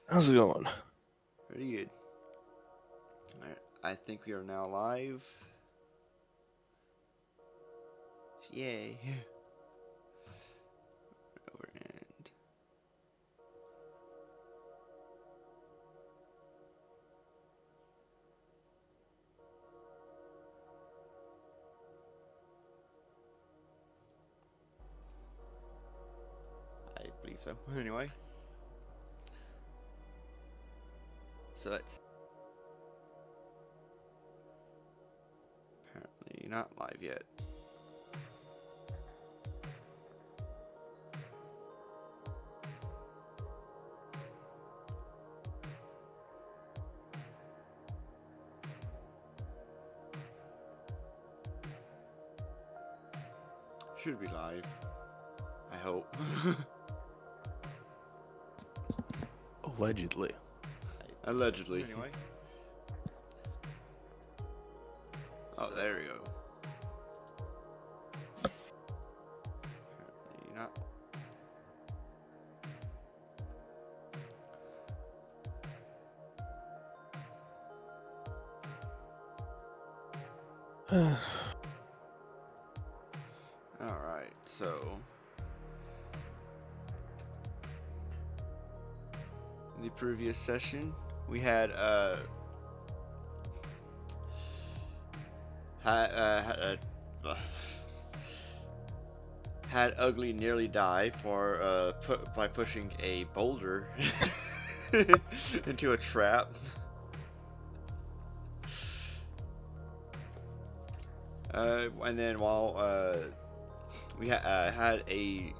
How's it going? Pretty good. Alright, I think we are now live. Yay. Over and I believe so. Anyway. So that's apparently not live yet. Should be live. I hope. Allegedly. Allegedly. Anyway. Oh, there we go. Apparently not. Alright, so in the previous session we had had Ugly nearly die for by pushing a boulder into a trap. And then while we had a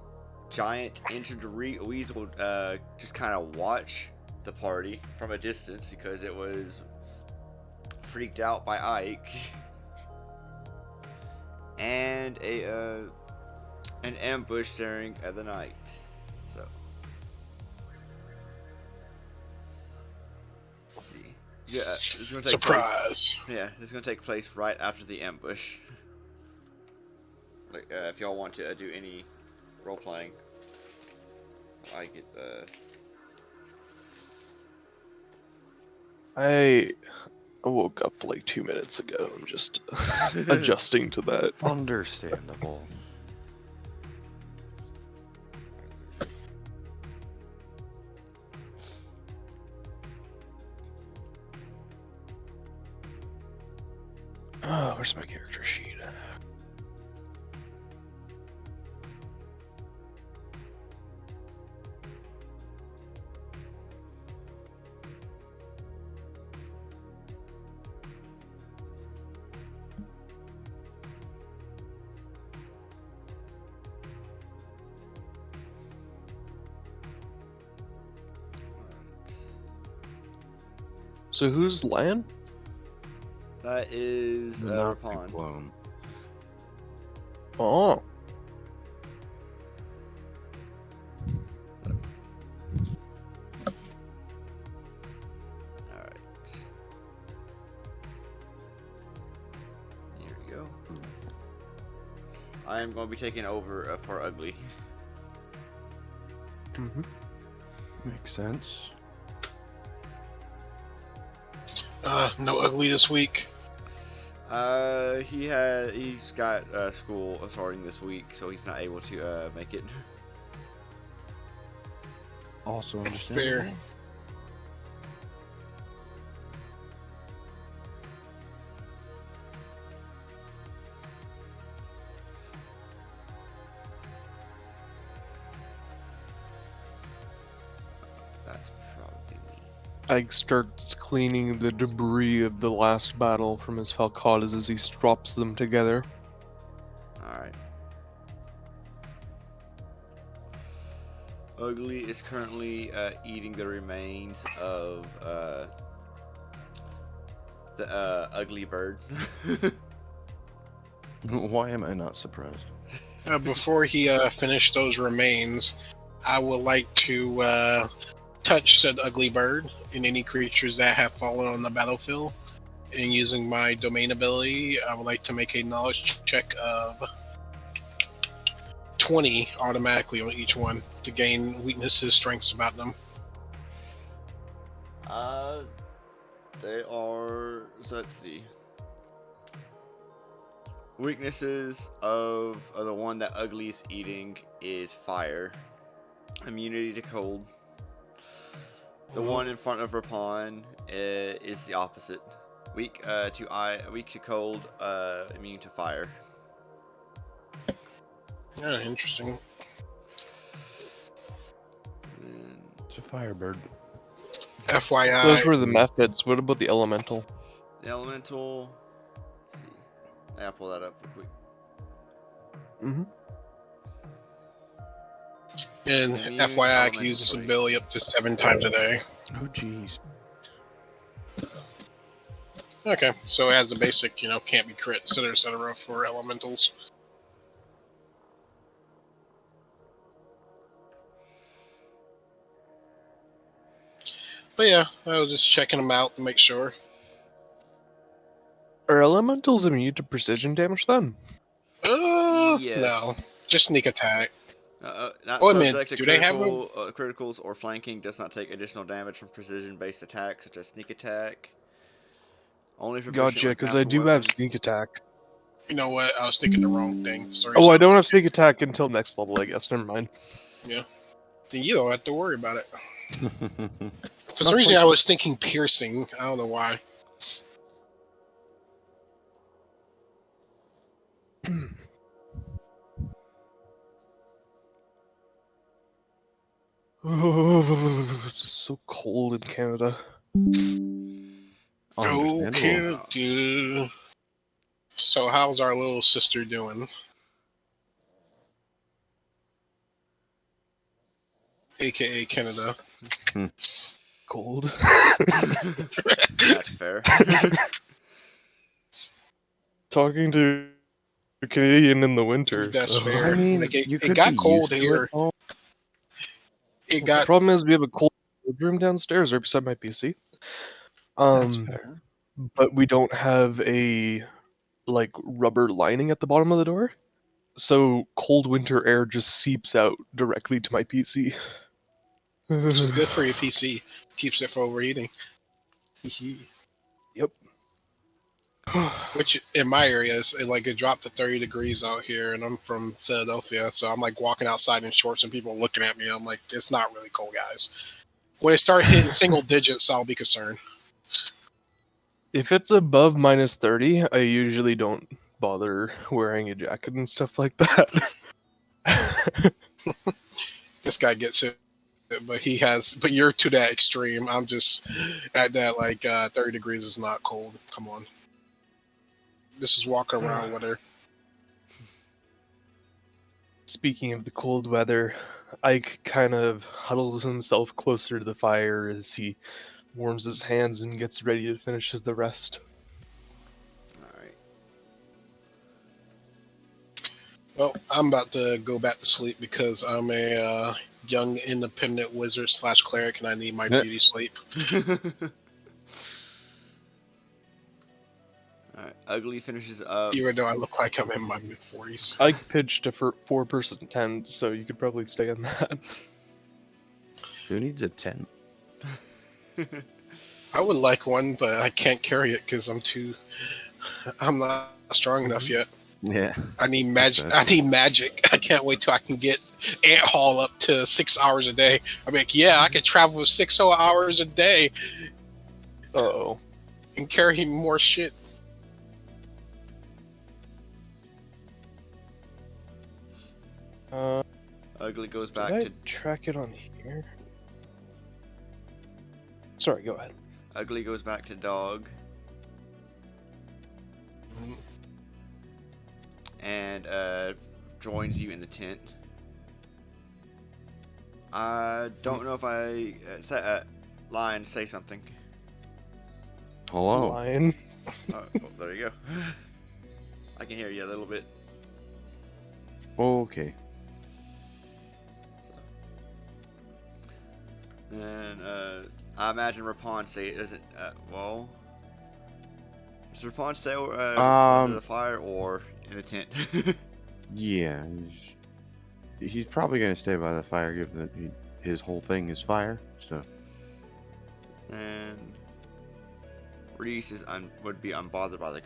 giant injured weasel just kind of watch the party from a distance because it was freaked out by Ike, and an ambush during the night. So let's see. Yeah, this is gonna take Surprise! Yeah, this is gonna take place right after the ambush. Like, if y'all want to do any role playing, I get I woke up like 2 minutes ago. I'm just adjusting to that. Understandable. Oh, where's my character sheet? So who's Lan? that is Not Rapon. blown. Oh. Alright. Here we go. I am going to be taking over for Ugly. Mm-hmm. Makes sense. No Ugly this week. He's got school starting this week, so he's not able to make it. Also Fair. understandable. That's probably me. Ike starts cleaning the debris of the last battle from his falcatas as he strops them together. Alright. Ugly is currently eating the remains of the ugly bird. Why am I not surprised? Before he finished those remains, I would like to touch said ugly bird and any creatures that have fallen on the battlefield. And using my domain ability, I would like to make a knowledge check of 20 automatically on each one to gain weaknesses, strengths about them. They are. So let's see. Weaknesses of the one that Ugly is eating is fire, immunity to cold. The one in front of Rapon is the opposite. Weak to cold, immune to fire. Yeah, interesting. And It's a firebird. FYI, Those were the methods. What about the elemental? the elemental. Let's see. I gotta pull that up real quick. Mm-hmm. and Immune FYI, I can use this elemental ability up to 7 times a day. Oh, jeez. Okay, so it has the basic, can't be crit, etc. for elementals. But yeah, I was just checking them out to make sure. Are elementals immune to precision damage then? Yes. No, just sneak attack. Not Oh, man, subject to do they have a- criticals or flanking. Does not take additional damage from precision-based attacks such as sneak attack. Only proficient Gotcha, with because I natural do have weapons. sneak attack. You know what? I was thinking the wrong thing. Sorry. Oh, I don't have sneak attack until next level, I guess. Never mind. Yeah. Then you don't have to worry about it. For Not some reason, quite. I was thinking piercing. I don't know why. It's so cold in Canada. Understandable. Okay. So, how's our little sister doing? AKA Canada. Cold. That's fair. Talking to a Canadian in the winter. That's so- fair. I mean, Like, you it could got be cold used to here. it. All. It The got problem is we have a cold room downstairs right beside my PC. That's fair. But we don't have a rubber lining at the bottom of the door. So cold winter air just seeps out directly to my PC. which is good for your PC. Keeps it from overheating. Yep. Which in my area is it dropped to 30 degrees out here, and I'm from Philadelphia, so I'm like walking outside in shorts and people looking at me. I'm like, it's not really cold, guys. When it start hitting single digits, I'll be concerned. If it's above minus 30, I usually don't bother wearing a jacket and stuff like that. This guy gets it, but you're to that extreme. I'm just at that 30 degrees is not cold. Come on. This is walking around weather. Speaking of the cold weather, Ike kind of huddles himself closer to the fire as he warms his hands and gets ready to finish the rest. Alright. Well, I'm about to go back to sleep because I'm a young independent wizard / cleric, and I need my beauty sleep. Alright. Ugly finishes up. Even though I look like I'm in my mid 40s. Ike pitched a four-person tent, so you could probably stay in that. Who needs a tent? I would like one, but I can't carry it because I'm not strong enough yet. Yeah. I need magic. I can't wait till I can get ant haul up to 6 hours a day. I'm like, yeah, I could travel for 6 hours a day Uh-oh. and carry more shit. Ugly goes Did back I to track it on here? Sorry, go ahead. Ugly goes back to dog. And joins you in the tent. I don't know if I Lion, say something. Hello. Lion. Oh, there you go. I can hear you a little bit. Okay. And I imagine Rapon say it doesn't. Well, does Rapon stay under the fire or in the tent? Yeah. He's probably gonna stay by the fire, given that his whole thing is fire. So. And Reese would be unbothered by the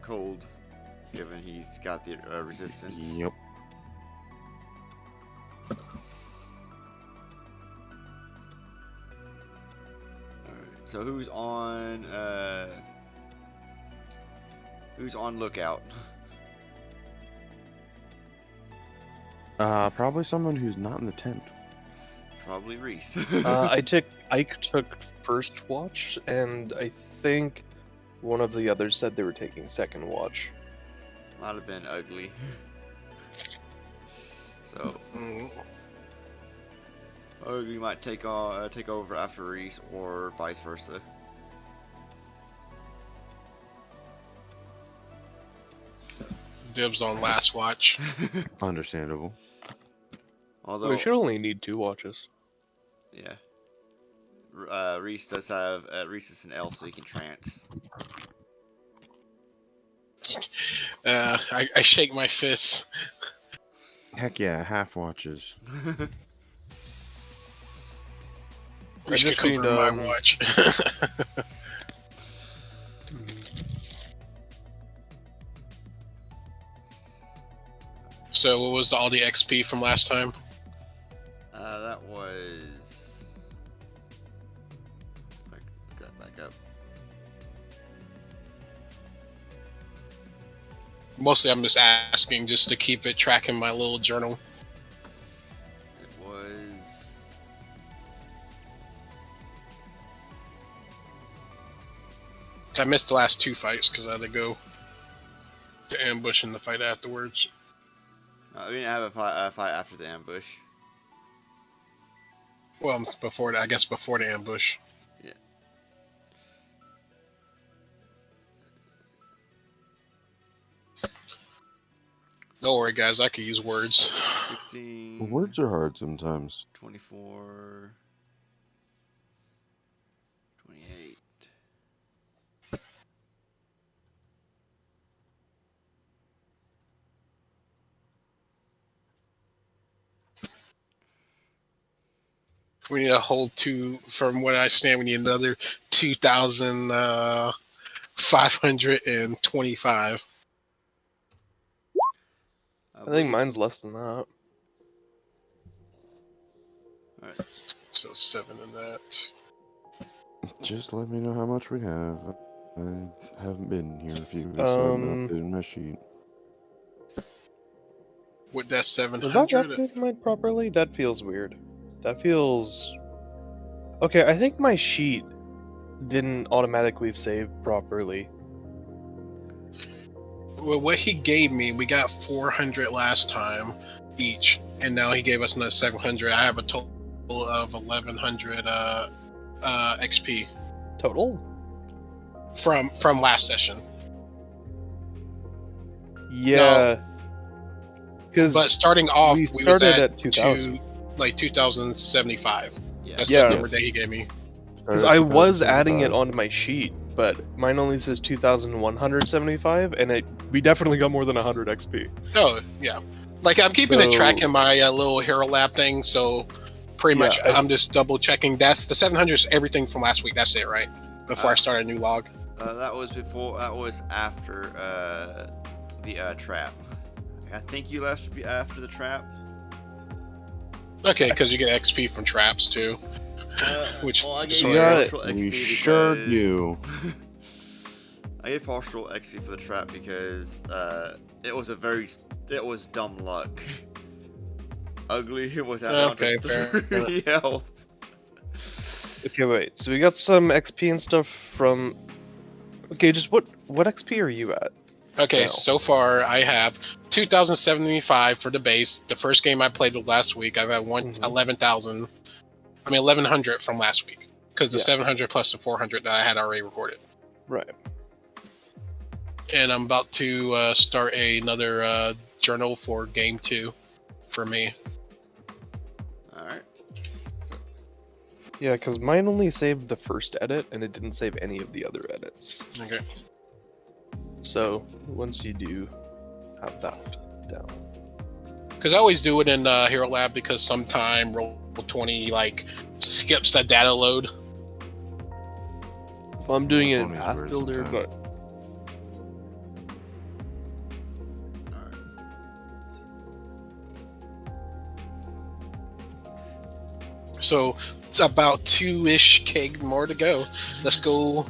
cold, given he's got the resistance. Yep. Alright, so who's on lookout? Probably someone who's not in the tent. Probably Reese. Ike took first watch, and I think one of the others said they were taking second watch. Might have been Ugly. So Ugly might take over after Reese, or vice versa. Dibs on last watch. Understandable. Although We should only need 2 watches. yeah, Reese does have Reese is an elf, so he can trance. I shake my fists. Heck yeah, half watches. We should just cover need, my watch. So, what was all the XP from last time? That was. Look that back up. Mostly, I'm just asking just to keep it tracking my little journal. It was. I missed the last 2 fights because I had to go to ambush and the fight afterwards. We didn't have a fight after the ambush. Well, before I guess before the ambush. Yeah. Don't worry, guys. I could use words. 16. Words are hard sometimes. 24. 28. We need a whole 2. From what I understand, we need another 2,525. I think mine's less than that. Alright. So 7 in that. Just let me know how much we have. I haven't been here a few weeks, so I've been updating my sheet. With that Was that 700, updated mine properly? That feels weird. That feels... Okay, I think my sheet didn't automatically save properly. well, what he gave me, we got 400 last time each, and now he gave us another 700. I have a total of 1,100 XP Total? from last session. Yeah. Because But starting off, we we was started at at 2,000. 2,075. Yeah. That's Yeah. the number that he gave me. Because I was adding it onto my sheet, but mine only says 2,175, and we definitely got more than 100 XP. Oh, yeah. Like, I'm keeping a So- track in my little Hero Lab thing, so pretty much Yeah, I'm just double checking. That's the 700 is everything from last week. That's it, right? Before I start a new log. That was before. That was after the trap. I think you left after the trap. Okay, because you get XP from traps, too. Which well, I just gave you you got partial it. XP We sure because- do. I gave partial XP for the trap because it was dumb luck. Ugly was at Okay, fair 3 health. Okay, wait. So we got some XP and stuff from... Okay, just what XP are you at? Okay, No. so far I have 2,075 for the base. The first game I played with last week, I've had 11,000. 1,100 from last week. Because the Yeah. 700 plus the 400 that I had already recorded. Right. And I'm about to start another journal for game 2 for me. Alright. Yeah, because mine only saved the first edit, and it didn't save any of the other edits. Okay. So, once you do have that down. Because I always do it in Hero Lab because sometime Roll20 like skips that data load. Well, I'm doing it in 20 is Path worth Builder, some but Alright. So it's about 2-ish keg more to go. Let's go.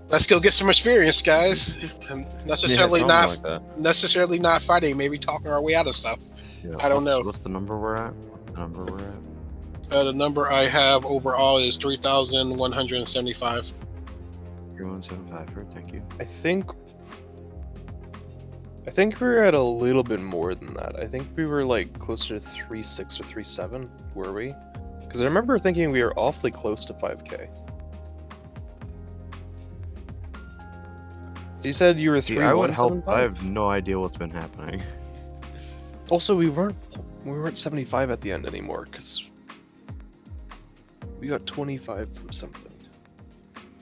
Let's go get some experience, guys. And necessarily something not like that. necessarily not fighting. Maybe talking our way out of stuff. Yeah, I don't know. What's the number we're at? The number I have overall is 3,175. 3175. Thank you. I think we were at a little bit more than that. I think we were like closer to 3.6 or 3.7, were we? Because I remember thinking we were awfully close to 5k. So you said you were See, I would help, but I 3.175? have no idea what's been happening. Also, we weren't 75 at the end anymore because we got 25 from something.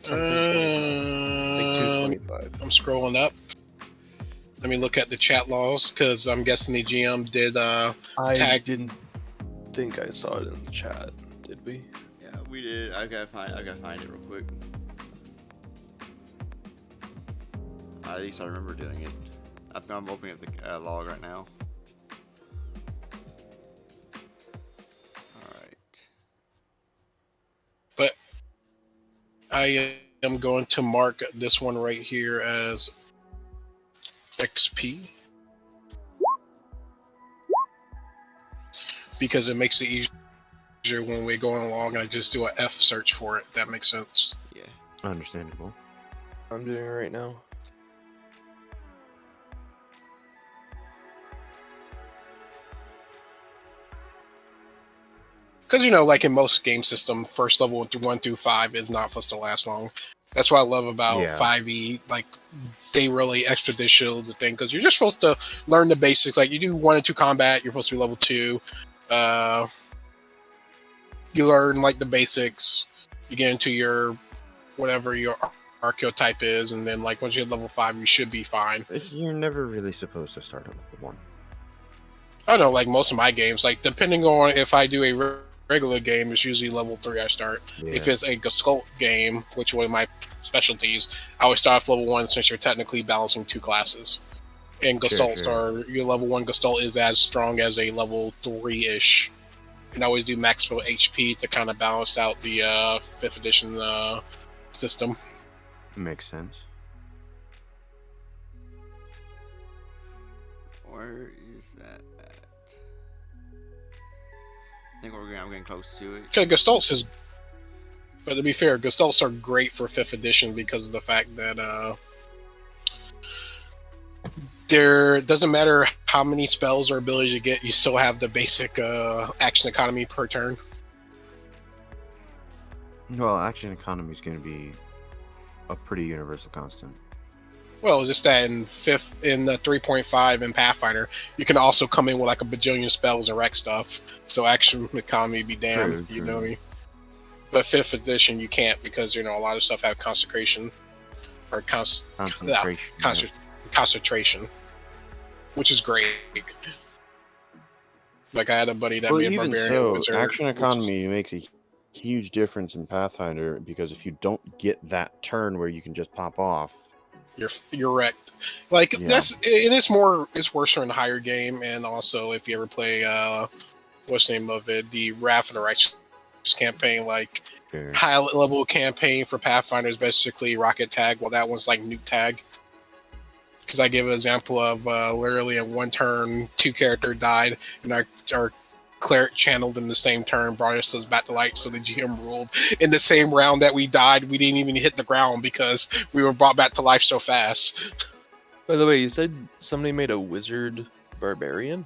Something 25. I think 225. I'm scrolling up. Let me look at the chat logs because I'm guessing the GM did I tag. didn't think I saw it in the chat. Did we? Yeah, we did. I gotta find it real quick. At least I remember doing it. I'm opening up the log right now. Alright. But I am going to mark this one right here as XP because it makes it easier when we're going along. I just do a F search for it. That makes sense. Yeah. Understandable. I'm doing it right now. Because like in most game system, first level 1 through 5 is not supposed to last long. That's what I love about Yeah. 5e. Like they really expeditial the thing because you're just supposed to learn the basics. Like you do 1 and 2 combat, you're supposed to be level 2. You learn like the basics. You get into your whatever your archetype is, and then like once you hit level 5, you should be fine. You're never really supposed to start at level 1. I know, like most of my games, like depending on if I do a regular game, it's usually level 3 I start. Yeah. If it's a Gestalt game, which one of my specialties, I always start off level 1 since you're technically balancing 2 classes. And Gestalts Sure. are, your level 1 Gestalt is as strong as a level 3-ish. And I always do maximal HP to kind of balance out the 5th edition system. Makes sense. Where is that at? I think I'm getting close to it. Okay, Gestalts is, but to be fair, Gestalts are great for 5th edition because of the fact that there doesn't matter how many spells or abilities you get, you still have the basic action economy per turn. Well, action economy is going to be a pretty universal constant. Well, it's just that in the 3.5 in Pathfinder, you can also come in with like a bajillion spells and wreck stuff. So action economy be damned, True, you true. know me. But 5th edition you can't because a lot of stuff have concentration or concentration, which is great. Like I had a buddy that Well, made a even barbarian so, wizard. action which is- economy makes a huge difference in Pathfinder because if you don't get that turn where you can just pop off, You're wrecked. Like Yeah. it's worse in a higher game, and also if you ever play what's the name of it, the Wrath of the Righteous campaign, like sure. high level campaign for Pathfinder is basically Rocket Tag. Well, that one's like Nuke Tag. Because I give an example of literally in one turn, 2 characters died, and our cleric channeled in the same turn, brought us back to life. So the GM ruled in the same round that we died, we didn't even hit the ground because we were brought back to life so fast. By the way, you said somebody made a wizard barbarian?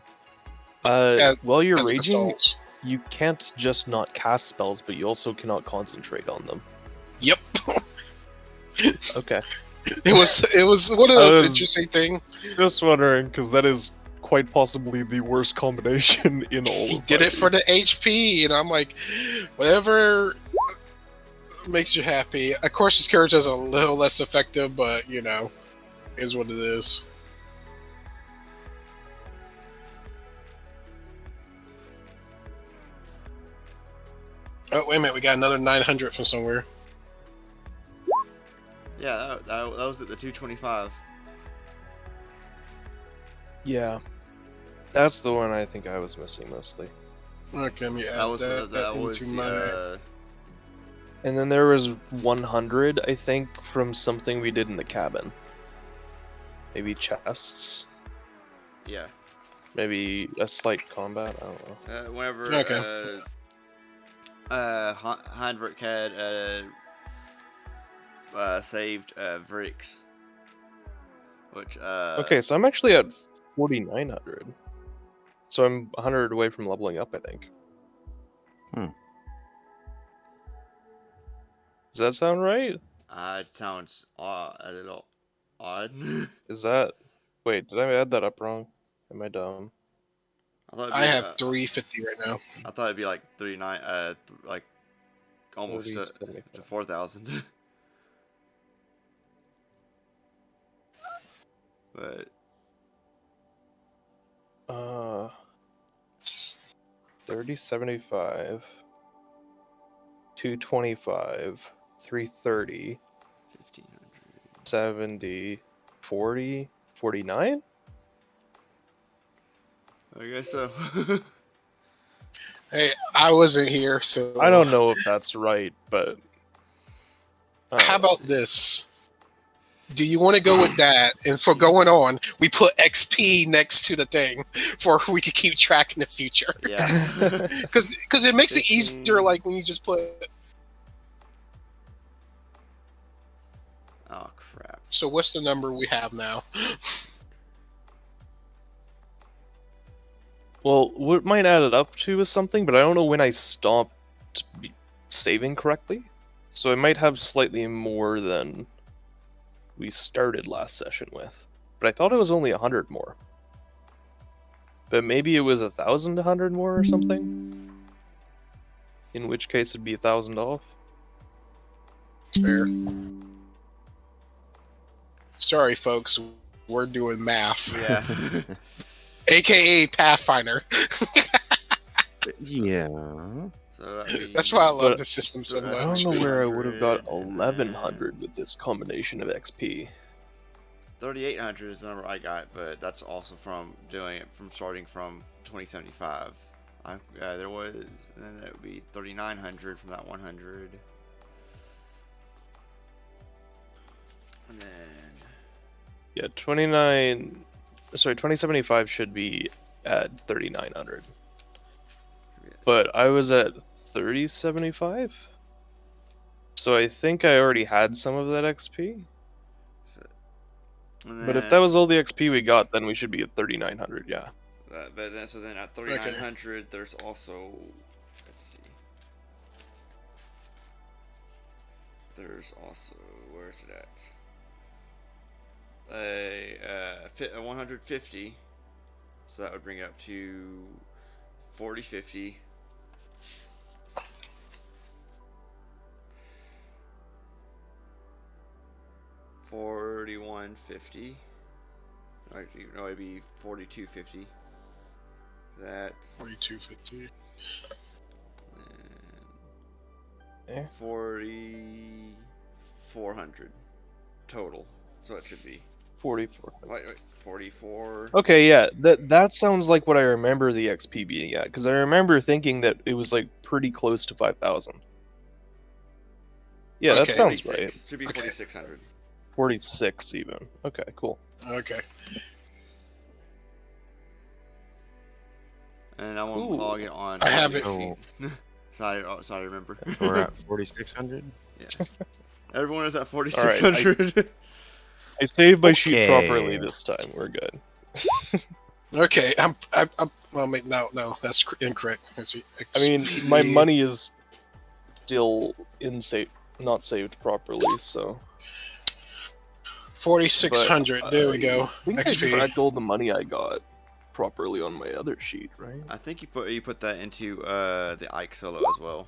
As- While you're as raging, Gestalts. you can't just not cast spells, but you also cannot concentrate on them. Yep. Okay. It was one of those was- interesting things. Just wondering, because that is quite possibly the worst combination in all He of did it 5e. for the HP, and I'm like, whatever makes you happy. Of course, his character is a little less effective, but is what it is. Oh, wait a minute, we got another 900 from somewhere. Yeah, that was at the 225. Yeah, that's the one I think I was missing mostly. Okay, let me That add was that into the my. And then there was 100, I think, from something we did in the cabin. Maybe chests. yeah. Maybe a slight combat. I don't know. Whenever Okay. Heinrich had saved Vrix, which Okay, so I'm actually at 4,900. So I'm 100 away from leveling up, I think. Hmm. Does that sound right? it sounds a little odd. Is that... Wait, did I add that up wrong? Am I dumb? I thought it'd I be have 350 right now. I thought it'd be like 39, like almost 40, to 4,000. But 3075, 225, 330, 1,500. 70, 40, 49? I guess so. Hey, I wasn't here, so I don't know if that's right, but... How about this? Do you want to go with that? And for going on, we put XP next to the thing for we could keep track in the future. Yeah. Because it makes it easier, 15. like when you just put. Oh crap. So what's the number we have now? Well, what might add it up to is something, but I don't know when I stopped saving correctly. So I might have slightly more than we started last session with. But I thought it was only 100 more. But maybe it was 1,100 more or something? In which case it'd be 1,000 off. Fair. Sorry, folks. We're doing math. Yeah. AKA Pathfinder. Yeah. So that'd be, That's why I love But the system so I I much. don't know where I would have got 100 and 1,100 with this combination of XP. 3,800 is the number I got, but that's also from doing it from starting from 2075. There was, and then that would be 3,900 from that 100. And then Yeah, 2075 should be at 3,900. But I was at 3075? So I think I already had some of that XP. But if that was all the XP we got, then we should be at 3,900, yeah. but then so then at 3,900, there's also, let's see. There's also, where is it at? A 150. So that would bring it up to 4050. $41.50. No, it'd be $42.50. That 4250. and 4,400 total. So it should be 44. wait, 44. Okay, yeah, that sounds like what I remember the XP being at, because I remember thinking that it was like pretty close to 5,000. Yeah, that Okay. sounds 46. right. Should be Okay. 4,600. 46 even. Okay, cool. Okay. And I won't Cool. log it on. I have it. So, Sorry, I remember. so we're at 4,600. Yeah. Everyone is at 4,600. I saved my sheet Okay. properly this time. We're good. Okay. Well, no, that's incorrect. I mean, my money is still not saved properly, so. 4,600. But There we go. I think I XP. tracked all the money I got properly on my other sheet, right? I think you put that into the Ike solo as well.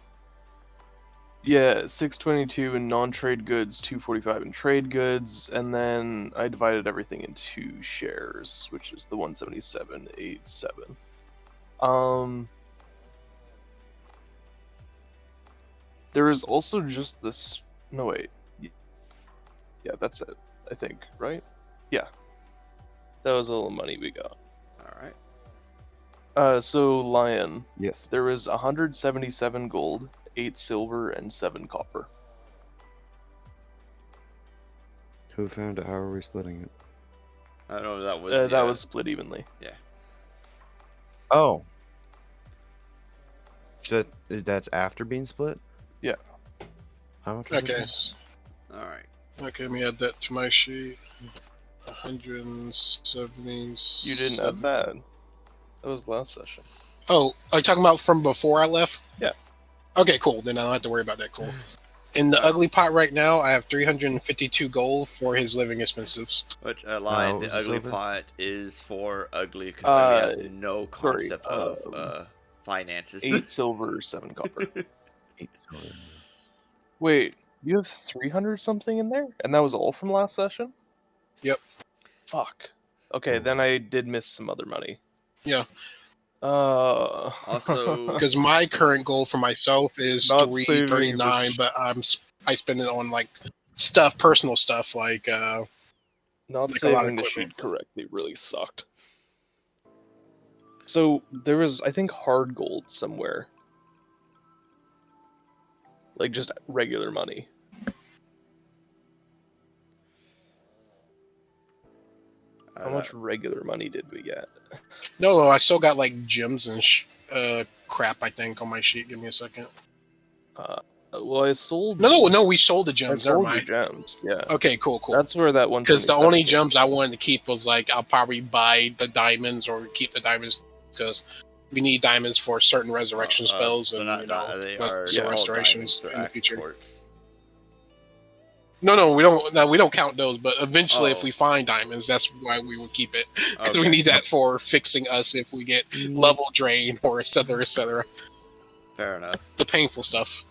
Yeah, 622 in non-trade goods, 245 in trade goods, and then I divided everything into shares, which is the 177.87. There is also just this. No wait. Yeah, that's it. I think, right? Yeah. That was all the money we got. Alright. So Lion, Yes. there was 177 gold, 8 silver, and 7 copper. Who found it? How are we splitting it? I don't know, that was That was split evenly. Yeah. Oh. So that's after being split? Yeah. How much was Okay. it? Alright. Okay, let me add that to my sheet. 170. You didn't add that. That was last session. Oh, are you talking about from before I left? Yeah. Okay, cool. Then I don't have to worry about that. Cool. In the ugly pot right now, I have 352 gold for his living expenses. Which, what Lion, was the the ugly silver? pot is for ugly, because ugly has no sorry, concept of finances. 8 silver, 7 copper. 8 silver. Wait, you have 300 something in there? And that was all from last session? Yep. Fuck. Okay, Oh. then I did miss some other money. Yeah. Also- Because my current goal for myself is Not saving 339, for- but I spend it on like stuff, personal stuff, like not like a lot of saving the equipment. sheet correctly really sucked. So there was, I think, hard gold somewhere. Like just regular money. How much regular money did we get? No, I still got like gems and crap. I think on my sheet. Give me a second. Well, I sold. No, we sold the I gems. Never sold your mind. gems. Yeah. Okay, cool. That's where that one. Because the only gems I wanted to keep was like I'll probably buy the diamonds or keep the diamonds because we need diamonds for certain resurrection spells and they like are some called restorations diamonds, in the future. quartz. No, we don't. No, we don't count those. But eventually, Oh. if we find diamonds, that's why we would keep it because we Okay. need that for fixing us if we get level drain or et cetera, et cetera. Fair enough. The painful stuff.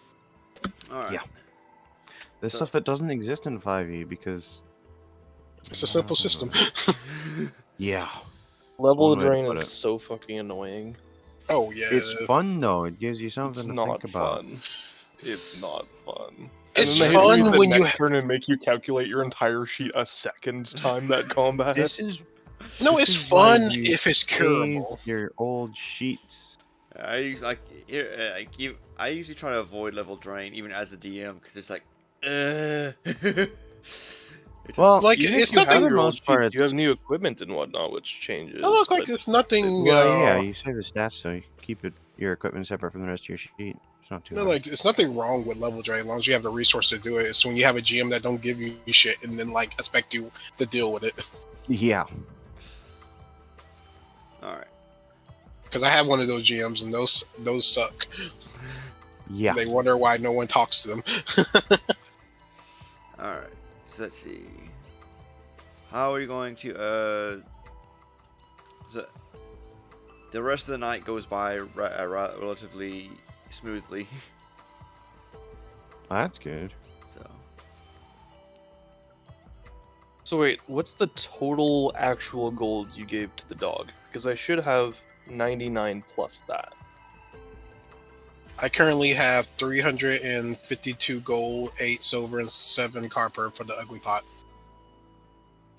All right. Yeah. The So- stuff that doesn't exist in 5e because It's a simple system. yeah. Level one way to drain put is it. so fucking annoying. Oh yeah, It's fun though. It gives you something It's to not think about. fun. It's not fun. It's and then they fun hit the when you next turn and make you calculate your entire sheet a second time that combat. This is no, this it's is why fun you if it's save curable. your old sheets. I use I usually try to avoid level drain even as a DM because it's like, Well, Like Even it's if you have nothing. your the old most part, sheets, you have it's- new equipment and whatnot, which changes. It look like but it's nothing. well, yeah, you save the stats so you keep your equipment separate from the rest of your sheet. It's not too No, hard. like it's nothing wrong with level drain as long as you have the resource to do it. It's when you have a GM that don't give you shit and then like expect you to deal with it. Yeah. all right. Because I have one of those GMs and those suck. Yeah. They wonder why no one talks to them. All right. So let's see. How are you going to So the rest of the night goes by relatively smoothly. That's good. So wait, what's the total actual gold you gave to the dog? Because I should have 99 plus that. I currently have 352 gold, 8 silver, and 7 copper for the ugly pot.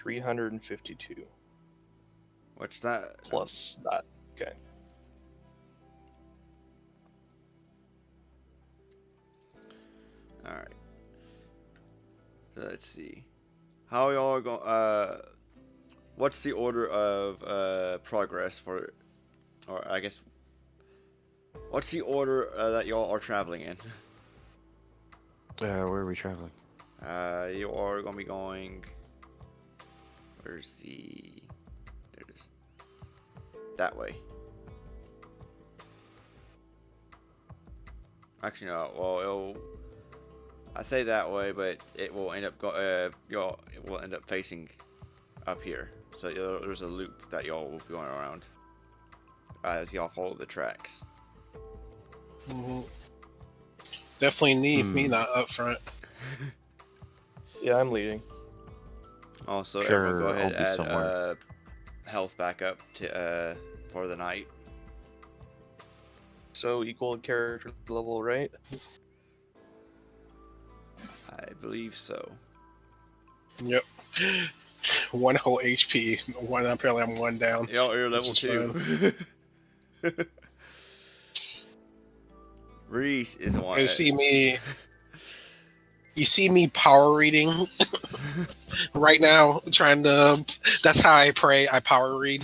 352 What's that? plus that. Okay. All right. So let's see. How y'all are going? What's the order of progress for, or I guess, what's the order that y'all are traveling in? Where are we traveling? You are gonna be going. Where's the? There it is. That way. Actually, no. Well, I say that way, but it will end up y'all. It will end up facing up here. So there's a loop that y'all will be going around as y'all follow the tracks. Mm-hmm. Definitely need me not up front. Yeah, I'm leading. Also, Sure, everyone go ahead I'll be and somewhere. add health back up to for the night. So equal character level, right? I believe so. Yep. One whole HP. One apparently I'm one down. Yo, you're Which level is 2. Reese is the one. You see me. You see me power reading right now, trying to. That's how I pray. I power read.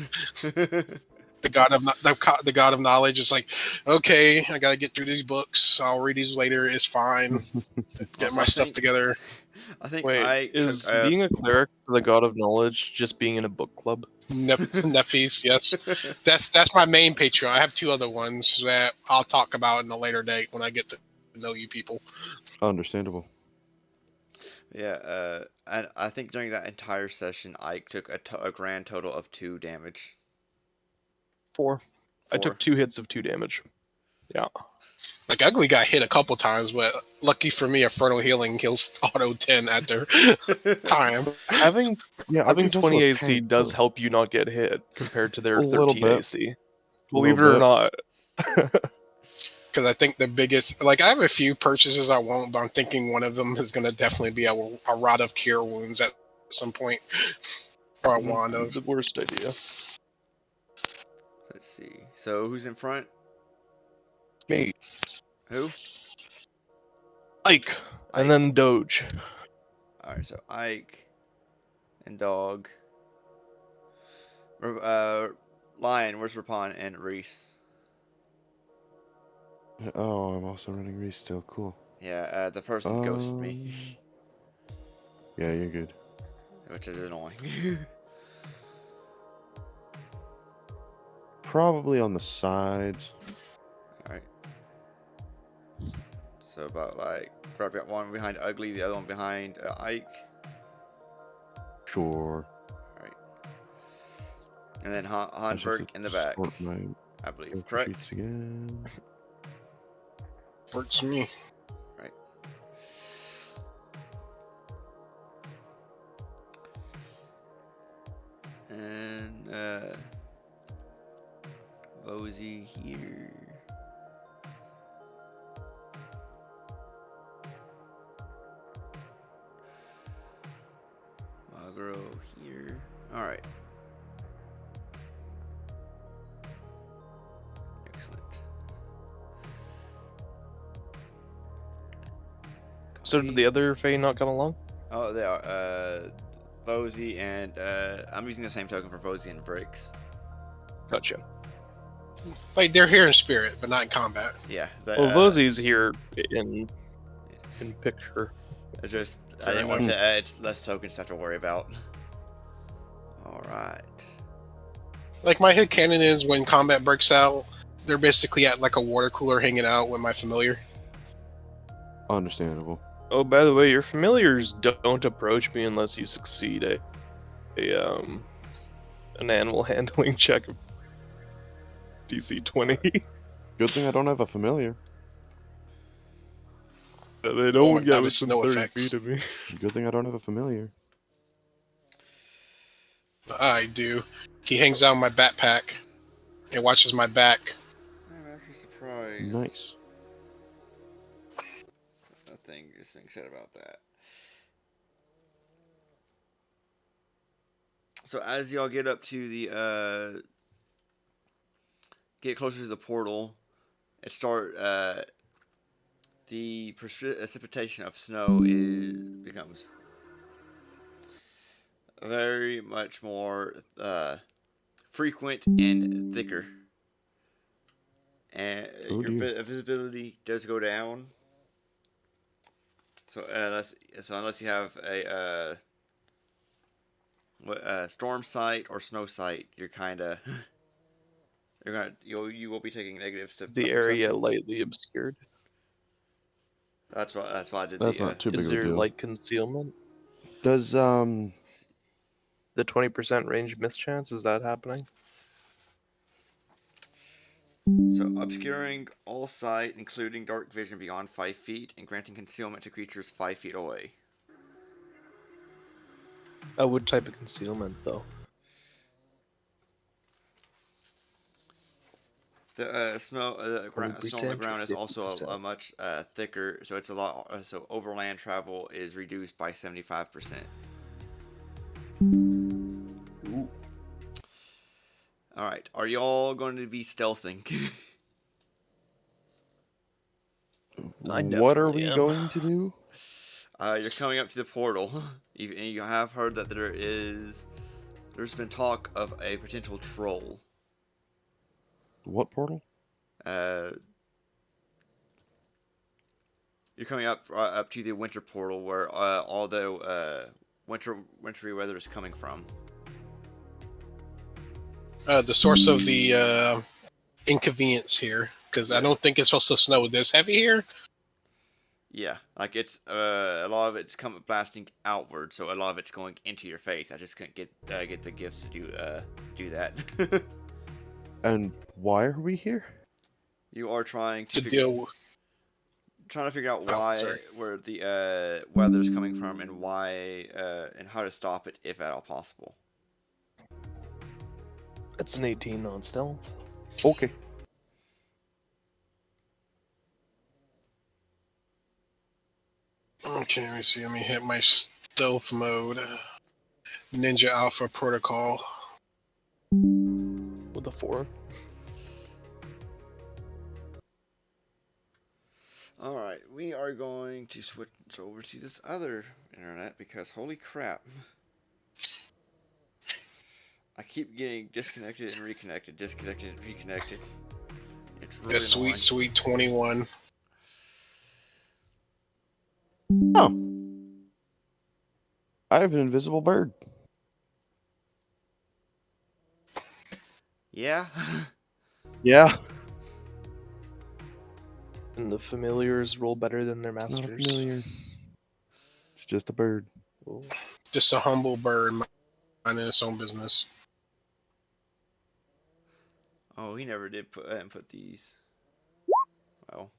The god of the god of knowledge is like, okay, I gotta get through these books. I'll read these later. It's fine. Get Also, my stuff together. I think Wait, I took. is being a cleric for the God of Knowledge just being in a book club? Nephies, yes. That's my main Patreon. I have two other ones that I'll talk about in a later date when I get to know you people. Understandable. Yeah, and I think during that entire session, Ike took a grand total of 2 damage. 4. I 4. took 2 hits of 2 damage. Yeah. Like Ugly got hit a couple times, but lucky for me, Infernal Healing kills auto 10 at their time. Having Yeah, having Ugly's also 20 a AC tank, does though. help you not get hit compared to their A little 13 bit. AC. A Believe it little or not. Because I think the biggest, like I have a few purchases I won't, but I'm thinking one of them is going to definitely be a Rod of Cure Wounds at some point, or a Wand of. The worst idea. Let's see. So who's in front? Me. Who? Ike. And then Doge. Alright, so Ike and Dog. Lion, where's Rapon, and Reese? Oh, I'm also running Reese still. Cool. Yeah, the person ghosted me, Yeah, you're good. which is annoying. Probably on the sides. Alright. So about like, probably got one behind Ugly, the other one behind Ike. Sure. Alright. And then I just have Hanberg to in the back, sort my I believe. character Correct? sheets again. Works for me. Right. And Mosey here. Magro here. Alright. Excellent. So did the other Fae not come along? Oh, they are. Vosey and I'm using the same token for Vosey and Briggs. Gotcha. Like they're here in spirit, but not in combat. Yeah. Well, Vosey's here in picture. It's just I Fair didn't want enough. to add less tokens to have to worry about. All right. Like my head canon is when combat breaks out, they're basically at like a water cooler hanging out with my familiar. Understandable. Oh, by the way, your familiars don't approach me unless you succeed an animal handling check of DC 20. Good thing I don't have a familiar. They Oh don't my get God, within it's no 30 effects. feet of me. Good thing I don't have a familiar. I do. He hangs out in my backpack and watches my back. I'm actually surprised. Nice. Nothing is being said about that. So as y'all get up to the get closer to the portal, the precipitation of snow becomes very much more frequent and thicker, and Oh, your dear. visibility does go down. So unless you have a storm sight or snow sight, you're kind of you will be taking negatives to The area perception. lightly obscured. That's why I did That's the. not too big Is of a there deal. light concealment? Does The 20% range mischance, is that happening? So obscuring all sight, including dark vision beyond 5 feet, and granting concealment to creatures 5 feet away. What type of concealment, though? The snow on the 20% ground is or also 50%? a much thicker, so it's a lot. So overland travel is reduced by 75%. Ooh. All right. Are y'all going to be stealthing? I What are definitely we am. going to do? You're coming up to the portal. You have heard that there's been talk of a potential troll. What portal? Uh, you're coming up to the winter portal where all the wintry weather is coming from. The source of the inconvenience here, because I don't think it's supposed to snow this heavy here. Yeah, like it's a lot of it's coming blasting outward, so a lot of it's going into your face. I just couldn't get the gifts to do that. And why are we here? You are trying To to deal. figure out Oh, why sorry. where the weather's coming from and why and how to stop it if at all possible. It's an 18 non-stealth. Okay. Okay, let me see. Let me hit my stealth mode. Ninja Alpha Protocol. With a 4. All right, we are going to switch over to this other internet because holy crap. I keep getting disconnected and reconnected, disconnected and reconnected. It's really That annoying. sweet 21. Oh. I have an invisible bird. Yeah. Yeah. And the familiars roll better than their It's not a masters. familiar. It's just a bird. Ooh. Just a humble bird minding its own business. Oh, he never did put these. Well,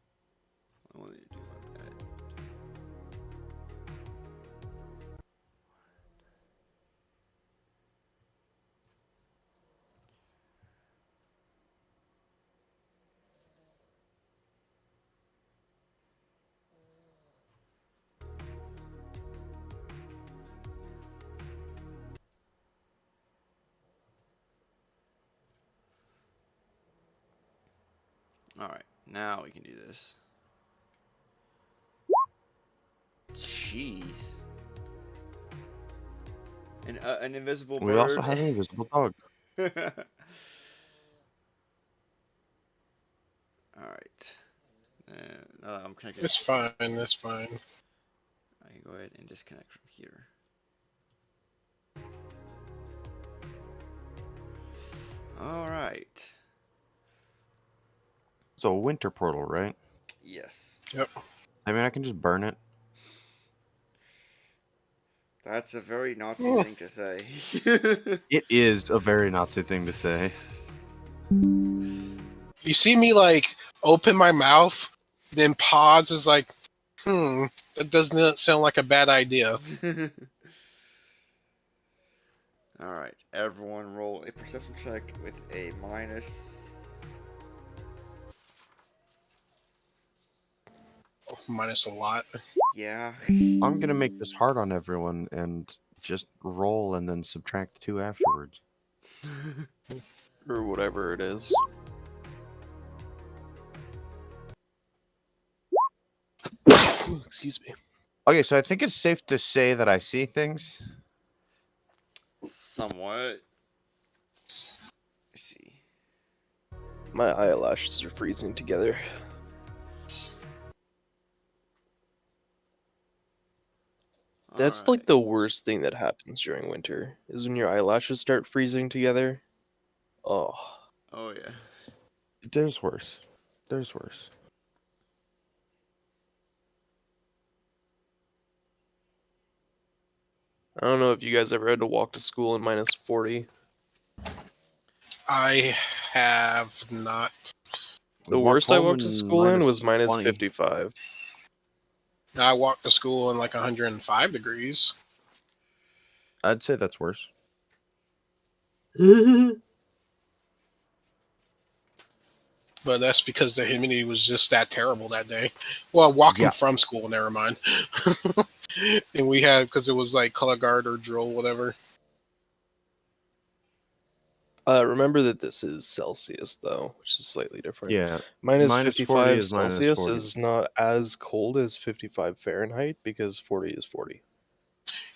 what will you do about that? All right, now we can do this. Jeez. An invisible We also bird. have an invisible dog. All right. I'm connected. It's fine. That's fine. I can go ahead and disconnect from here. All right. So a winter portal, right? Yes. Yep. I mean, I can just burn it. That's a very Nazi Mm. thing to say. It is a very Nazi thing to say. You see me like open my mouth, then pause is like, that doesn't sound like a bad idea. All right. Everyone roll a perception check with a minus. Minus a lot. Yeah. I'm gonna make this hard on everyone and just roll and then subtract 2 afterwards. Or whatever it is. Excuse me. Okay, so I think it's safe to say that I see things. Somewhat. Let's see. My eyelashes are freezing together. That's like the worst thing that happens during winter, is when your eyelashes start freezing together. Oh. Oh yeah. There's worse. There's worse. I don't know if you guys ever had to walk to school in minus 40. I have not. The Walk worst I home walked to in school in was minus 20. 55. I walked to school in like 105 degrees. I'd say that's worse. But that's because the humidity was just that terrible that day. Well, walking Yeah. from school, never mind. And we had, because it was like color guard or drill, whatever. Remember that this is Celsius, though, which is slightly different. Yeah. Minus minus 40 55 is minus Celsius 40. is not as cold as 55 Fahrenheit because 40 is 40.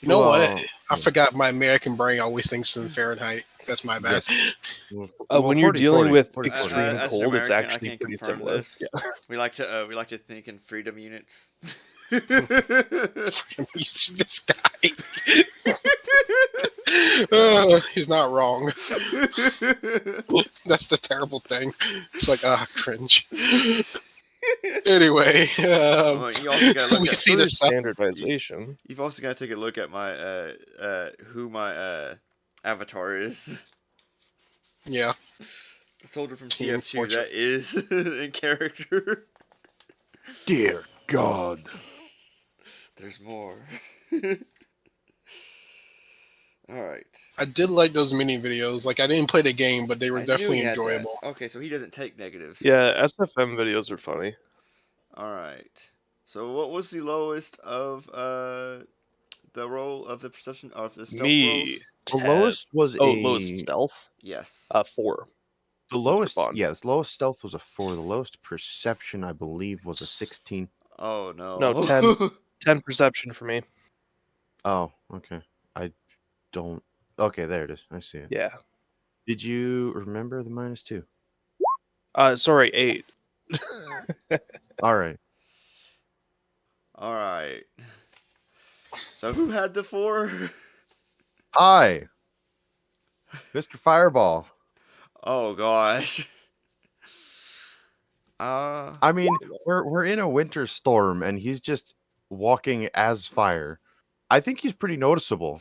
You know what? Well, I yeah. forgot my American brain always thinks in Fahrenheit. That's my bad. Yes. Well, When you're 40 is dealing 40. with 40 is 40. extreme As an cold, it's American, I actually can pretty confirm similar. this. Yeah. We like to think in freedom units. You see this guy? He's not wrong. That's the terrible thing. It's like, cringe. Anyway, Well, you also gotta look we at see Further this stuff. standardization. You've also got to take a look at my who my avatar is. Yeah, The soldier from Team TF2 Fortune. that is in character. Dear God. There's more. All right. I did like those mini videos. Like, I didn't play the game, but they were I knew definitely he had that. enjoyable. Okay, so he doesn't take negatives. Yeah, SFM videos are funny. All right. So what was the lowest of the roll of the perception of the stealth Me, rolls? The 10. lowest was lowest stealth. Yes. 4. the lowest, Bond. yes, lowest stealth was a 4. The lowest perception, I believe, was a 16. Oh no. No, 10. 10 perception for me. Oh, okay. I don't. Okay, there it is. I see it. Yeah. Did you remember the minus 2? Sorry, 8. All right. All right. So who had the 4? Hi, Mr. Fireball. Oh gosh. I mean, we're in a winter storm, and he's just walking as fire. I think he's pretty noticeable.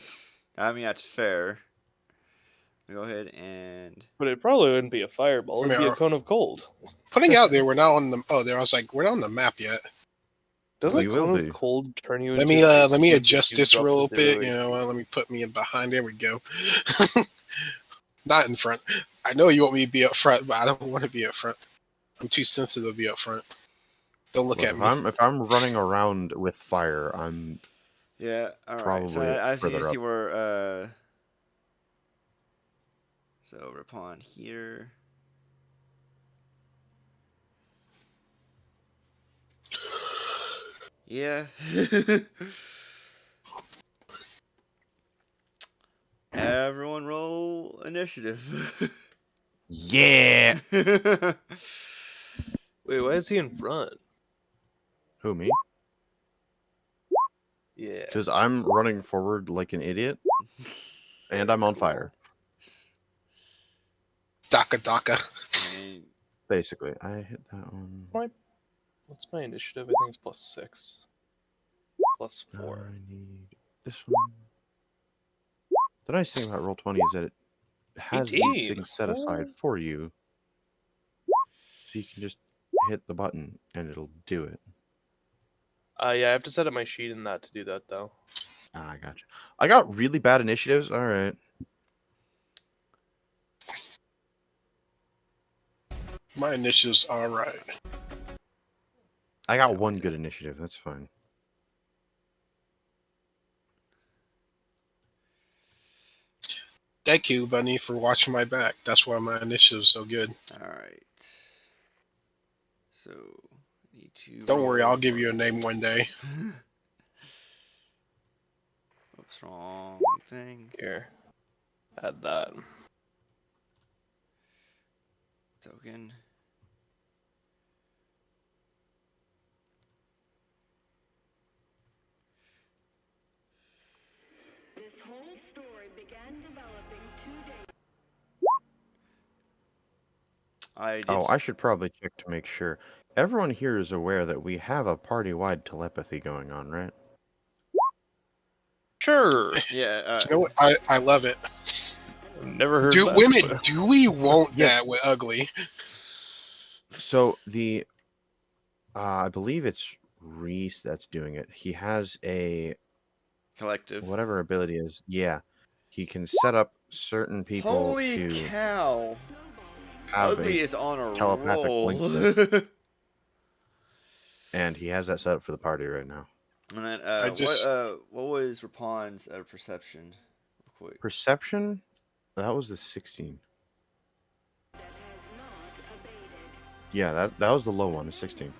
I mean that's fair. Go ahead and But it probably wouldn't be a fireball. It'd be a No. cone of cold. Putting out there, we're not on the. Oh, there. I was like, we're not on the map yet. Doesn't We a will cone be. of cold turn you Let into me a let me like, adjust you this drop real to bit. 0 You know, let me put me in behind. There we go. Not in front. I know you want me to be up front, but I don't want to be up front. I'm too sensitive to be up front. Don't look Look, at me. if I'm running around with fire, I'm yeah. All right. probably So I see. further See up. where. So Rapon here. Yeah. Everyone roll initiative. Yeah. Wait, why is he in front? Who, me? Yeah. Because I'm running forward like an idiot, and I'm on fire. Daka. And Basically, I hit that one. What's my initiative? I think it's +6. +4. I need this one. The nice thing about Roll20 is that it has these 18. things set aside for you, so you can just hit the button and it'll do it. Yeah, I have to set up my sheet in that to do that, though. Ah, I gotcha. I got really bad initiatives. All right. My initiative's all right. I got one good initiative. That's fine. Thank you, Bunny, for watching my back. That's why my initiative's so good. all right. So need to. Don't worry, roll I'll give for- you a name one day. Oops, wrong thing. Here. Add that. Token. This whole story began developing 2 days. I should probably check to make sure. Everyone here is aware that we have a party-wide telepathy going on, right? Sure. Yeah. You know what? I love it. Never heard Do that. women? Do we want Yes. that with ugly? So the, I believe it's Reese that's doing it. He has a Collective. whatever ability is. Yeah, he can set up certain people Holy to cow! have Ugly a is on a telepathic roll. link to and he has that set up for the party right now. And then what was Rapon's perception? Real quick. Perception, that was the 16. Yeah, that was the low one, a 16.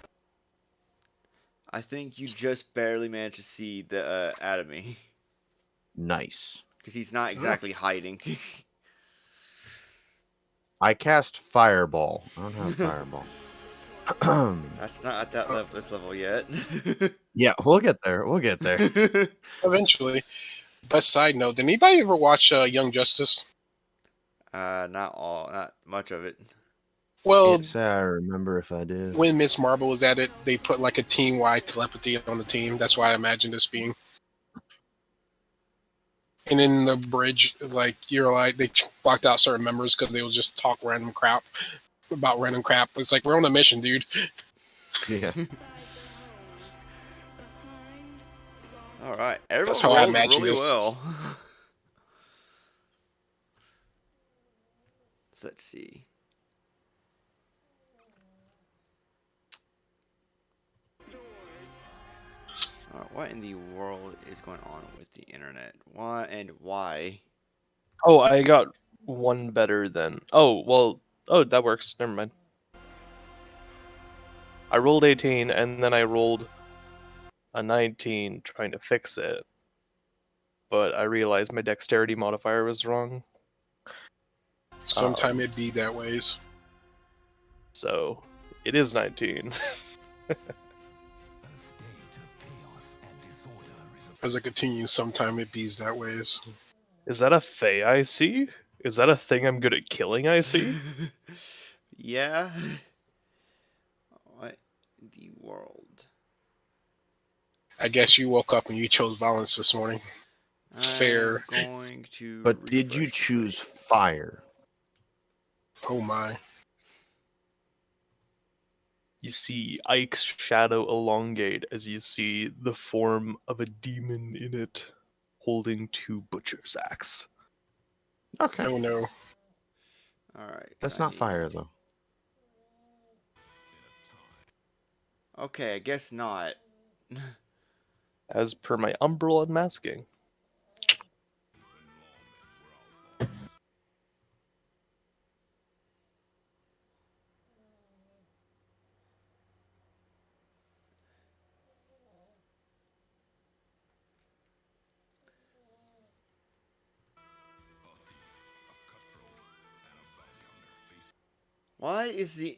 I think you just barely managed to see the Atomy. Nice. Because he's not exactly hiding. I cast Fireball. I don't have Fireball. That's not at that level, this level yet. Yeah, we'll get there. We'll get there. Eventually. But side note, did anybody ever watch Young Justice? Not much of it. Well, Can't say I remember if I did. when Miss Marvel was at it, they put like a team-wide telepathy on the team. That's why I imagined this being. And in the bridge, like you're like they blocked out certain members because they will just talk random crap about random crap. It's like we're on a mission, dude. Yeah. All right, That's everyone how I rolled imagine really this. well. So let's see. What in the world is going on with the internet? Why and why? Oh, I got one better than. Oh, well. Oh, that works. Never mind. I rolled 18 and then I rolled a 19 trying to fix it. But I realized my dexterity modifier was wrong. Sometime it be that ways. So it is 19. As I continue, sometime it bees that ways. Is that a Fey I see? Is that a thing I'm good at killing I see? Yeah. What in the world? I guess you woke up and you chose violence this morning. Fair. I'm going to. But did you refresh the choose page. fire? Oh my. You see Ike's shadow elongate as you see the form of a demon in it, holding two butcher's axe. Okay. Oh no. All right. That's I not fire, need- though. Okay, I guess not. As per my umbral unmasking. Why is the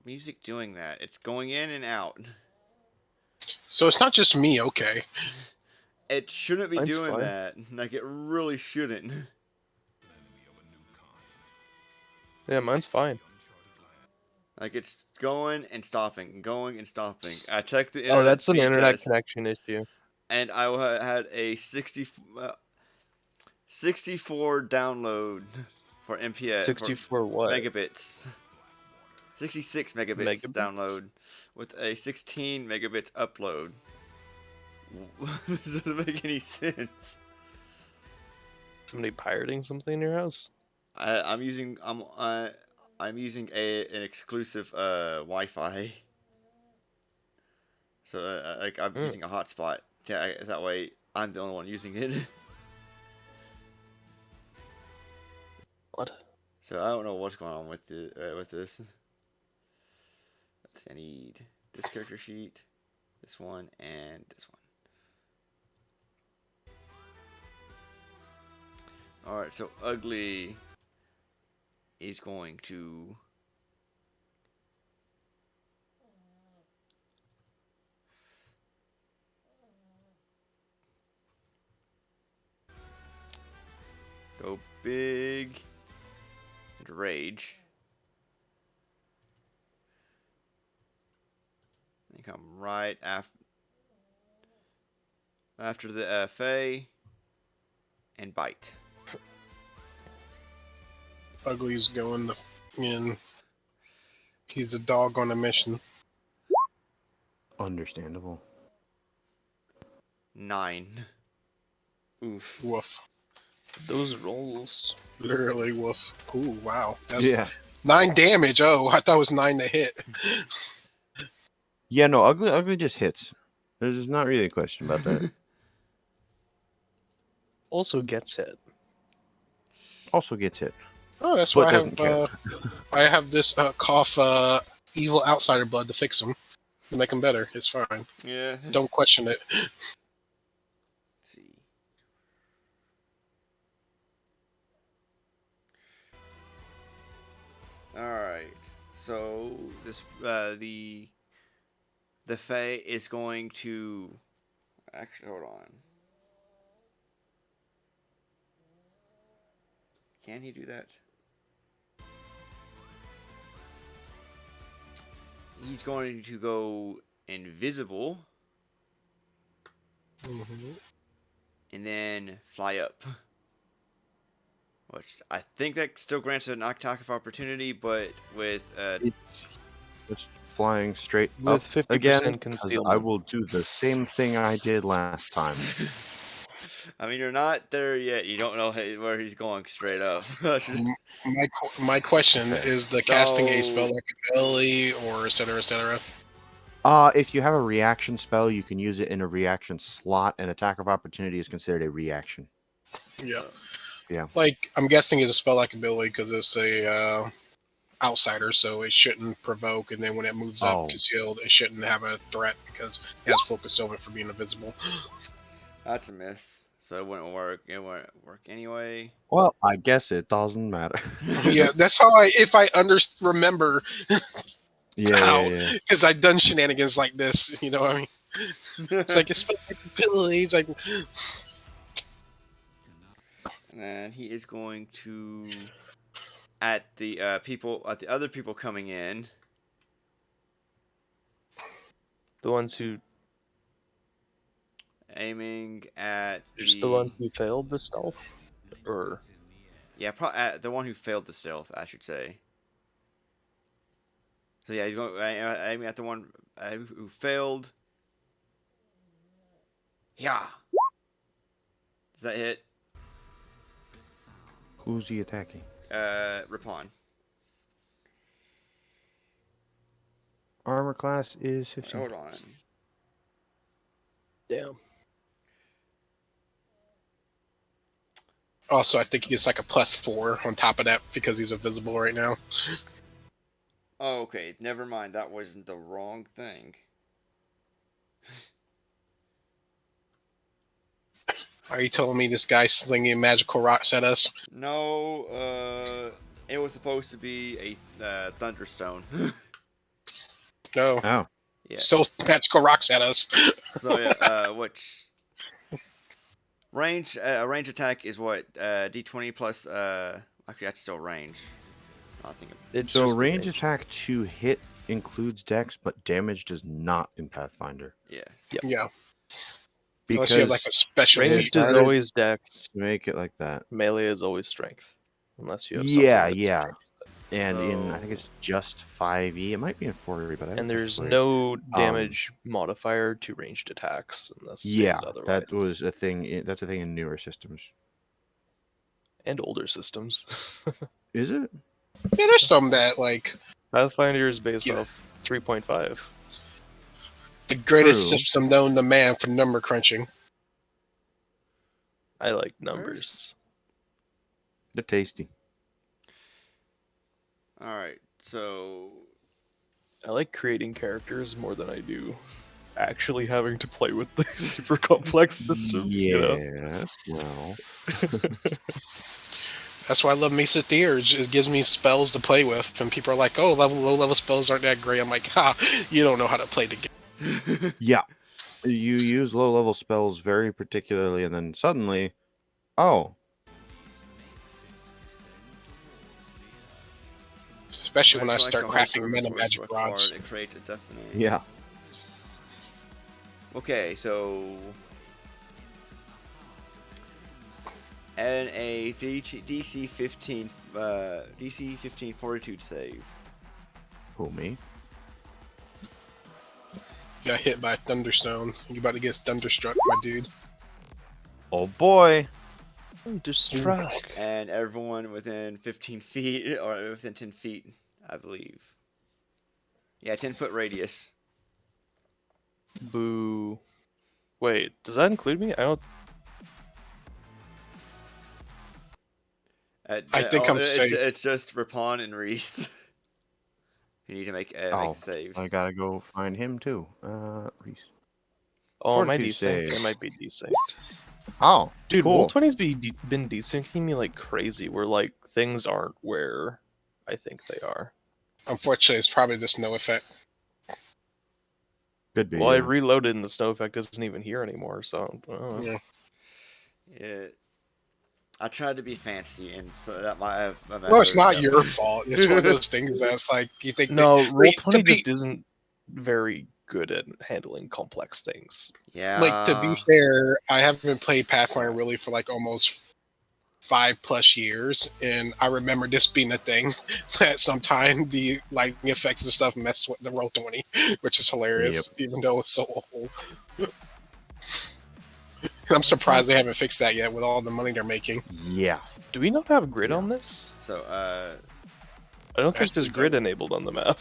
music doing that? It's going in and out. So it's not just me, okay. It shouldn't be Mine's doing fine. that. Like, it really shouldn't. Yeah, mine's fine. Like, it's going and stopping, going and stopping. I checked the Oh, internet that's an speed internet test, connection issue. and I had a 64 download for MPS, 64 what? megabits. 66 megabits Megabits? download with a 16 megabits upload. This doesn't make any sense. Somebody pirating something in your house? I'm using an exclusive Wi-Fi. So like I'm using a hotspot. Yeah, that way I'm the only one using it. What? So I don't know what's going on with this. I need this character sheet, this one, and this one. Alright, so Ugly is going to go big and rage. And come right after the FA and bite. Ugly's going in. He's a dog on a mission. Understandable. 9. Oof. Woof. Those rolls. Literally woof. Ooh, wow. That's Yeah. 9 damage. Oh, I thought it was 9 to hit. Yeah, no, ugly just hits. There's not really a question about that. Also gets hit. Also gets hit. Oh, that's But why doesn't care. I have this cough evil outsider blood to fix him, to make him better. It's fine. Yeah. Don't question it. Let's see. All right. So this the Fae is going to actually hold on. Can he do that? He's going to go invisible Hmm. and then fly up. Which I think that still grants an attack of opportunity, but with It's just flying straight With up 50% again, because I concealment. will do the same thing I did last time. I mean, you're not there yet. You don't know where he's going straight up. My question Okay. is the casting a So- spell like ability or et cetera, et cetera. If you have a reaction spell, you can use it in a reaction slot, and attack of opportunity is considered a reaction. Yeah. Yeah. Like, I'm guessing it's a spell like ability because it's a outsider, so it shouldn't provoke, and then when it moves up Oh. concealed, it shouldn't have a threat because it has full concealment for being invisible. That's a miss. So it wouldn't work. It wouldn't work anyway. Well, I guess it doesn't matter. Yeah, that's how if I remember Yeah, how, yeah. because I've done shenanigans like this, you know what I mean? It's like, it's like abilities, like, And then he is going to at the other people coming in. The ones who Aiming at just the ones who failed the stealth, or the one who failed the stealth, I should say. So yeah, he's going aiming at the one who failed. Yeah. Does that hit? Who's he attacking? Ripon. Armor class is 15. Hold on. damn. also, I think he gets like a +4 on top of that because he's invisible right now. Oh, okay. Never mind. That wasn't the wrong thing. Are you telling me this guy's slinging magical rocks at us? No, it was supposed to be a thunderstone. No. Oh. Yeah. Still magical rocks at us. So yeah, which range attack is what D20 plus actually that's still range. I think It's So just the range attack to hit includes dex, but damage does not in Pathfinder. yeah. Yeah. Because Unless you have like a special Ranged feat. is decided always dex. to make it like that. Melee is always strength, unless you have Yeah, something that's yeah. strength. And in I So- think it's just 5e. It might be in 4e, but I And think there's 4e. no damage modifier to ranged attacks unless Yeah, stated otherwise. that was a thing. That's a thing in newer systems. And older systems. Is it? Yeah, there's some that like Pathfinder is based Yeah. off 3.5. the greatest True. system known to man for number crunching. I like numbers. They're tasty. All right. So I like creating characters more than I do actually having to play with the super complex systems, you know? Yes, well. That's why I love Mesa Theurge. It gives me spells to play with, and people are like, "Oh, low level spells aren't that great." I'm like, "Ha, you don't know how to play the game." Yeah. You use low level spells very particularly, and then suddenly, oh, Especially when I Select start a whole crafting surface meta with magic select card, rods. it creates a definite. yeah. Okay, so and a DC 15 DC 15 fortitude save. Who, me? Got hit by a thunderstone. You about to get thunderstruck, my dude. Oh boy. Distract. And everyone within 15 feet or within 10 feet, I believe. Yeah, 10-foot radius. Boo. Wait, does that include me? I don't. I think I'm safe. It's just Rapon and Reese. You need to make Oh, saves. I gotta go find him too. Reese. Oh, am I Fortitude desynced? save. I might be desynced. Oh, Dude, cool. Roll20's been desyncing me like crazy, where like things aren't where I think they are. Unfortunately, it's probably the snow effect. Could be. Well, I Yeah. reloaded and the snow effect isn't even here anymore, so I don't know. Yeah. Yeah. I tried to be fancy, and so that might have No, it's not messed your up. fault. It's one of those things that's like you think that No, like, to Roll20 be just isn't very good at handling complex things. to be Yeah. fair, I haven't played Pathfinder really for like almost 5+ years, and I remember this being a thing that sometime the lightning effects and stuff mess with the Roll20, which is hilarious, even though it's so old. I'm surprised they haven't fixed that yet with all the money they're making. Yeah. Do we not have grid Yeah. on this? So I don't think there's Actually, grid enabled on the map.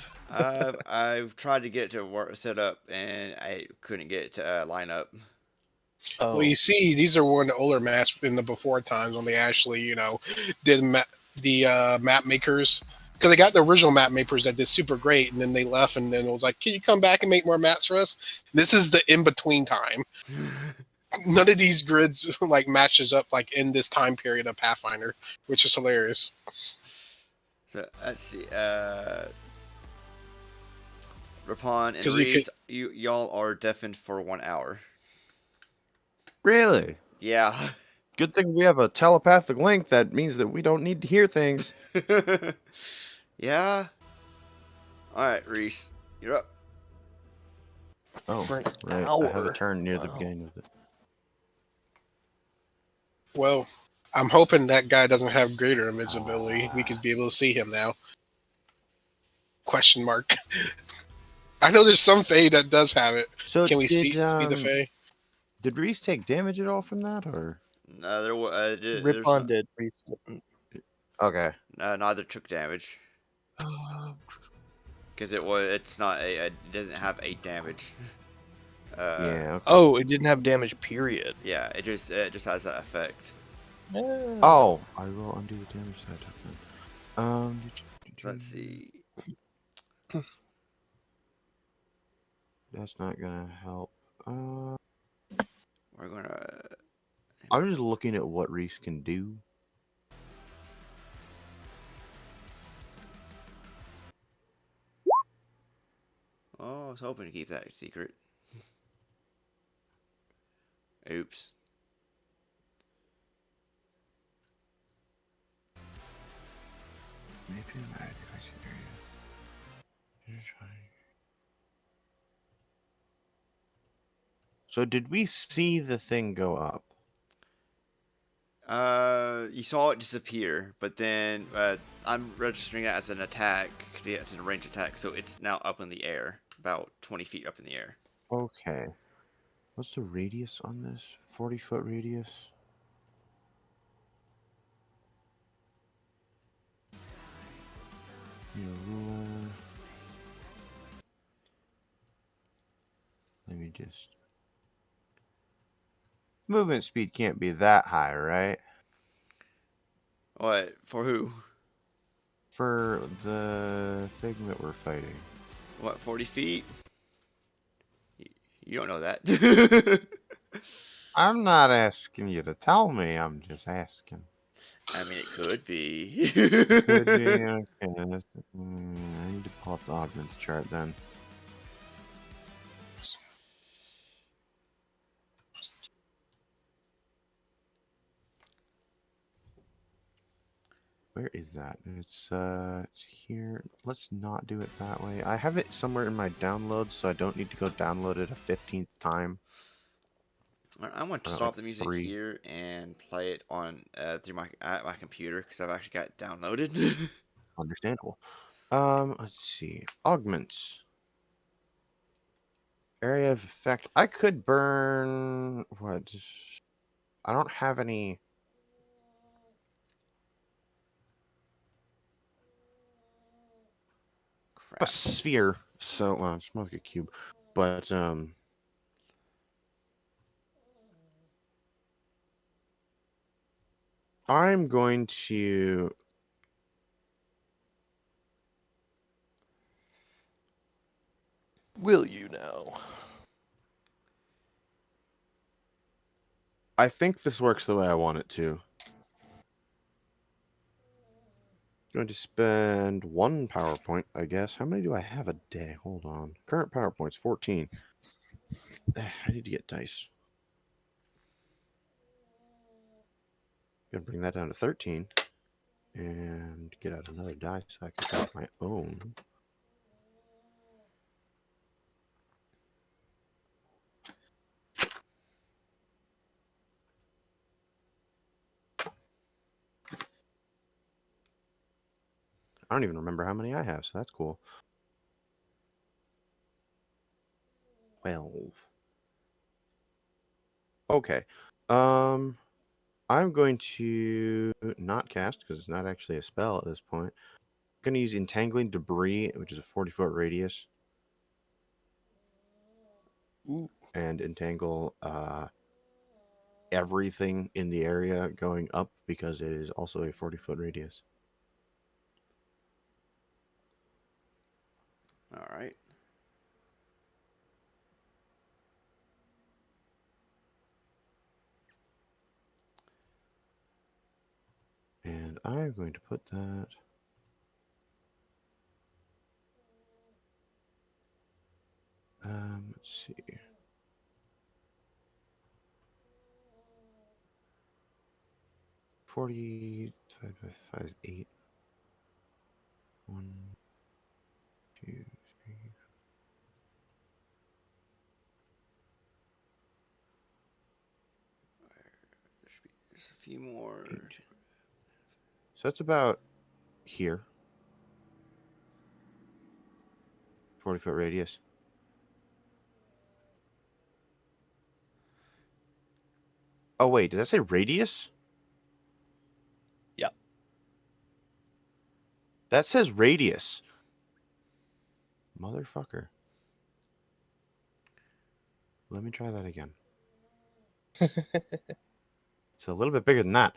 I've tried to get it to work set up, and I couldn't get it to line up. Oh, Well, you see, these are one of the older maps in the before times when they actually, did the map makers. Because they got the original map makers that did super great, and then they left, and then it was like, can you come back and make more maps for us? This is the in-between time. None of these grids like matches up like in this time period of Pathfinder, which is hilarious. So let's see. Rapon and Because you could, Reese, y'all are deafened for 1 hour. Really? Yeah. Good thing we have a telepathic link. That means that we don't need to hear things. Yeah. All right, Reese, you're up. Oh, for an right. hour. I have a turn near the Wow. beginning of it. well, I'm hoping that guy doesn't have greater invisibility. We could be able to see him now. Question mark. I know there's some Fae that does have it. So Can we did see the Fae? did Reese take damage at all from that, or No, there's Ripon did. Reese didn't. okay? neither took damage because it's not it doesn't have a damage. Yeah. Okay. Oh, it didn't have damage. Period. Yeah, it just has that effect. Oh, I will undo the damage that I took then. So let's see. That's not gonna help. We're gonna. I'm just looking at what Reese can do. Oh, I was hoping to keep that secret. Oops. Maybe my device area. So did we see the thing go up? You saw it disappear, but then I'm registering that as an attack because it's a range attack, so it's now up in the air, about 20 feet up in the air. Okay. What's the radius on this? 40-foot radius? Ruler. Let me just. Movement speed can't be that high, right? What? For who? For the thing that we're fighting. What, 40 feet? You don't know that. I'm not asking you to tell me, I'm just asking. I mean, it could be. Could be, okay. I need to pull up the augments chart then. Where is that? It's here. Let's not do it that way. I have it somewhere in my downloads, so I don't need to go download it a 15th time. I want to About, stop like, the music 3. here and play it on through my computer because I've actually got it downloaded. Understandable. Let's see. Augments. Area of effect. I could burn what? I don't have any. A Crap. sphere, so well, it's more like a cube, but I'm going to. Will you now? I think this works the way I want it to. Going to spend 1 PowerPoint, I guess. How many do I have a day? Hold on. Current PowerPoint's 14. I need to get dice. Gonna bring that down to 13. And get out another die so I can make my own. I don't even remember how many I have, so that's cool. 12. Okay. I'm going to not cast because it's not actually a spell at this point. I'm going to use Entangling Debris, which is a 40-foot radius, Ooh. and entangle everything in the area going up because it is also a 40-foot radius. All right. And I'm going to put that. Let's see. $40 divided by 5 is 8. 1, 2, 3. There's a few more. 8. So that's about here. 40-foot radius. Oh wait, did that say radius? Yeah. That says radius. Motherfucker. Let me try that again. It's a little bit bigger than that.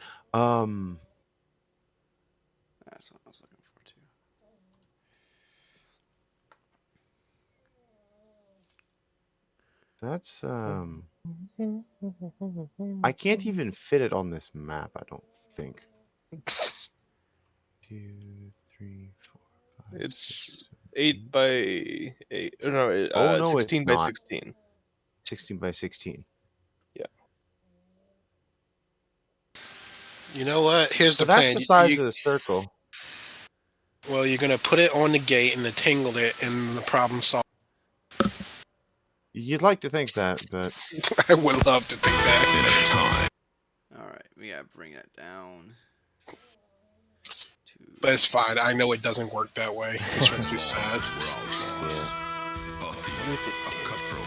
That's what I was looking for too. That's I can't even fit it on this map, I don't think. 2, 3, 4, 5. It's 6, 8 by 8. No, Oh, no, it's 16 by not. 16. 16 by 16. Yeah. You know what? Here's So the that's plan. the size of the circle. Well, you're gonna put it on the gate and entangle it, and the problem solved. You'd like to think that, but I would love to think that. All right, we gotta bring that down. But it's fine. I know it doesn't work that way. It's really sad. yeah.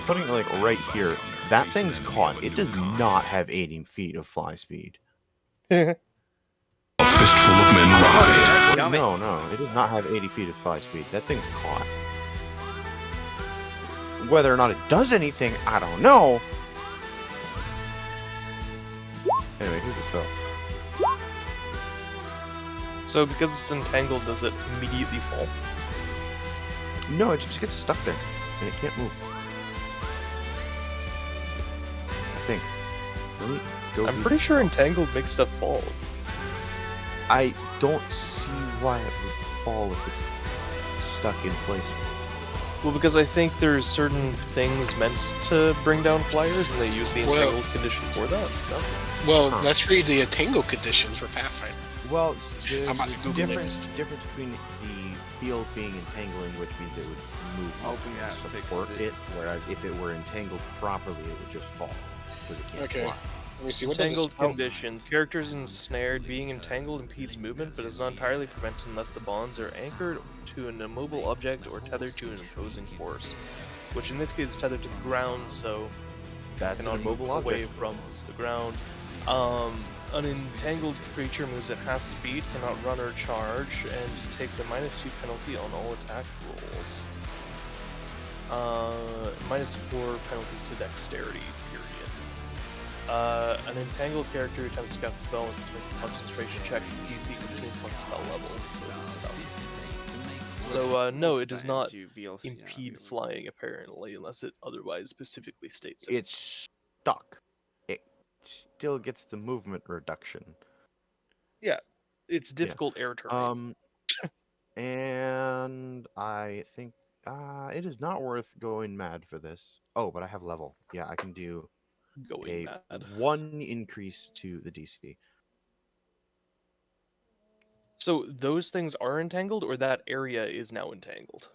Putting it like right here, that thing's caught. It does not have 80 feet of fly speed. A fistful of men ride. Actually, no, it does not have 80 feet of fly speed. That thing's caught. Whether or not it does anything, I don't know. Anyway, here's the spell. So because it's entangled, does it immediately fall? No, it just gets stuck there, and it can't move. I think. Let me go. I'm pretty sure entangled makes stuff fall. I don't see why it would fall if it's stuck in place. Well, because I think there's certain things meant to bring down flyers, and they use the entangled condition for that. No? Well, let's read the entangled conditions for Pathfinder. Well, I'm about to the Google it. difference between the field being entangling, which means it would move Hoping that to fixes support it. it, whereas if it were entangled properly, it would just fall because it can't Okay. fly. Let me see. What does Entangled this spell say? condition. Characters ensnared. Being entangled impedes movement, but is not entirely prevented unless the bonds are anchored to an immobile object or tethered to an opposing force. Which in this case is tethered to the ground, so That's an cannot move immobile away object. from the ground. An entangled creature moves at half speed, cannot run or charge, and takes a -2 penalty on all attack rolls. -4 penalty to dexterity, period. An entangled character who attempts to cast a spell must make a concentration check DC 15 plus spell level for this stuff. So, no, it does That not into VLC, yeah, impede VLC. flying, apparently, unless it otherwise specifically states it. It's stuck. It still gets the movement reduction. Yeah, it's difficult air terrain. And I think it is not worth going mad for this. Oh, but I have level. Yeah, I can do Going a mad. 1 increase to the DC. So those things are entangled, or that area is now entangled?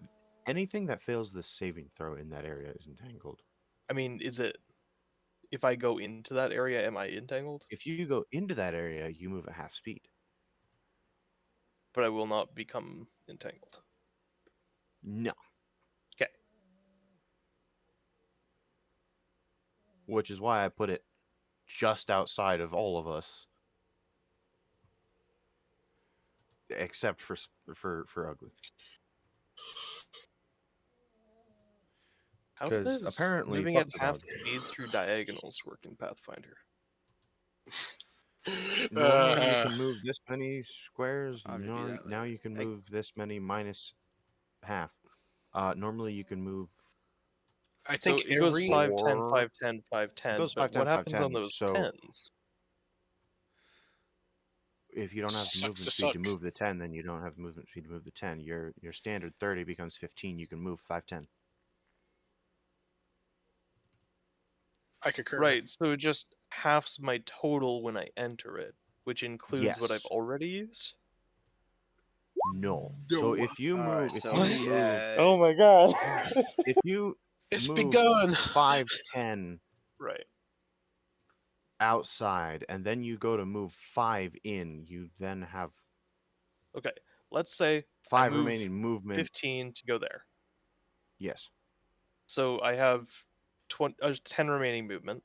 Anything that fails the saving throw in that area is entangled. I mean, is it... If I go into that area, am I entangled? If you go into that area, you move at half speed. But I will not become entangled. No. Okay. Which is why I put it just outside of all of us, except for Ugly. How 'Cause does apparently, moving fuck at the half dog. speed through diagonals work in Pathfinder? Normally you Uh, can move this many squares. I'll have to do that Now later. you can move this many minus half. Normally you can move I So think it goes every 5, 10, 4. 5, 10, 5, It 10, goes but 5, 10, what 5, happens on 10. those So 10s? if you don't have sucks movement to speed suck. to move the 10, then you don't have movement speed to move the 10. Your standard 30 becomes 15. You can move 5, 10. I concur. Right, so it just halves my total when I enter it, which includes what I've Yes. already used? No. So if you Alright, move, if so you we move, Oh my god. if you It's move begun. 5, 10 Right. outside, and then you go to move 5 in, you then have Okay, let's say I 5 move remaining movement. 15 to go there. Yes. So I have 10 remaining movement,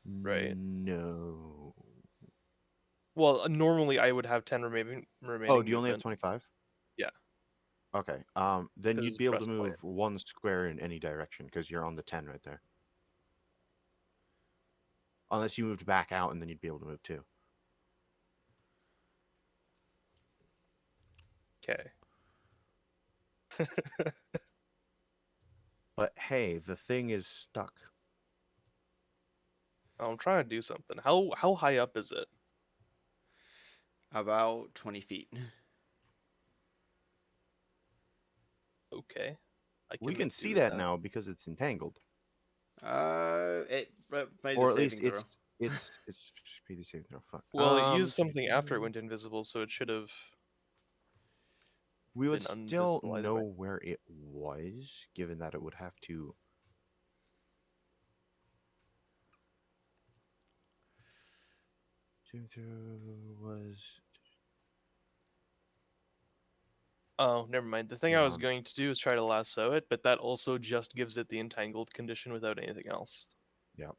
right? No. Well, normally I would have 10 Oh, remaining do you only have movement. 25? Yeah. Okay. Then Because you'd be able to breastplate. move 1 square in any direction because you're on the 10 right there. Unless you moved back out, and then you'd be able to move 2. Okay. But hey, the thing is stuck. I'm trying to do something. How high up is it? about 20 feet. Okay. We can do see that now because it's entangled, It made or the at least saving throw. it's speedy saving throw. Fuck. Well, it used something after it went invisible, so it should have We would been still invisible either know way. where it was, given that it would have to. Saving throw was. Oh, never mind. The thing I was going to do is try to lasso it, but that also just gives it the entangled condition without anything else. Yep.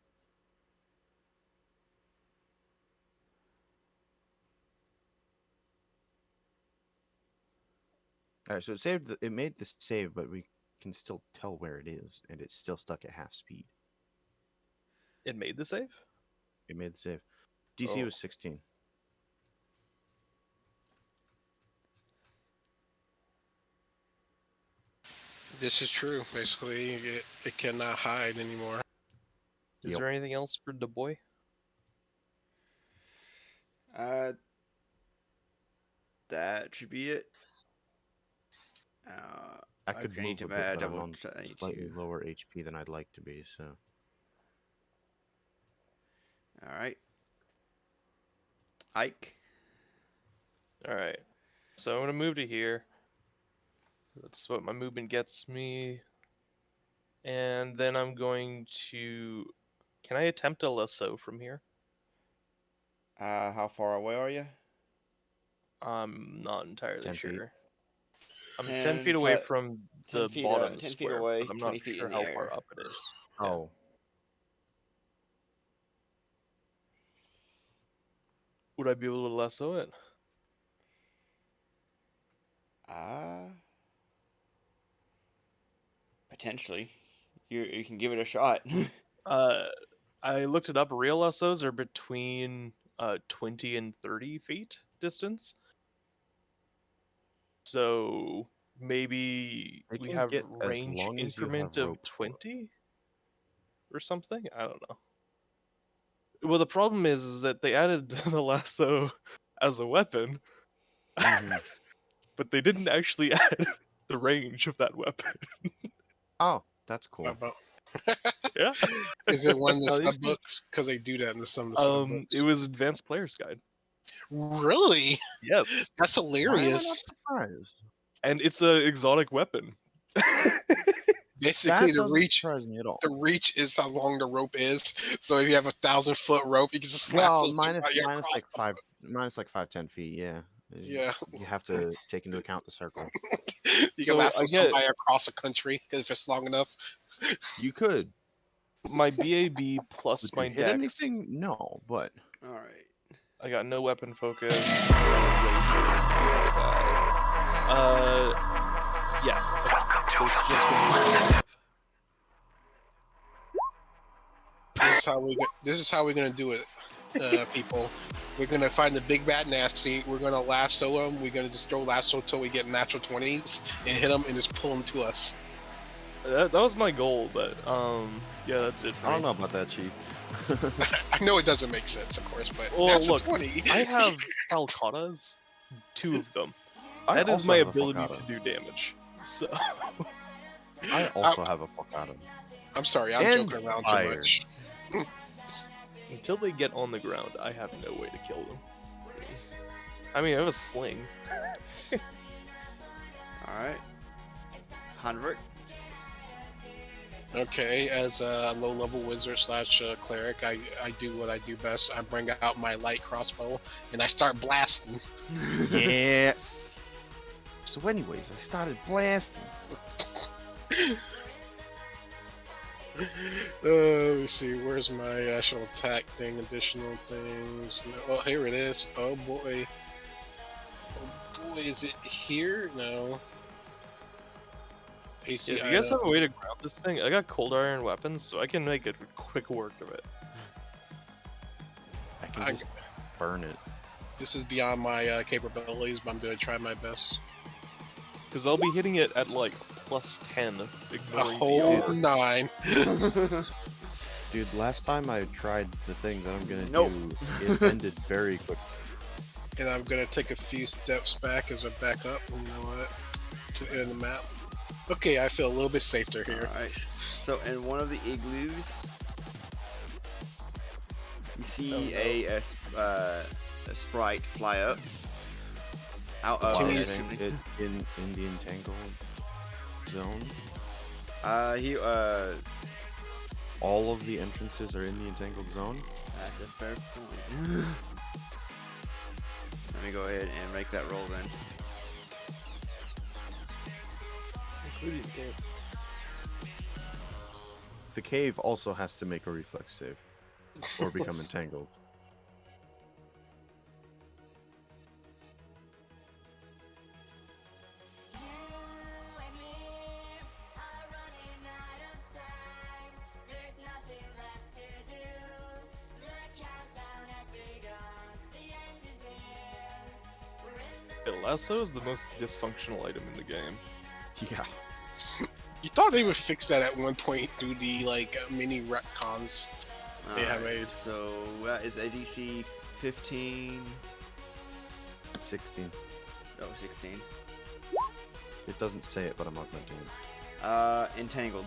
Alright, so it saved. It made the save, but we can still tell where it is, and it's still stuck at half speed. It made the save? It made the save. DC Oh. was 16. This is true. Basically, it cannot hide anymore. Is Yep. there anything else for the boy? That should be it. I could I need move to a bit, but I'm double on check. I need slightly to. lower HP than I'd like to be, so. All right. Ike. Alright. So I'm going to move to here. That's what my movement gets me. And then I'm going to... Can I attempt a lasso from here? How far away are you? I'm not entirely 10 feet. sure. I'm 10 feet away from 10 the feet, bottom 10 feet square, away, but I'm 20 not feet sure in the how air. far up it is. Yeah. Oh. Would I be able to lasso it? Potentially. You can give it a shot. I looked it up. Real lassos are between 20 and 30 feet distance. So maybe They we can have get as range long as you have increment of ropes for. 20 or something. I don't know. Well, the problem is that they added the lasso as a weapon, Mhm. but they didn't actually add the range of that weapon. Oh, that's cool. About- Yeah. Is it one of the No, sub these books? Because they do that in some of the sub books. It was Advanced Player's Guide. Really? Yes, That's Why am I not hilarious. surprised? and it's a exotic weapon. Basically, That doesn't surprise me at all. the reach is how long the rope is. So if you have a 1,000-foot rope, you can just Well, lasso somebody minus across. like five, minus like 5-10 feet. Yeah. Yeah, You have to take into account the circle. you can So lasso I get somebody across a country if it's long enough. You could. my BAB plus Would my you hit dex. anything? No, but All right. I got no weapon focus. Yeah. Okay. So it's just gonna This is how we're gonna do it, people. We're gonna find the big bad nasty. We're gonna lasso him. We're gonna just throw lasso till we get natural 20s and hit them and just pull them to us. that was my goal, but yeah, that's it. For I don't me. know about that, Chief. I know it doesn't make sense, of course, but Well, natural look, 20. I have falcatas, 2 of them. I That is also my have a ability falcata. to do damage. So I also have a falcata. I'm sorry, I'm And joking around fire. too much. until they get on the ground, I have no way to kill them. I mean, I have a sling. All right. Hanvert. Okay, as a low-level wizard slash cleric, I do what I do best. I bring out my light crossbow and I start blasting. Yeah. So, anyways, I started blasting. Let me see, where's my actual attack thing? Additional things. No, oh, here it is. Oh boy. Oh boy, is it here? No. AC If you guys item. have a way to ground this thing, I got cold iron weapons, so I can make a quick work of it. I can just burn it. This is beyond my capabilities, but I'm going to try my best. Because I'll be hitting it at like plus 10, A ignoring whole the 9. Dude, last time I tried the thing that I'm gonna Nope. do, it ended very quick. And I'm going to take a few steps back as I back up. You know what? To the end of the map. Okay, I feel a little bit safer here. All right. So in one of the igloos, you see a sprite fly up out of Can Oh, you I see- think it in the entangled zone. he All of the entrances are in the entangled zone. That's a fair point. Let me go ahead and make that roll then. including the cave. The cave also has to make a reflex save or become entangled. The lasso is the most dysfunctional item in the game. Yeah. You thought they would fix that at one point through the mini retcons they have Alright, made. So that is a DC 15. 16. Oh, 16. It doesn't say it, but I'm augmenting it. Entangled.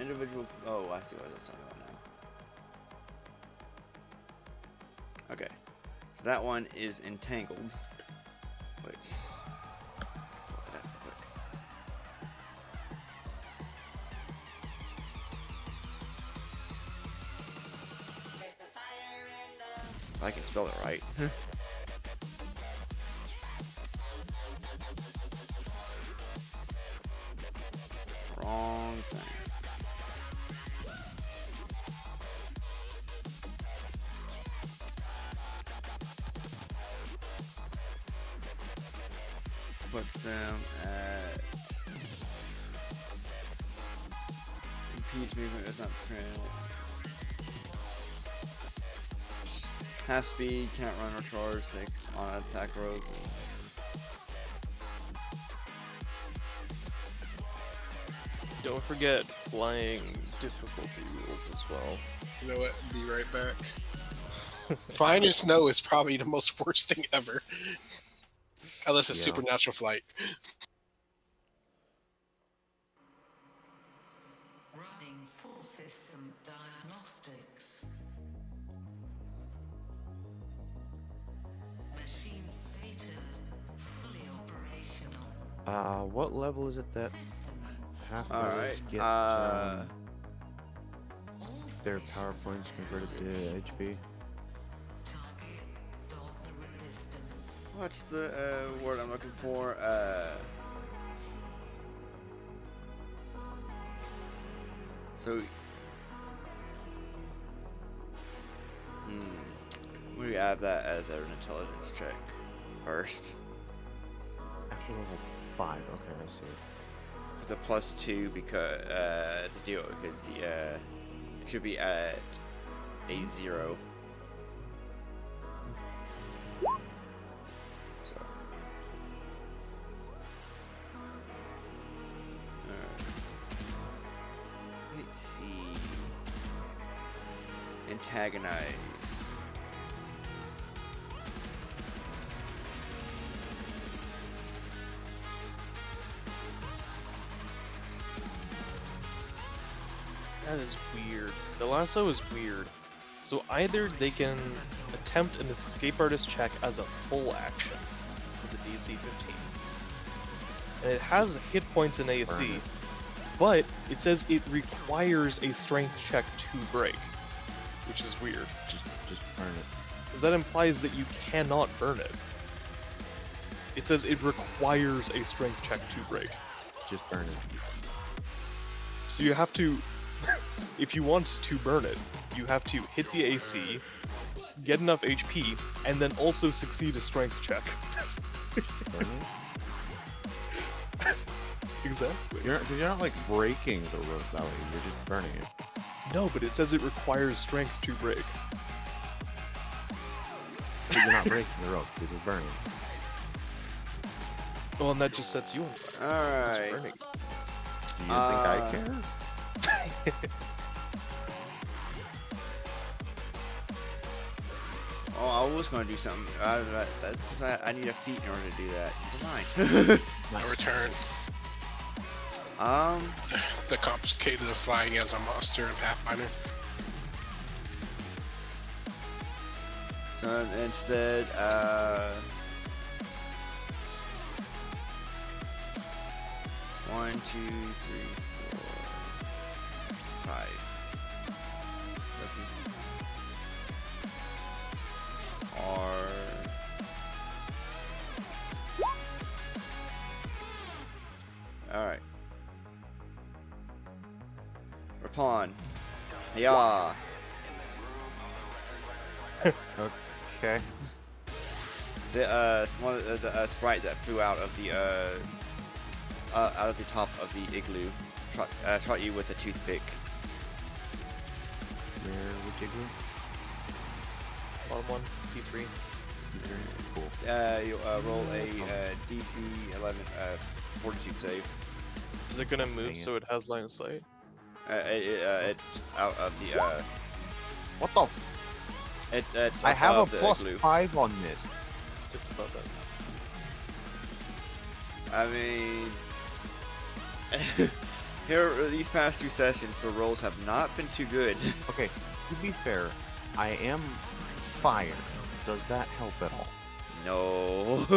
Individual. Oh, I see what that's talking about now. Okay, so that one is entangled, which. Pull that up real quick. If I can spell it right. Wrong thing. puts them at impedes movement is not print. Half speed, can't run or charge, 6 on attack rolls. Don't forget flying difficulty rules as well. You know what? Be right back. Flying in snow is probably the most worst thing ever. Unless it's Yeah. supernatural flight. Running full system diagnostics. Machine status fully operational. What level is it that System Pathfinders Alright, get all their stations power points converted to HP? target dog the resistance. what's the word I'm looking for? So, we have that as an intelligence check first. After level 5, okay, I see. With a +2 because the deal because the it should be at a 0. So. Let's see. Antagonize. That is weird. The lasso is weird. So either they can attempt an escape artist check as a full action with the DC 15. And it has hit points in AC, but it says it requires a strength check to break, which is weird. Just burn it. Because that implies that you cannot burn it. It says it requires a strength check to break. Just burn it. So you have to, if you want to burn it, you have to hit the AC, get enough HP, and then also succeed a strength check. Burn it? Exactly. You're not like breaking the rope that way, you're just burning it. No, but it says it requires strength to break. But you're not breaking the rope, you're just burning it. Well, and that just sets you on fire. It's Alright. burning. Do you think I care? Oh, I was gonna do something. I need a feat in order to do that. It's fine. A return. The complicated of flying as a monster in Pathfinder. So instead, 1, 2, 3, 4, 5. Are alright. Rapon. Yeah. Okay. The sprite that flew out of the top of the igloo shot you with a toothpick. Where would you go? Bottom one, P3. Cool. You roll a DC 11 fortitude save. Is it gonna move Dang it. so it has line of sight? It's out of the What the f- it's I have a above the igloo. +5 on this. It's above it. I mean, here these past 2 sessions, the rolls have not been too good. Okay, to be fair, I am fire. Does that help at all? No.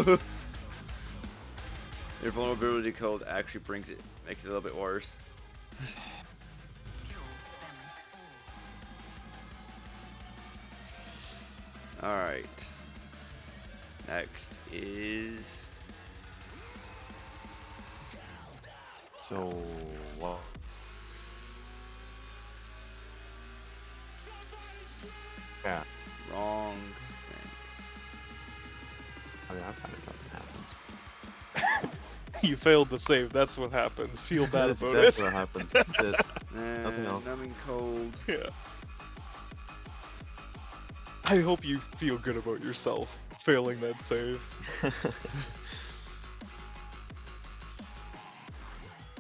Your vulnerability code actually makes it a little bit worse. Alright. Next is... So, well, yeah. wrong thing. I mean, I've had it, nothing happens. You failed the save. That's what happens. Feel bad That's about exactly it. what happens. That's it. Nothing else. Numbing cold. Yeah. I hope you feel good about yourself failing that save.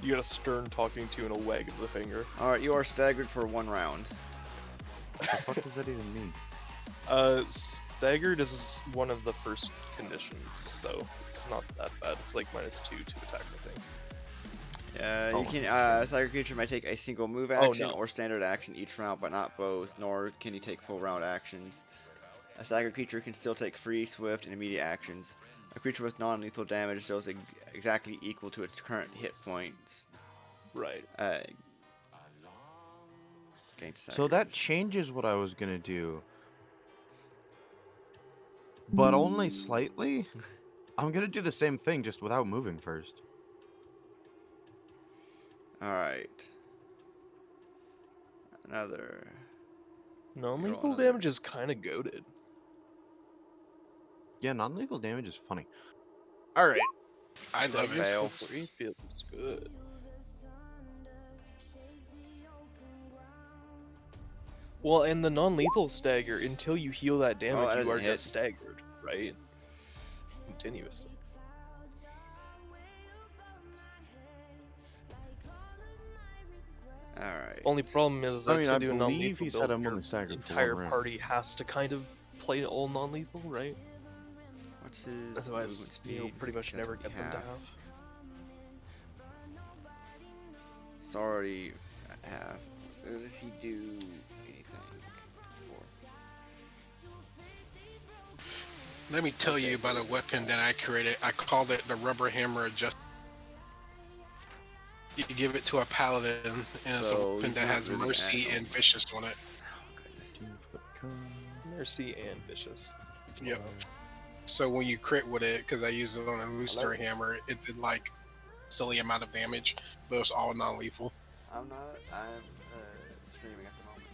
You got a stern talking to and a wag of the finger. Alright, you are staggered for 1 round. What the fuck does that even mean? Staggered is one of the first conditions, so it's not that bad. It's like -2 to attacks, I think. You can, a staggered creature may take a single move Oh, action no. or standard action each round, but not both, nor can he take full round actions. A staggered creature can still take free, swift, and immediate actions. A creature with non-lethal damage deals exactly equal to its current hit points. Right. So that changes what I was gonna do. But only slightly? I'm gonna do the same thing, just without moving first. Alright. Another. Non-lethal another. damage is kind of goated. Yeah, non-lethal damage is funny. Alright. I love Staggered. it. Fail. For free feels good. Well, and the non-lethal stagger, until you heal that that damage, you doesn't are hit. just staggered, right? Continuously. Alright. Only problem is that I mean, to I do a believe non-lethal he said build, I'm your only staggered for entire one round. party has to kind of play all non-lethal, right? What's his movement Otherwise, speed? you'll pretty much That's never what we get them to have. It's already at half. Does he do anything? Let me tell you about a weapon that I created. I called it the Rubber Hammer Adjust. You give it to a paladin, and it's a So weapon he's that not has really mercy at- and vicious on it. Oh goodness. Mercy and vicious. Yep. So when you crit with it, because I used it on a Luster Hammer, it did like silly amount of damage, but it was all non-lethal. I'm not. I'm streaming at the moment.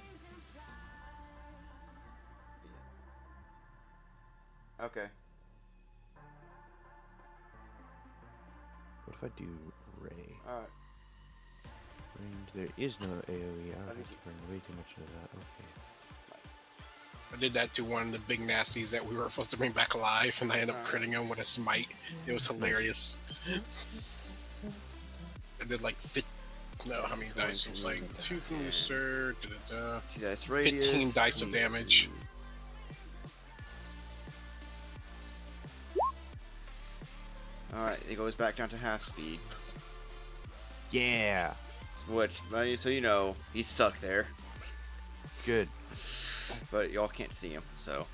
Yeah. Okay. What if I do Ray? Alright. Range, there is no AoE. I Let me have to see. burn way too much of that. Okay. I did that to one of the big nasties that we were supposed to bring back alive, and I ended up critting him with a smite. It was hilarious. I did like how many dice? It was like 2 from Luster, 2 dice radius. 15 dice of damage. Alright, it goes back down to half speed. Yeah. Which, so you know, he's stuck there. Good. But y'all can't see him, so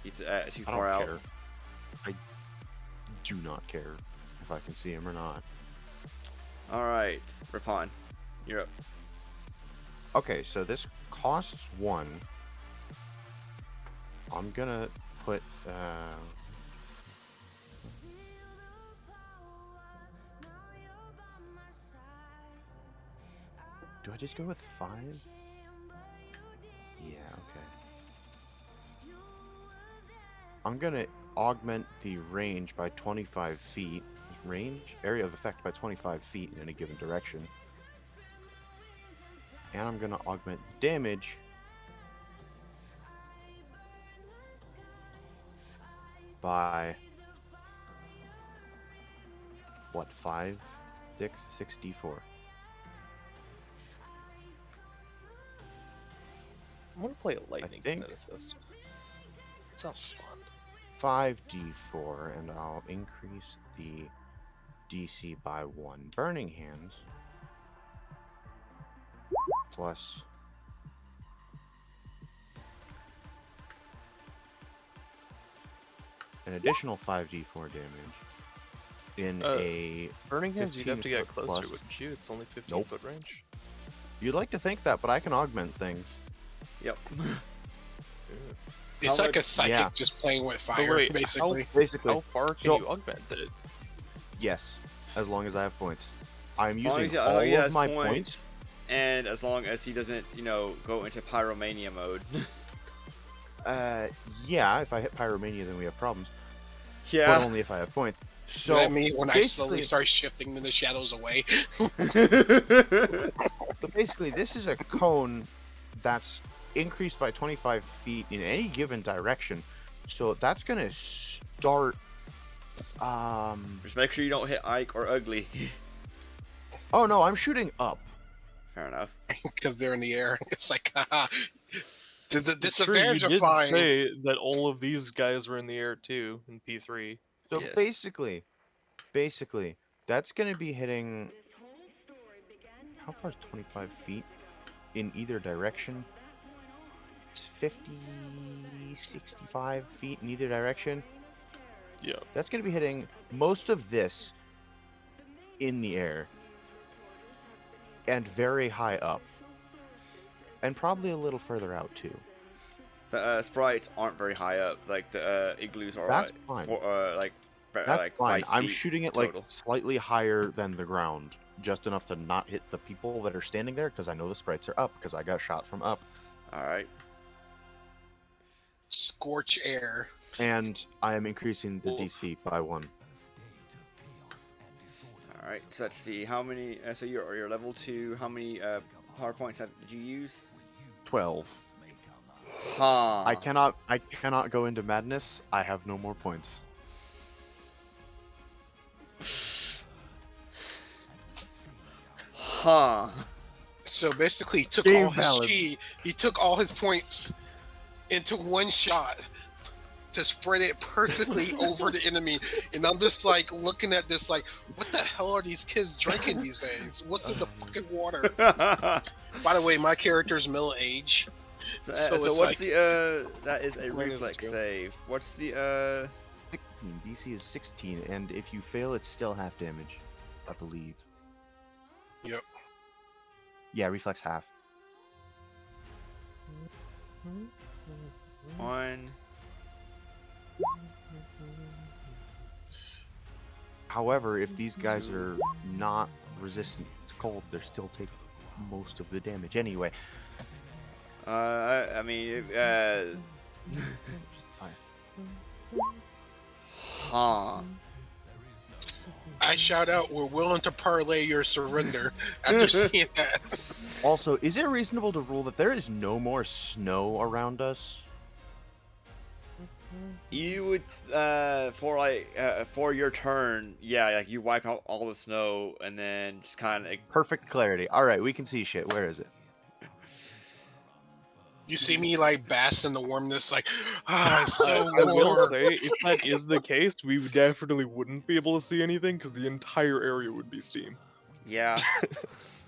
he's too I don't far out. care. I do not care if I can see him or not. Alright, Rapon, you're up. Okay, so this costs 1. I'm gonna put do I just go with 5? Yeah, okay. I'm gonna augment the range by 25 feet. Range? Area of effect by 25 feet in any given direction. And I'm gonna augment the damage by what, 5? 6d4. I'm gonna play a lightning think- kineticist. Sounds fun. 5d4, and I'll increase the DC by 1. Burning Hands plus an additional 5d4 damage in a Burning Hands, you'd have to 15 get foot closer, plus. wouldn't you? It's only 15 Nope. foot range. You'd like to think that, but I can augment things. Yep. It's How like a much- psychic yeah. just playing with So fire, wait, basically. Basically, How far can So- you augment it? yes, as long as I have points. I'm As long using as all he has of my points. and as long as he doesn't, you know, go into pyromania mode. Yeah, if I hit Pyromania, then we have problems. Yeah. But only if I have points. So So that means when I slowly basically- start shifting the shadows away. So basically, this is a cone that's increased by 25 feet in any given direction. So that's gonna start. Just make sure you don't hit Ike or Ugly. Oh no, I'm shooting up. Fair enough. Because they're in the air. It's like, haha. There's a It's true, disadvantage you of did flying. say that all of these guys were in the air too in P3. So Yes. basically, that's gonna be hitting. This whole story began How far is 25 developing feet years in ago. either direction? From that point on, It's 50, 65 feet in either direction. Yeah. That's gonna be hitting most of this in the air and very high up, and probably a little further out too. The sprites aren't very high up. Like the igloos are That's like, fine. like That's like fine. 5 I'm feet shooting it total. like slightly higher than the ground, just enough to not hit the people that are standing there, because I know the sprites are up, because I got shot from up. All right. Scorch air. And I am increasing the Cool. DC by 1. All right. So let's see how many. So you're level 2. How many power points did you use? 12. Huh. I cannot go into madness. I have no more points. Huh. So basically, Game balance. he took all his points into one shot to spread it perfectly over the enemy. And I'm just like looking at this, like, what the hell are these kids drinking these days? What's in the fucking water? By the way, my character's middle age. So, So so it's what's like- the that is a Mine is reflex too. save. What's the 16. DC is 16, and if you fail, it's still half damage, I believe. Yep. Yeah, reflex half. one? However, if these guys are not resistant to cold, they're still taking most of the damage anyway. I mean, huh. I shout out, we're willing to parlay your surrender after seeing that. Also, is it reasonable to rule that there is no more snow around us? You would for your turn, yeah, like you wipe out all the snow and then just kind of Perfect clarity. All right, we can see shit. Where is it? You see me like bask in the warmness, like, it's so I will warm. say, if that is the case, we definitely wouldn't be able to see anything because the entire area would be steam. yeah.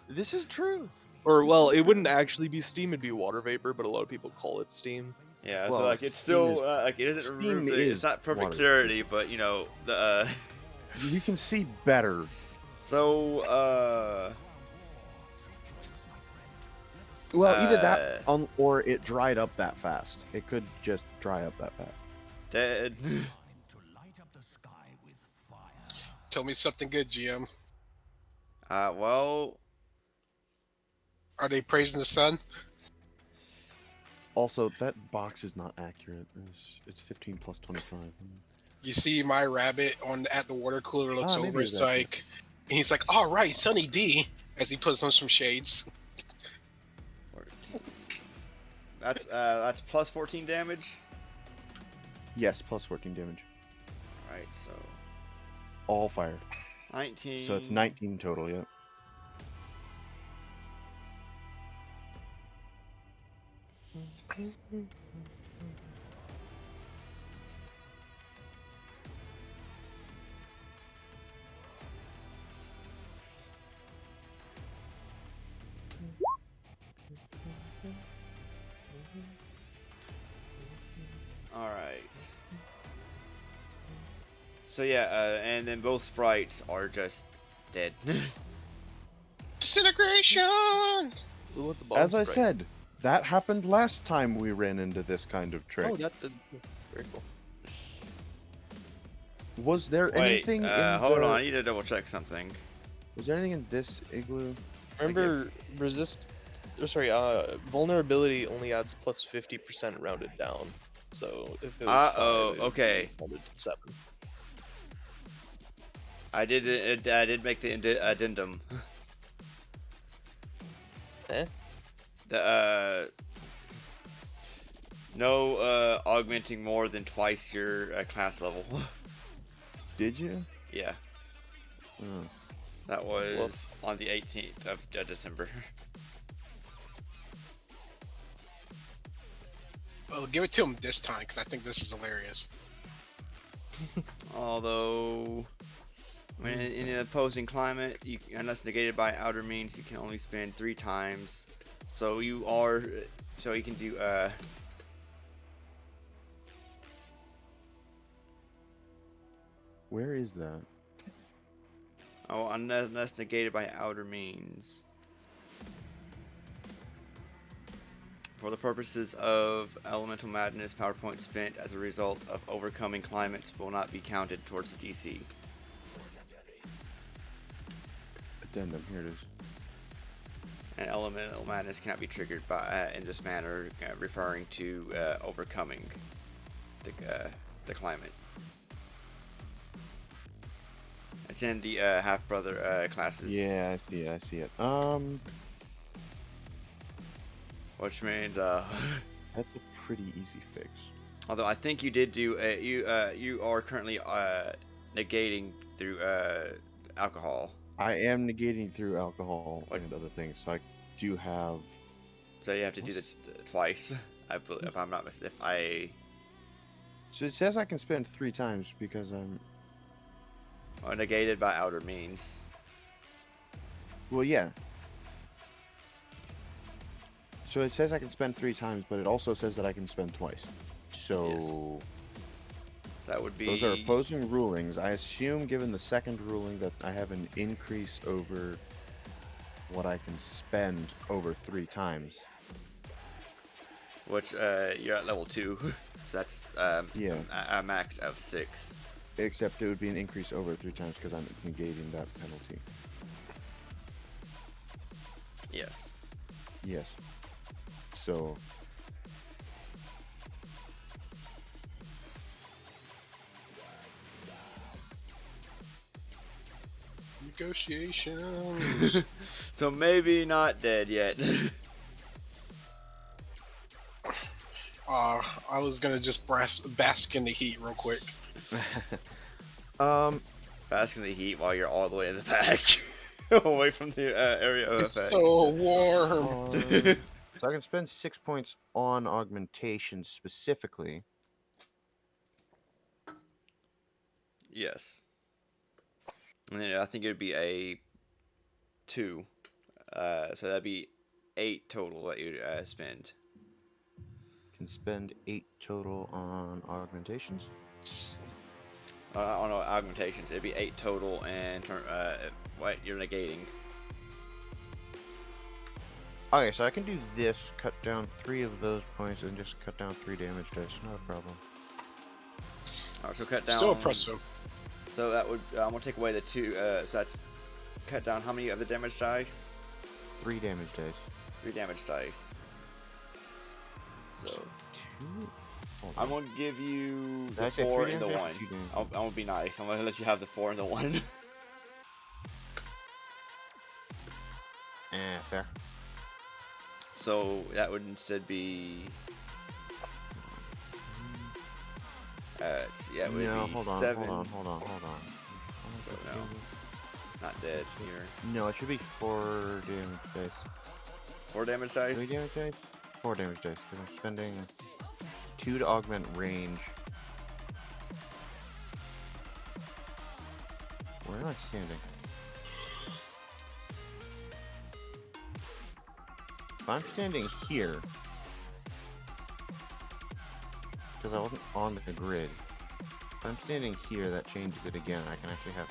This is true. Or, well, it wouldn't actually be steam, it'd be water vapor, but a lot of people call it steam. Yeah, Well, so like it's steam still is- like it doesn't steam remove the, it's is not perfect water. clarity, but you know the You can see better. so Well, either that Uh, or it dried up that fast. It could just dry up that fast. dead. Tell me something good, GM. Well, Are they praising the sun? Also, that box is not accurate. It's 15 plus 25. You see my rabbit at the water cooler looks maybe over, it's it's accurate. like, and he's like, all right, Sunny D, as he puts on some shades. that's plus 14 damage. Yes, plus 14 damage. All right, so All fire. 19. So it's 19 total, yep. All right. So yeah, and then both sprites are just dead. Disintegration! Ooh, what the As I bombs, right? said, that happened last time we ran into this kind of trick. Oh, that did. Very cool. Was there Wait, anything in hold the... on, I need to double check something. Was there anything in this igloo? Remember, vulnerability only adds plus 50% rounded down. So if it was Uh-oh, 5, it would be okay. rounded to 7. I did make the addendum. Eh? The no augmenting more than twice your class level. Did you? Yeah, Hmm. that was on the 18th of December. Well, give it to him this time because I think this is hilarious. Although, when in an opposing climate, unless negated by outer means, you can only spend 3 times. So you can do Where is that? unless negated by outer means. For the purposes of Elemental Madness, power points spent as a result of overcoming climates will not be counted towards the DC. Addendum. Here it is. And Elemental Madness cannot be triggered by in this manner, referring to overcoming the climate. It's in the half-brother classes. Yeah, I see it. I see it. Which means That's a pretty easy fix. although I think you did do you are currently negating through alcohol. I am negating through alcohol What? and other things, so I do have. So you have to do the twice. I believe, if I'm not if I So it says I can spend 3 times because I'm. negated by outer means. Well, yeah. So it says I can spend 3 times, but it also says that I can spend twice. So That would be those are opposing rulings. I assume, given the second ruling, that I have an increase over what I can spend over 3 times. which you're at level 2, so that's Yeah. a max of 6. Except it would be an increase over 3 times because I'm negating that penalty. Yes. Yes. So Negotiations. So maybe not dead yet. I was gonna just bask in the heat real quick. Bask in the heat while you're all the way in the back, away from the area of It's effect. so warm. So I can spend 6 points on augmentation specifically. Yes. And then I think it would be a 2. So that'd be 8 total that you'd spend. Can spend 8 total on augmentations. On augmentations, it'd be 8 total, and what you're negating. Okay, so I can do this, cut down 3 of those points, and just cut down 3 damage dice. Not a problem. Alright, so cut down. Still impressive. So that would I'm gonna take away the 2. So that's cut down how many of the damage dice? 3 damage dice. 3 damage dice. So 2? Hold I'm on. gonna give you Did the I say 4 3 and the damage 1. dice or 2 damage? I'm gonna be nice. I'm gonna let you have the 4 and the 1. Fair. So that would instead be. Yeah, it would No, be hold on, 7. hold on. So no, not dead here. No, it should be 4 damage dice. 4 damage dice. 3 damage dice? 4 damage dice, because I'm spending 2 to augment range. Where am I standing? If I'm standing here, because I wasn't on the grid, if I'm standing here, that changes it again. I can actually have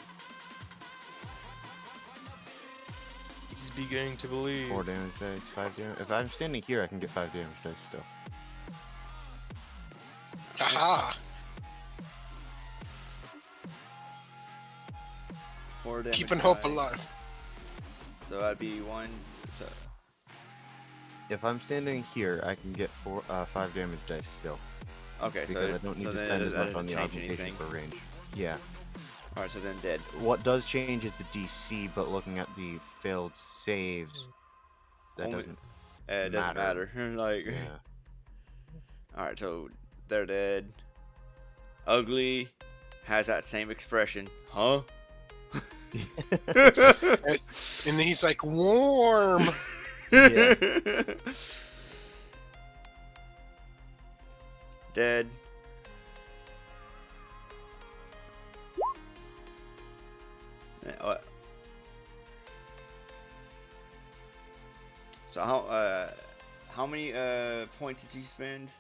He's beginning to believe. 4 damage dice, 5 damage. If I'm standing here, I can get 5 damage dice still. Haha. 4 damage Keeping hope dice. alive. So that'd be 1. So If I'm standing here, I can get 5 damage dice still. okay, Because so I don't need so to then spend it as much doesn't on the change augmentation anything. for range. Yeah. Alright, so then dead. What does change is the DC, but looking at the failed saves, that Only- doesn't It doesn't matter. Like, Yeah. alright, so they're dead. Ugly has that same expression. Huh? And then he's like, warm. Yeah. Dead. So how many points did you spend?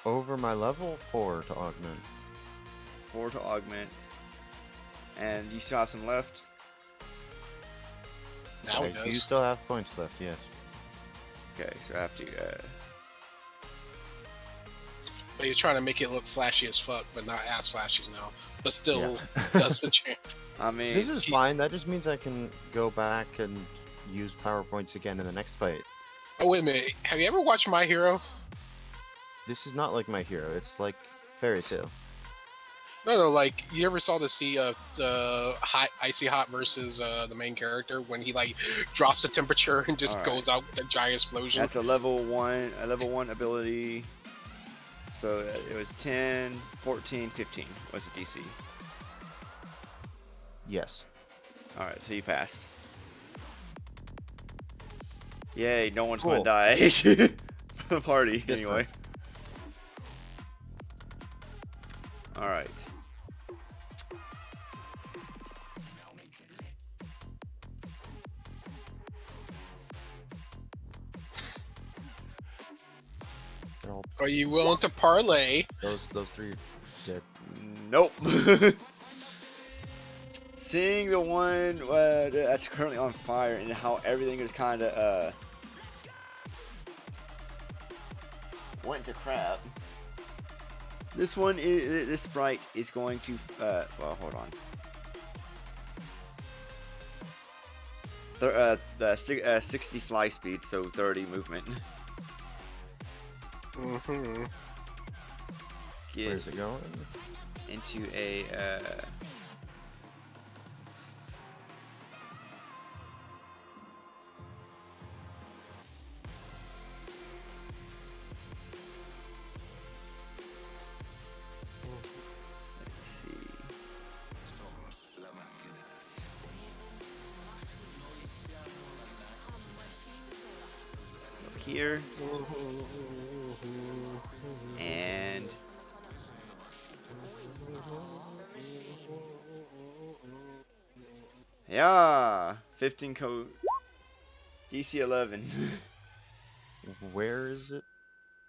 Over my level, 4 to augment. 4 to augment. And you still have some left? Now I he do does. still have points left, yes. Okay, so I have to But he's trying to make it look flashy as fuck, but not as flashy now. But still does the change. I mean, This is fine, that just means I can go back and use power points again in the next fight. Oh, wait a minute. Have you ever watched My Hero? This is not like My Hero, it's like Fairy Tail. No, like, you ever saw the scene of the Icy Hot versus the main character when he, like, drops the temperature and just Alright. goes out a giant explosion? that's a level 1 ability. So it was 10, 14, 15 was the DC. Yes. Alright, so you passed. Yay, no one's Cool. gonna die. For the party, This anyway. Alright. They're all, Are you willing to parlay? those 3 are dead. Nope. Seeing the one that's currently on fire and how everything is kind of went to crap. This one is this sprite is going to well, hold on. The 60 fly speed, so 30 movement. Mm-hmm. Get Where's it going? into a let's see. Go here and yeah, 15 code DC 11. Where is it?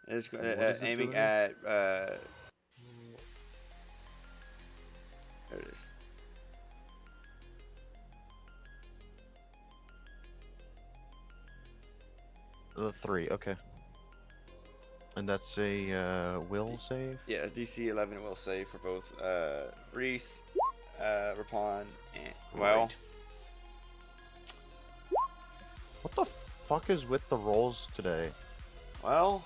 It's What is it aiming doing? at there it is. The 3, okay. And that's a will save? Yeah, DC 11 will save for both Reese, Rapon, and well, Right. What the fuck is with the rolls today? well,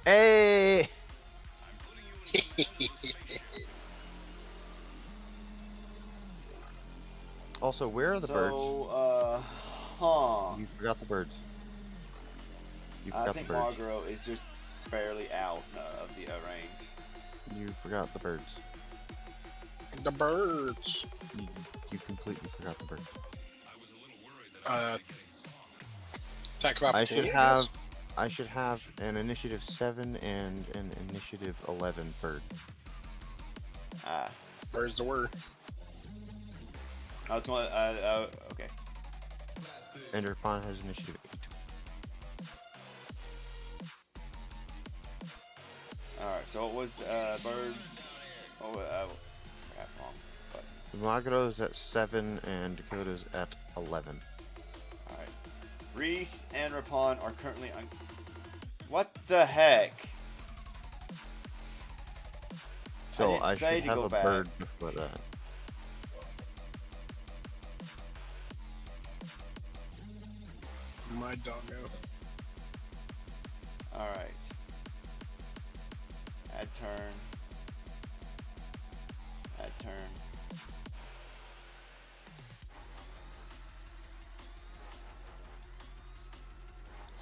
Hey! Also, where are the birds? so You forgot the birds. You I forgot the think birds. Margro is just barely out of the range. You forgot the birds. The birds. You completely forgot the birds. Attack of I opportunity. should have an initiative 7 and an initiative 11 bird. Ah, Birds the word. I was one. Okay. And Irfan has initiative 8. All right. So it was birds. Oh, I got wrong. But Magaro's at 7 and Dakota's at 11. all right. Reese and Rapon are currently on. What the heck? So didn't I say should to have go a back. bird before that. My doggo. All right. Add turn. Add turn.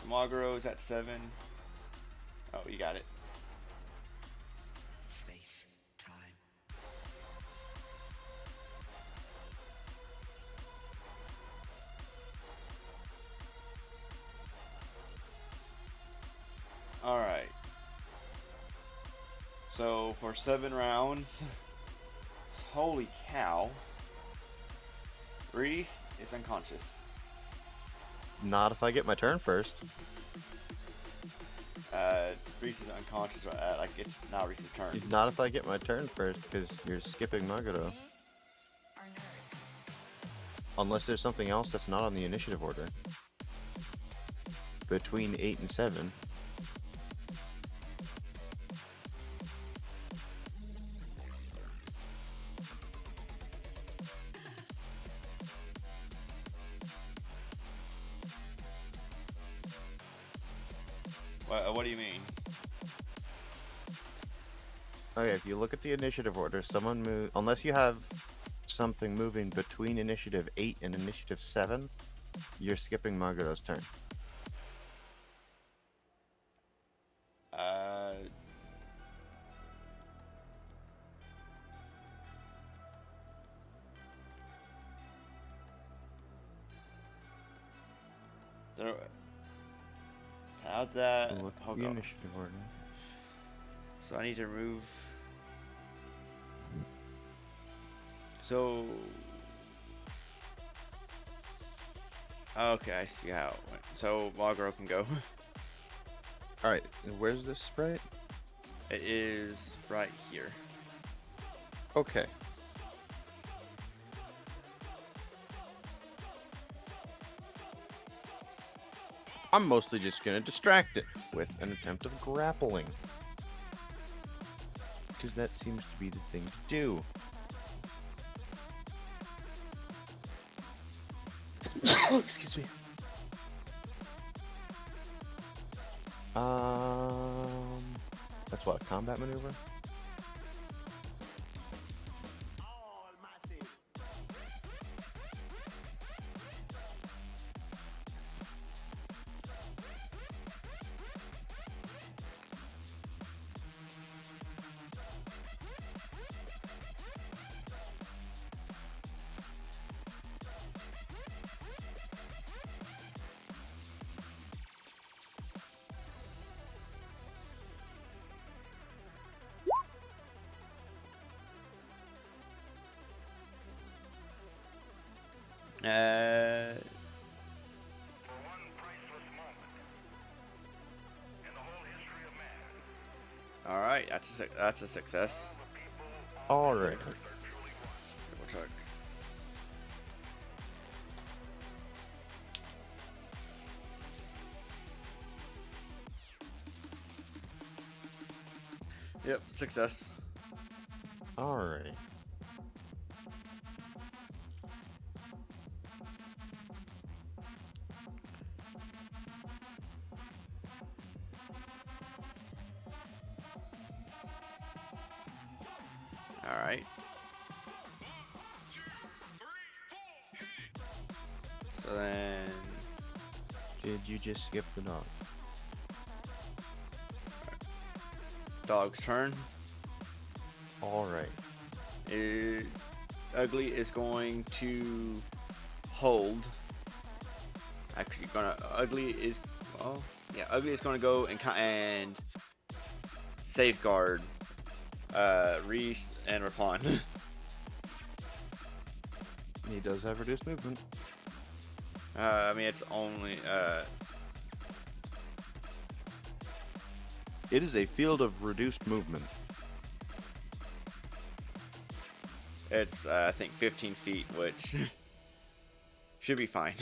So Magro's at 7. Oh, you got it. Space, time. Alright. So for 7 rounds, holy cow, Reese is unconscious. Not if I get my turn first. Reese is unconscious, like it's now Reese's turn. Not if I get my turn first, because you're skipping Maguro. Unless there's something else that's not on the initiative order. Between 8 and 7. What do you mean? Okay, if you look at the initiative order, someone move unless you have something moving between initiative 8 and initiative 7, you're skipping Maguro's turn. How's that? Look at Hold the on. initiative order. So I need to remove. So. Okay, I see how it went. So Magro can go. Alright, and where's this sprite? It is right here. Okay. I'm mostly just gonna distract it with an attempt of grappling. Because that seems to be the thing to do. Excuse me. That's what, a combat maneuver? All right, that's a success. Alright. Double check. Yep, success. Alright. All right. So then, Did you just skip the dog? dog's turn. Alright. Ugly is going to hold. Actually, Ugly is going to go and safeguard Reese and Rapon. He does have reduced movement. I mean, it's only It is a field of reduced movement. it's I think 15 feet, which should be fine.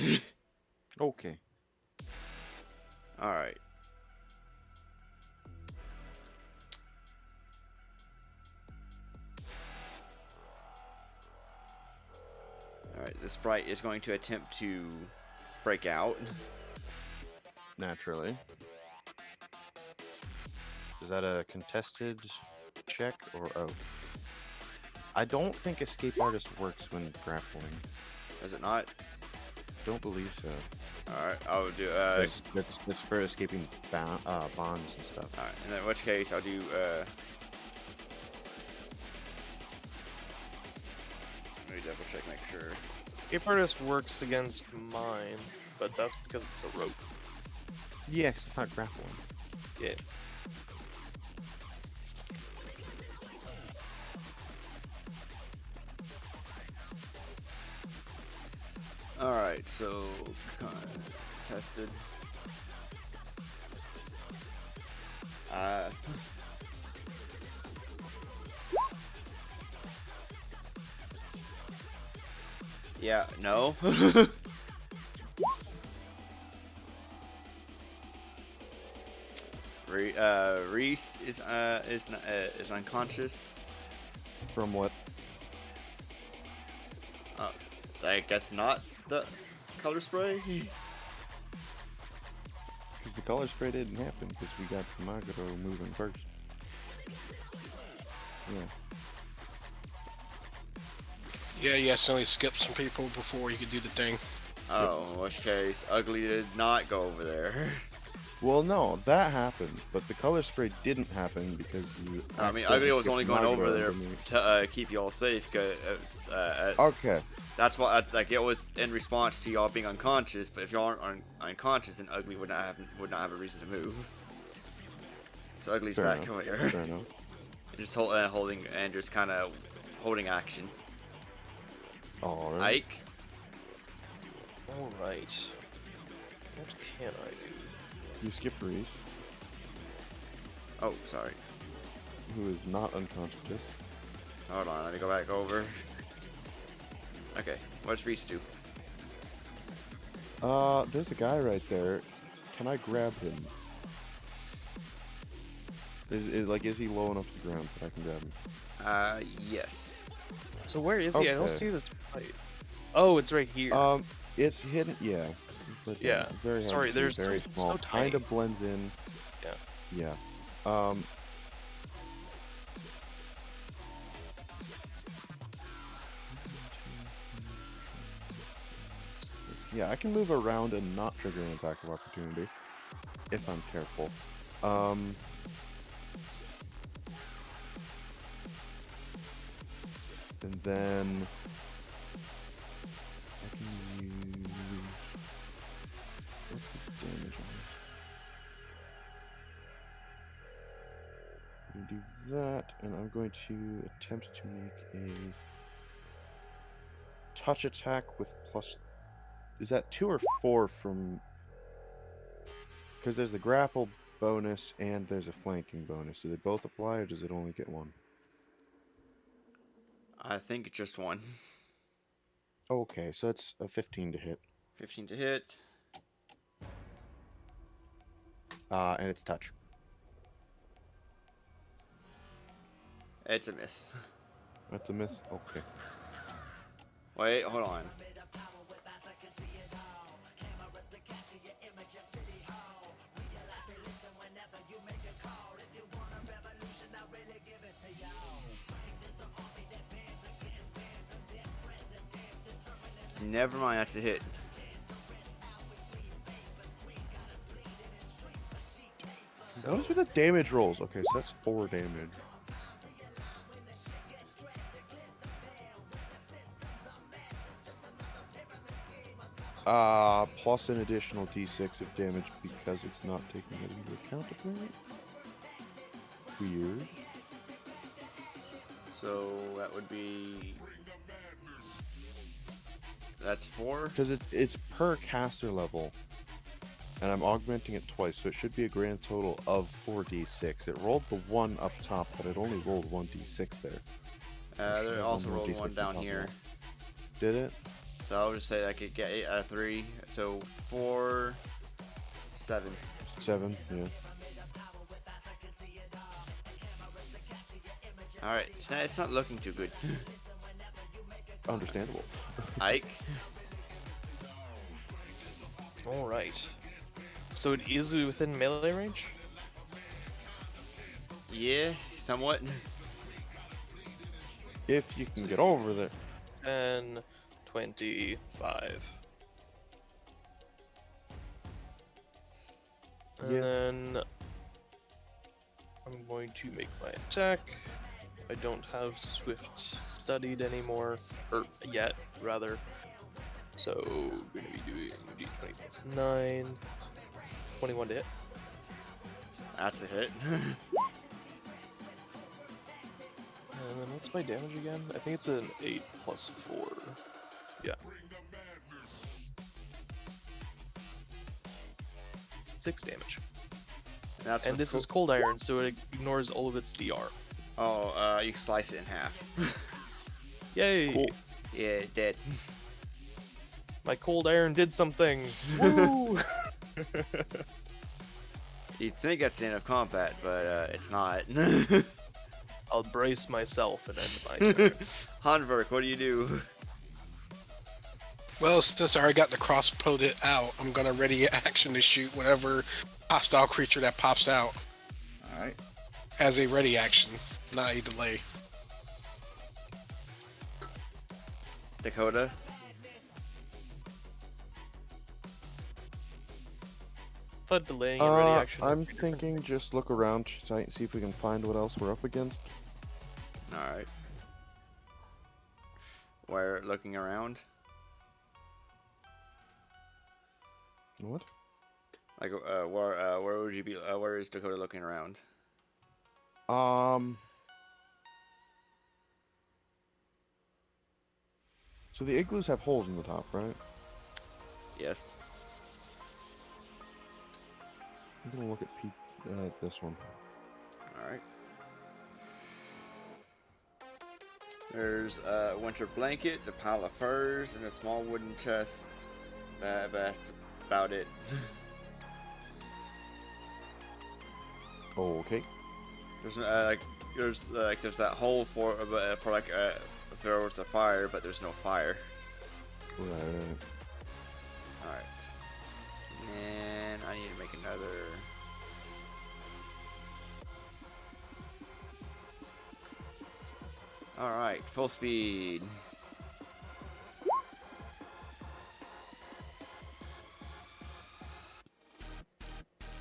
Okay. All right. Alright, the sprite is going to attempt to break out. Naturally. Is that a contested check or oh. I don't think Escape Artist works when grappling. Is it not? Don't believe so. Alright, I'll do, That's for escaping bonds and stuff. alright, and in which case I'll do, let me double check, make sure. Escape Artist works against mine, but that's because it's a rope. Yeah, 'cause it's not grappling. Yeah. Alright, so, tested. Yeah, no. Reese is unconscious. From what? I guess not the color spray. Because the color spray didn't happen because we got Maguro moving first. Yeah. Yeah, you accidentally skipped some people before you could do the thing. Oh, in which case, Ugly did not go over there. Well, no, that happened, but the color spray didn't happen because you. I mean, accidentally Ugly was skipped only going over Maguro there underneath. to keep y'all safe. Okay. That's why, like, it was in response to y'all being unconscious. But if y'all aren't unconscious, then Ugly would not have a reason to move. So Ugly's Fair back enough, over here, Fair enough. just holding and just kind of holding action. Alright. Ike, Alright. What can I do? You skip Reese, oh sorry, who is not unconscious. hold on, let me go back over. Okay, what's Reese do? There's a guy right there. Can I grab him? Is he low enough to the ground that I can grab him? Yes. So where is he? I don't Okay. see this fight. Oh, it's right here. It's hidden. Yeah. But, Yeah, Very hard sorry, to see, there's very so small. tiny. Kind of blends in. Yeah. Yeah. Yeah, I can move around and not trigger an attack of opportunity if I'm careful. And then I can use, what's the damage on it? I'm gonna do that, and I'm going to attempt to make a touch attack with plus. Is that 2 or 4 from? Because there's the grapple bonus and there's a flanking bonus. Do they both apply, or does it only get one? I think just one. Okay, so it's a 15 to hit. 15 to hit. And it's touch. It's a miss. That's a miss. Okay. Wait, hold on. Never mind, that's a hit. What is with the damage rolls? Okay, so that's 4 damage. Plus an additional d6 of damage because it's not taking it into account, apparently. Weird. So that would be. That's 4. Because it's per caster level. And I'm augmenting it twice, so it should be a grand total of 4d6. It rolled the 1 up top, but it only rolled 1d6 there. There also more rolled D6 one on down top of here. that. Did it? So I'll just say I could get 3. So 4, 7. 7, yeah. Alright, it's not looking too good. Understandable. Ike? Alright. So it is within melee range? Yeah, somewhat. If you can get over there. 10, 25. And Yeah. then I'm going to make my attack. I don't have Swift studied anymore, or yet, rather. So, we're going to be doing d20 plus 9, 21 to hit. That's a hit. And then what's my damage again? I think it's an 8 plus 4. Yeah. 6 damage. That's And what's this cool. is cold iron, so it ignores all of its DR. Oh, you slice it in half. Yay! Cool. Yeah, dead. My cold iron did something! Woo! You'd think that's the end of combat, but it's not. I'll brace myself and end my turn. Hanverk, what do you do? Well, since I already got the crossbowed it out, I'm gonna ready action to shoot whatever hostile creature that pops out Alright. as a ready action, not a delay. Dakota? But delaying and ready action. I'm thinking just look around, see if we can find what else we're up against. Alright. We're looking around. What? Like, where would you be? Where is Dakota looking around? So the igloos have holes in the top, right? Yes. I'm gonna look at this one. Alright. There's a winter blanket, a pile of furs, and a small wooden chest. But that's about it. Okay. There's there's that hole for like if there was a fire, but there's no fire. Right. Alright. And I need to make another. Alright, full speed.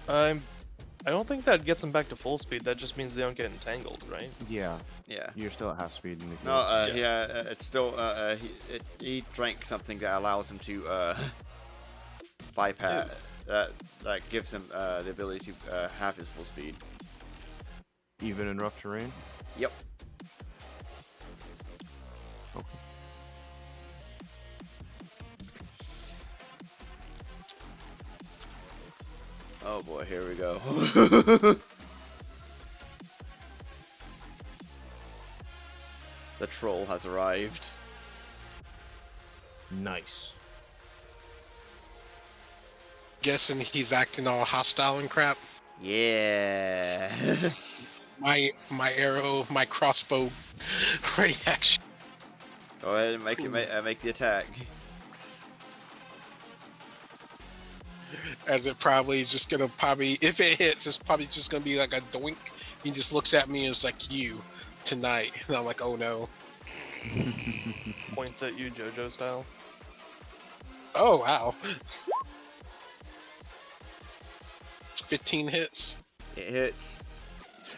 I don't think that gets them back to full speed. That just means they don't get entangled, right? Yeah. Yeah. You're still at half speed. In the No, Yeah. yeah, it's still, he drank something that allows him to, bypass, that gives him, the ability to, have his full speed. Even in rough terrain? Yep. Okay. Oh boy, here we go. The troll has arrived. Nice. Guessing he's acting all hostile and crap. Yeah. My arrow, my crossbow, ready action. Go ahead and make make the attack. As it probably is just gonna if it hits, it's probably just gonna be like a doink. He just looks at me and it's like, you tonight, and I'm like, oh no. Points at you, JoJo style. Oh wow. 15 hits. It hits.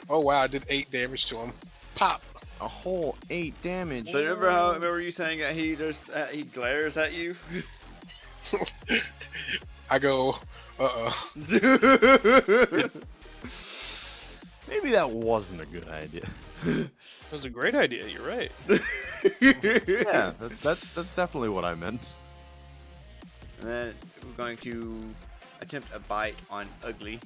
Oh wow, I did 8 damage to him. Pop. A whole 8 damage. So remember you saying that he just he glares at you? I go, Maybe that wasn't a good idea. It was a great idea, you're right. Yeah, that's definitely what I meant. And then we're going to attempt a bite on Ugly.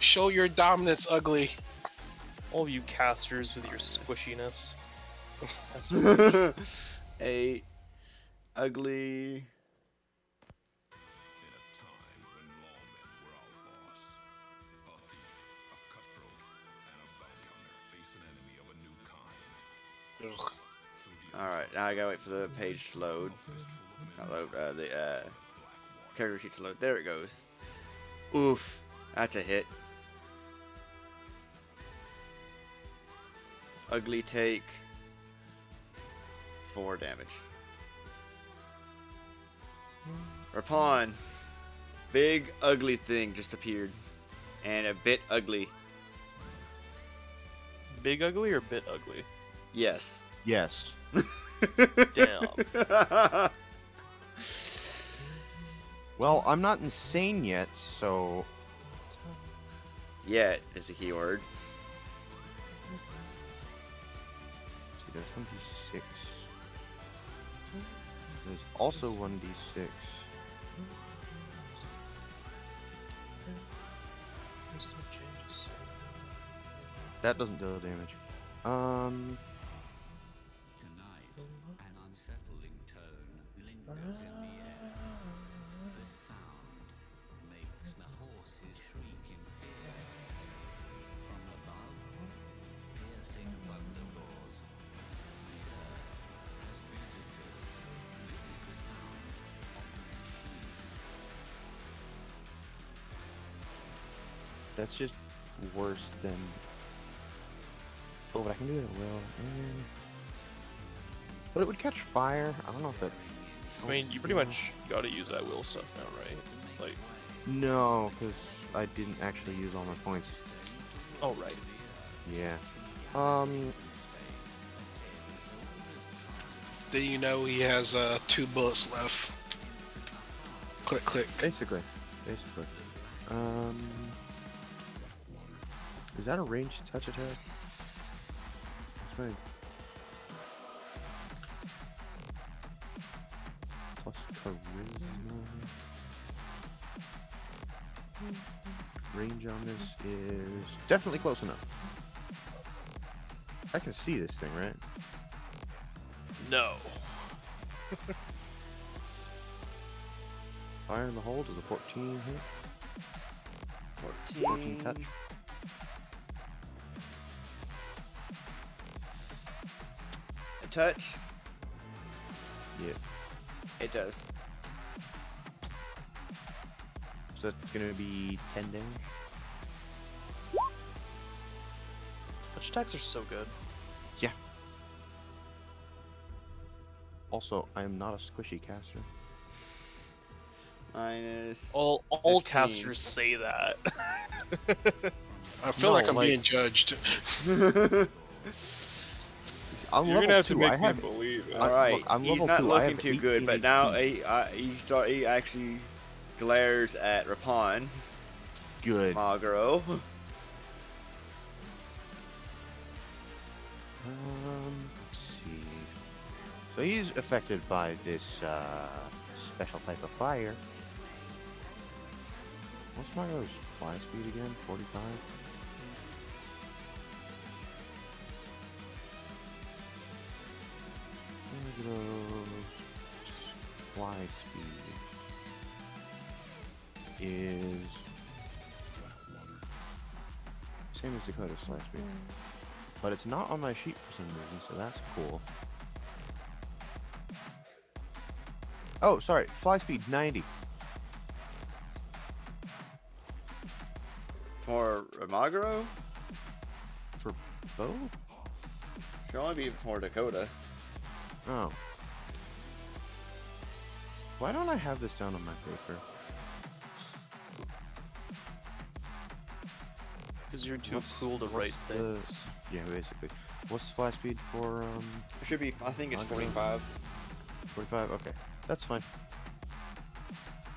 show your dominance, Ugly. All of you casters with your squishiness. That's A Ugly. In a time when lawmen were outlaws, Buffy, a cutthroat, and a bounty hunter face an enemy of a new kind. Ugh. Alright, now I gotta wait for the page to load. Not load, the character sheet to load. There it goes. Oof. That's a hit. Ugly take 4 damage. Rapon, big ugly thing just appeared, and a bit ugly. Big ugly or bit ugly? Yes. Yes. Damn. Well, I'm not insane yet, so Yet is a keyword. let's see, there's 1d6. There's also 1d6. That doesn't deal damage. Tonight, an unsettling tone lingers in the air. The sound makes the horses shriek in fear. From above, piercing thunder roars. The earth has visitors. This is the sound of the machine. That's just worse than. Oh, but I can do it at will. But it would catch fire. I don't know if that. I mean, you pretty much gotta use that will stuff now, right? Like, No, because I didn't actually use all my points. oh right. Yeah. Then you know he has 2 bullets left. Click, click. Basically. Is that a ranged touch attack? That's right. Plus charisma. Range on this is definitely close enough. I can see this thing, right? No. Fire in the hole does a 14 hit. 14 touch. A touch? Yes. It does. So that's gonna be 10 damage. Touch attacks are so good. Yeah. Also, I am not a squishy caster. Minus. All 15. casters say that. I feel No, like I'm like- being judged. I'm You're level gonna have to 2. make I me have believe it. I- Alright, look, I'm he's level not 2. I looking have too good, 18 but now HP. he actually glares at Rapon, Good. Magro. Let's see. So he's affected by this special type of fire. What's Mario's fly speed again? 45? Mario's fly speed is same as Dakota's fly speed. But it's not on my sheet for some reason, so that's cool. Oh, sorry, fly speed 90. For Magro? For both? Should only be for Dakota. Oh. Why don't I have this down on my paper? Because you're too What's- cool to what's write the- things. Yeah, basically. What's the fly speed for, It should be, I think it's Magro? 45. 45? Okay. That's fine.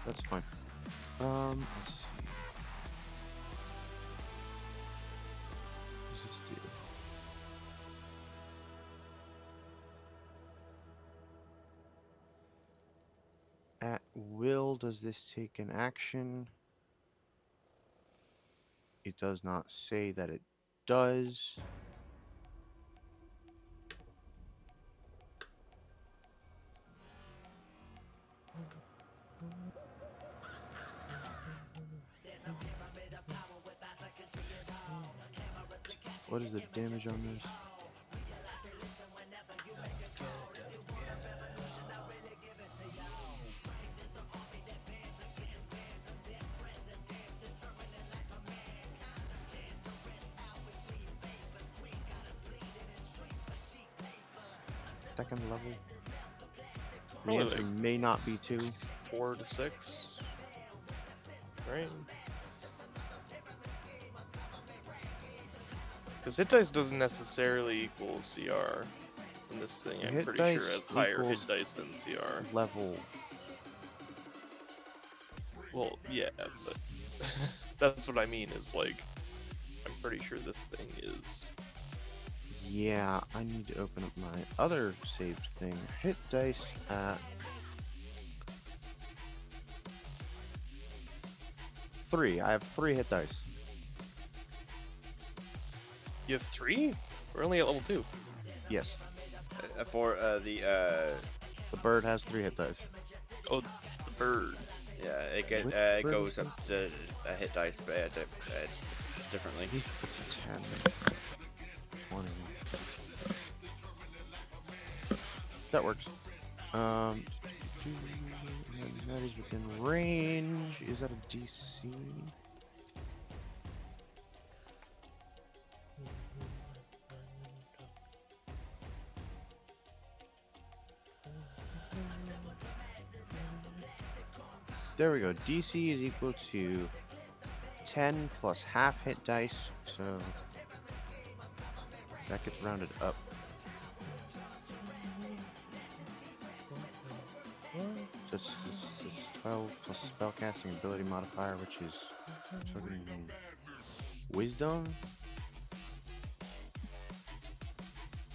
That's fine. Let's see. What does this do? At will, does this take an action? It does not say that it does. What is the damage on this? second level? The Probably answer like may not be 2. 4 to 6. Right? Because hit dice doesn't necessarily equal CR in this thing. I'm Hit pretty sure dice has higher hit equals dice than CR. level. Well, yeah, but that's what I mean is like, I'm pretty sure this thing is. Yeah, I need to open up my other saved thing. Hit dice at 3. I have 3 hit dice. You have 3? We're only at level 2. Yes, For the bird has 3 hit dice. Oh, the bird. yeah, Which it bird goes is up the hit dice differently. 10, 20. That works. And that is within range. Is that a DC? There we go. DC is equal to 10 plus half hit dice, so that gets rounded up. So it's 12 plus spellcasting ability modifier, which is fucking wisdom.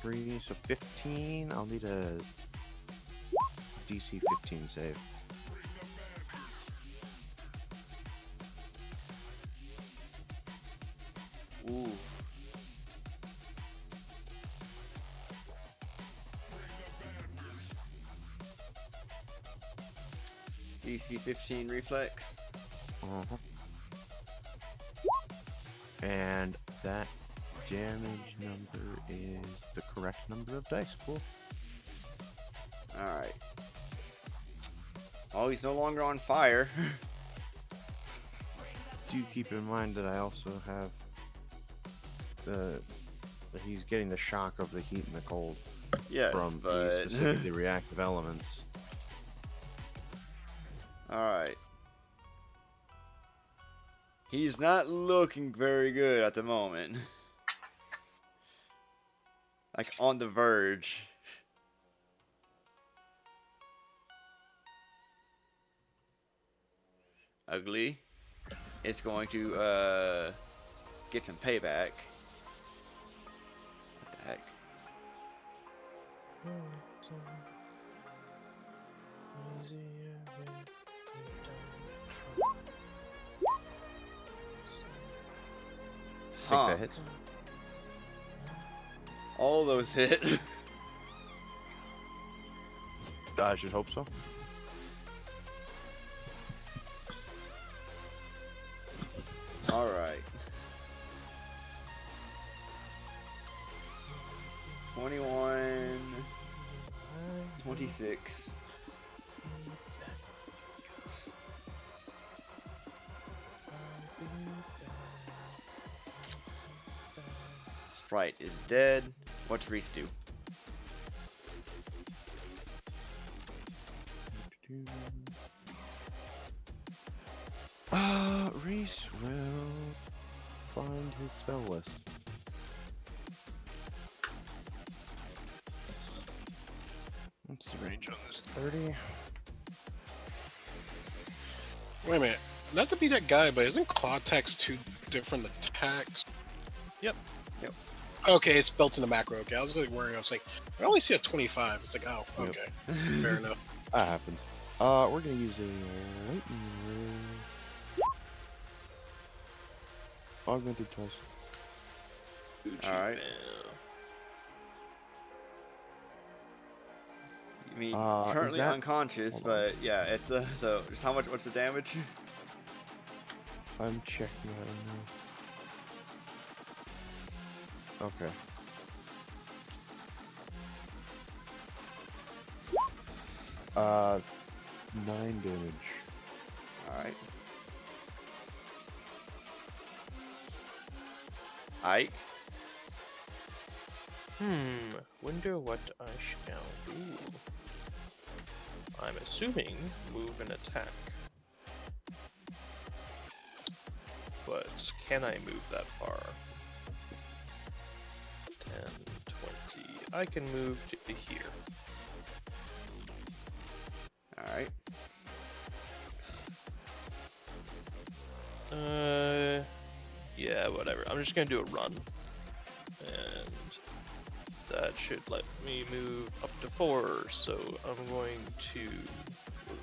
3, so 15. I'll need a DC 15 save. Ooh. DC 15 reflex. Uh-huh. And that damage number is the correct number of dice. Cool. Alright. Oh, he's no longer on fire. Do keep in mind that I also have that he's getting the shock of the heat and the cold Yes, from the but specifically reactive elements. alright. He's not looking very good at the moment. Like on the verge. Ugly. It's going to get some payback. What the heck? Think Huh. that hits? All those hit. I should hope so. Alright. 21, 26. Sprite is dead. What's Reese do? Reese will find his spell list. What's the range on this? 30? Wait a minute. Not to be that guy, but isn't claw attacks 2 different attacks? Yep. Okay, it's built in the macro. Okay, I was like worried. I was like, I only see a 25. It's like, oh, Yep. okay, fair enough. That happens. We're gonna use a lightning ray. Augmented twice. Alright. I mean, Is currently that- unconscious, hold on. but yeah, it's so just how much? What's the damage? I'm checking right now. Okay. Uh, 9 damage. Alright. Ike. Wonder what I shall do. I'm assuming move and attack. But can I move that far? 10, 20. I can move to here. Alright. Yeah, whatever. I'm just gonna do a run. And that should let me move up to 4, so I'm going to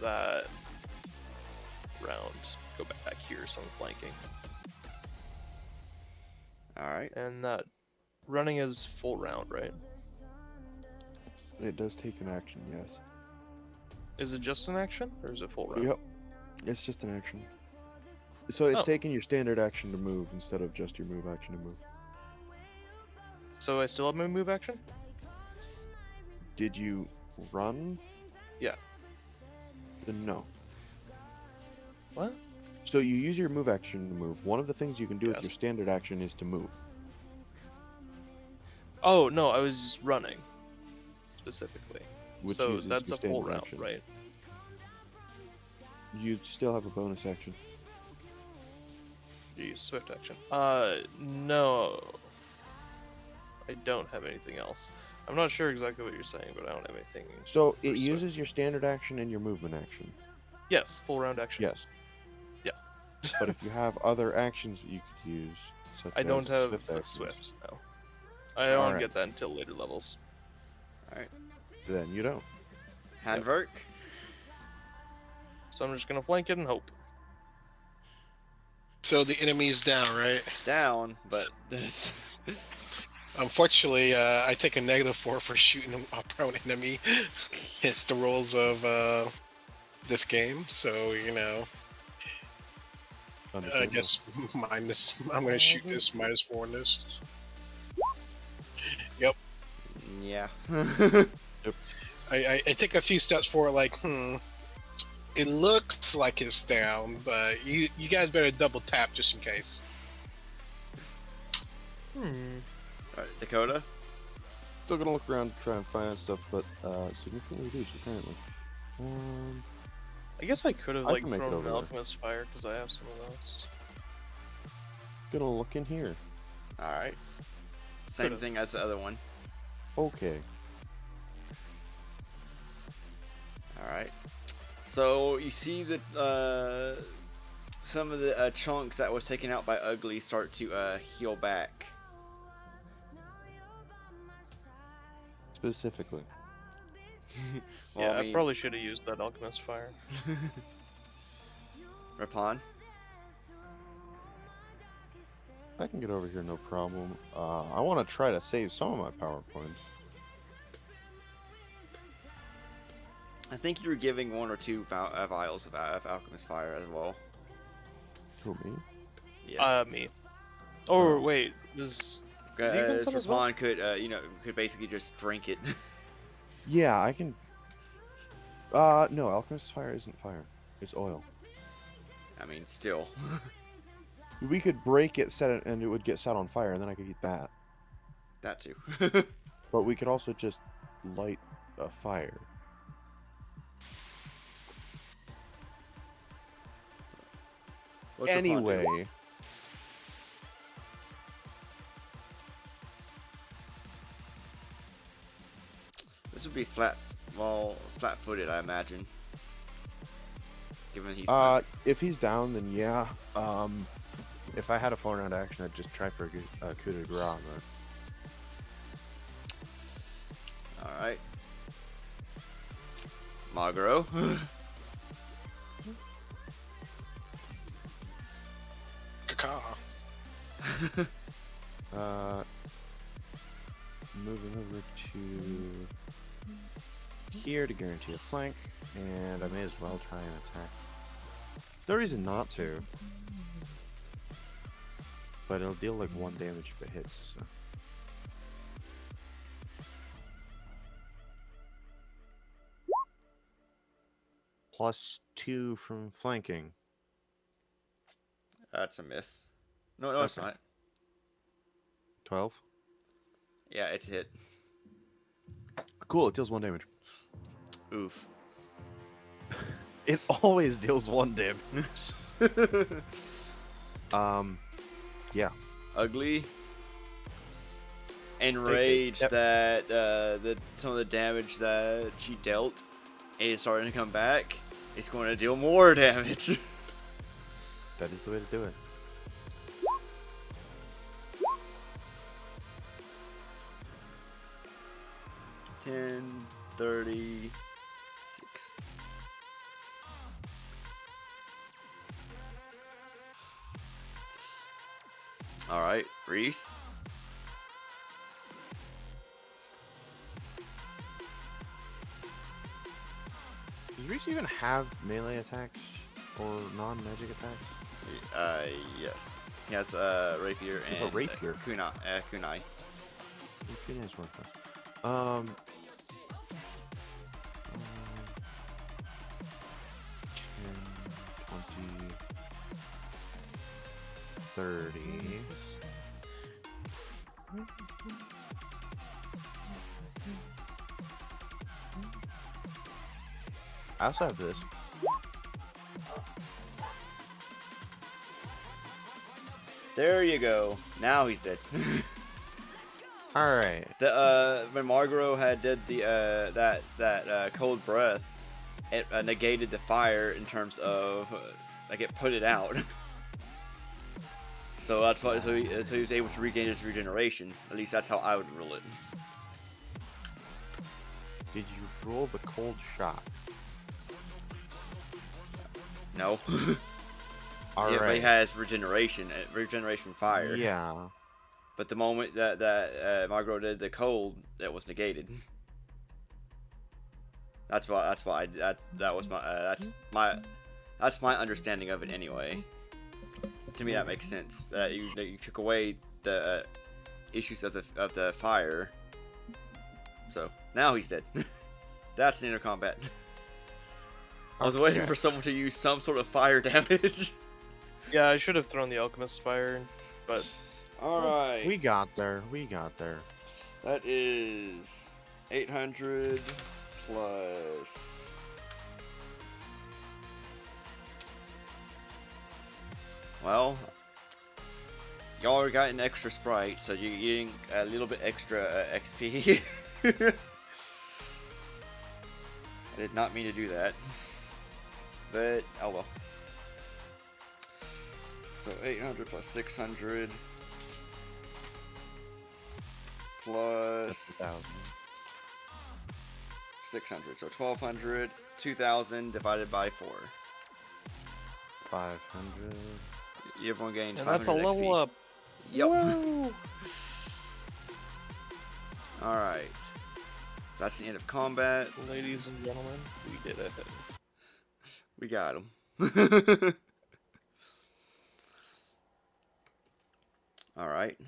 that round go back here, so I'm flanking. Alright. And that running is full round, right? It does take an action, yes. Is it just an action, or is it full round? Yep. It's just an action. So it's Oh. taking your standard action to move instead of just your move action to move. So I still have my move action? Did you run? Yeah. Then no. What? So you use your move action to move. One of the things you can do with Yes. your standard action is to move. Oh, no, I was running. Specifically. Which So uses that's your a full standard round, action. right? You still have a bonus action. Geez, swift action. No. I don't have anything else. I'm not sure exactly what you're saying, but I don't have anything. So for it swift. uses your standard action and your movement action. Yes, full round action. Yes. Yeah. But if you have other actions that you could use, such I don't as have swift a actions, swift, no. I don't Alright. get that until later levels. Alright. then you don't. Handwerk. So I'm just gonna flank it and hope. So the enemy's down, right? Down, but Unfortunately, I take a -4 for shooting a prone enemy. It's the rules of this game, so you know. I Understandable. guess minus. I'm going to shoot this -4 on this. Yep. yeah. I take a few steps forward, like, it looks like it's down, but you guys better double tap just in case. Alright, Dakota. Still gonna look around to try and find out stuff, but significantly reduced apparently. I guess I could have I like can make it thrown over an there. alchemist fire because I have some of those. Gonna look in here. Alright. Same Could've. thing as the other one. Okay. Alright. So you see that some of the chunks that was taken out by Ugly start to heal back. Specifically. Well, Yeah, I mean, I probably should have used that alchemist fire. Rapon. I can get over here, no problem. I want to try to save some of my power points. I think you were giving 1 or 2 vials of Alchemist Fire as well. Who, me? Yeah. Me. Or Oh. wait, was he even some as well? Rapon could, could basically just drink it. Yeah, I can... no, Alchemist Fire isn't fire. It's oil. I mean, still. We could break it, set it, and it would get set on fire, and then I could eat that. That too. But we could also just light a fire. What's Rapon do? Anyway, This would be flat-footed, I imagine. Given he's if he's down, then yeah. If I had a 4-round action, I'd just try for a coup de grace. Alright. Magro. Caca. Moving over to here to guarantee a flank, and I may as well try and attack. No reason not to, but it'll deal like 1 damage if it hits. So. +2 from flanking. That's a miss. No, it's Okay. not. 12. Yeah, it's a hit. Cool, it deals 1 damage. Oof. It always deals 1 damage. Yeah. Ugly. Take Enraged it. Yep. that some of the damage that she dealt is starting to come back. It's going to deal more damage. That is the way to do it. $10, 36. All right, Reese. Does Reese even have melee attacks or non-magic attacks? Yes. He has rapier He has a and rapier. kunai. Pretty nice one for us. Um, 10, 20, 30. I also have this. There you go. Now he's dead. All right. When Margaro had did the that cold breath, it negated the fire in terms of like it put it out. So that's why so he was able to regain his regeneration. At least that's how I would rule it. Did you roll the cold shot? No. All Yeah, but he right. has regeneration fire. Yeah. But the moment that Margaro did the cold, that was negated. That was my understanding of it anyway. To me, that makes sense. You took away the issues of the fire. So now he's dead. That's the inner combat. I was waiting for someone to use some sort of fire damage. Yeah, I should have thrown the alchemist fire, but Alright. We got there. We got there. That is 800 plus. Well, y'all got an extra sprite, so you're getting a little bit extra XP. I did not mean to do that. But, oh well. So 800 plus 600 plus 1,000. 600. So 1200, 2000 divided by 4. 500. Everyone gains and 500 that's a level XP. up. Yep. Woo! Alright. So that's the end of combat. Ladies and gentlemen, we did it. We got him. Alright.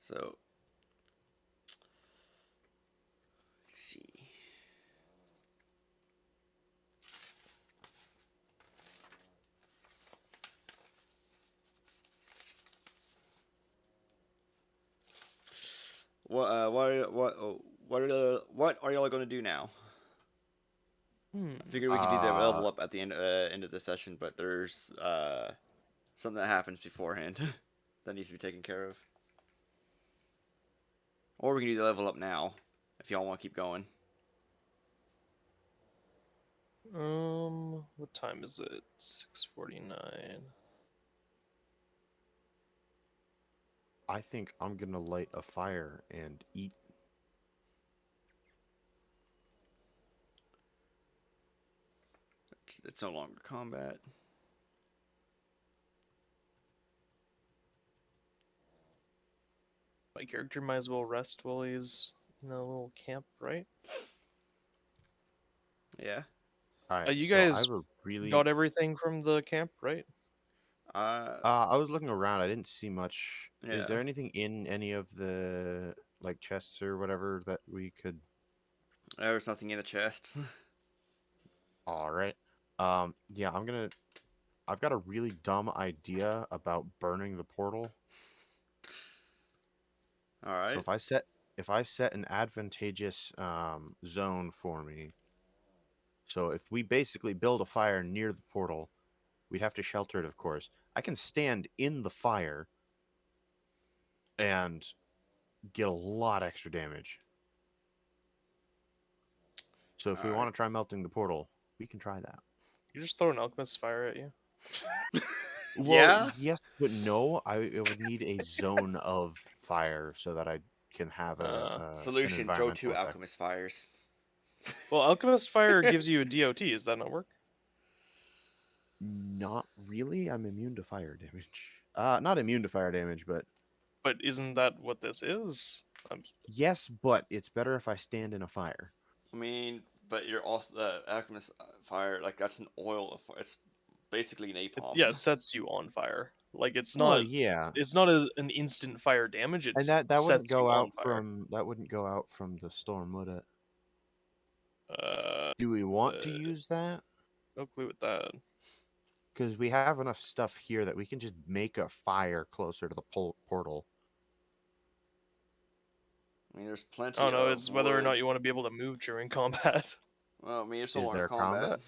So, let's see. What are y'all going to do now? I figured we could do the level up at the end of the session, but there's something that happens beforehand that needs to be taken care of. Or we can do the level up now if y'all want to keep going. What time is it? 6:49. I think I'm gonna light a fire and eat. It's no longer combat. My character might as well rest while he's in a little camp, right? Yeah. All right. You so I guys have a really. got everything from the camp, right? I was looking around. I didn't see much. Yeah. Is there anything in any of the like chests or whatever that we could? There's nothing in the chests. All right. Yeah, I'm gonna. I've got a really dumb idea about burning the portal. All right. So if I set an advantageous zone for me, so if we basically build a fire near the portal, we'd have to shelter it, of course. I can stand in the fire and get a lot extra damage. So if we All want right. to try melting the portal, we can try that. You just throw an alchemist fire at you. Well, Yeah. yes, but no. I would need a zone of fire so that I can have an Solution: throw environmental two effect. alchemist fires. Well, alchemist fire gives you a DOT. Does that not work? Not really. I'm immune to fire damage. Not immune to fire damage, but But isn't that what this is? yes, but it's better if I stand in a fire. I mean, but you're also alchemist fire. Like that's an oil. It's basically napalm. Yeah, it sets you on fire. Like Well, yeah, it's not an instant fire damage. It and that wouldn't sets you go on out fire. from the storm, would it? Uh, Do we want to use that? no clue with that. Because we have enough stuff here that we can just make a fire closer to the portal. I mean, there's plenty I don't know. of It's whether or wood. not you want to be able to move during combat. Well, I mean, it's no Is longer there combat.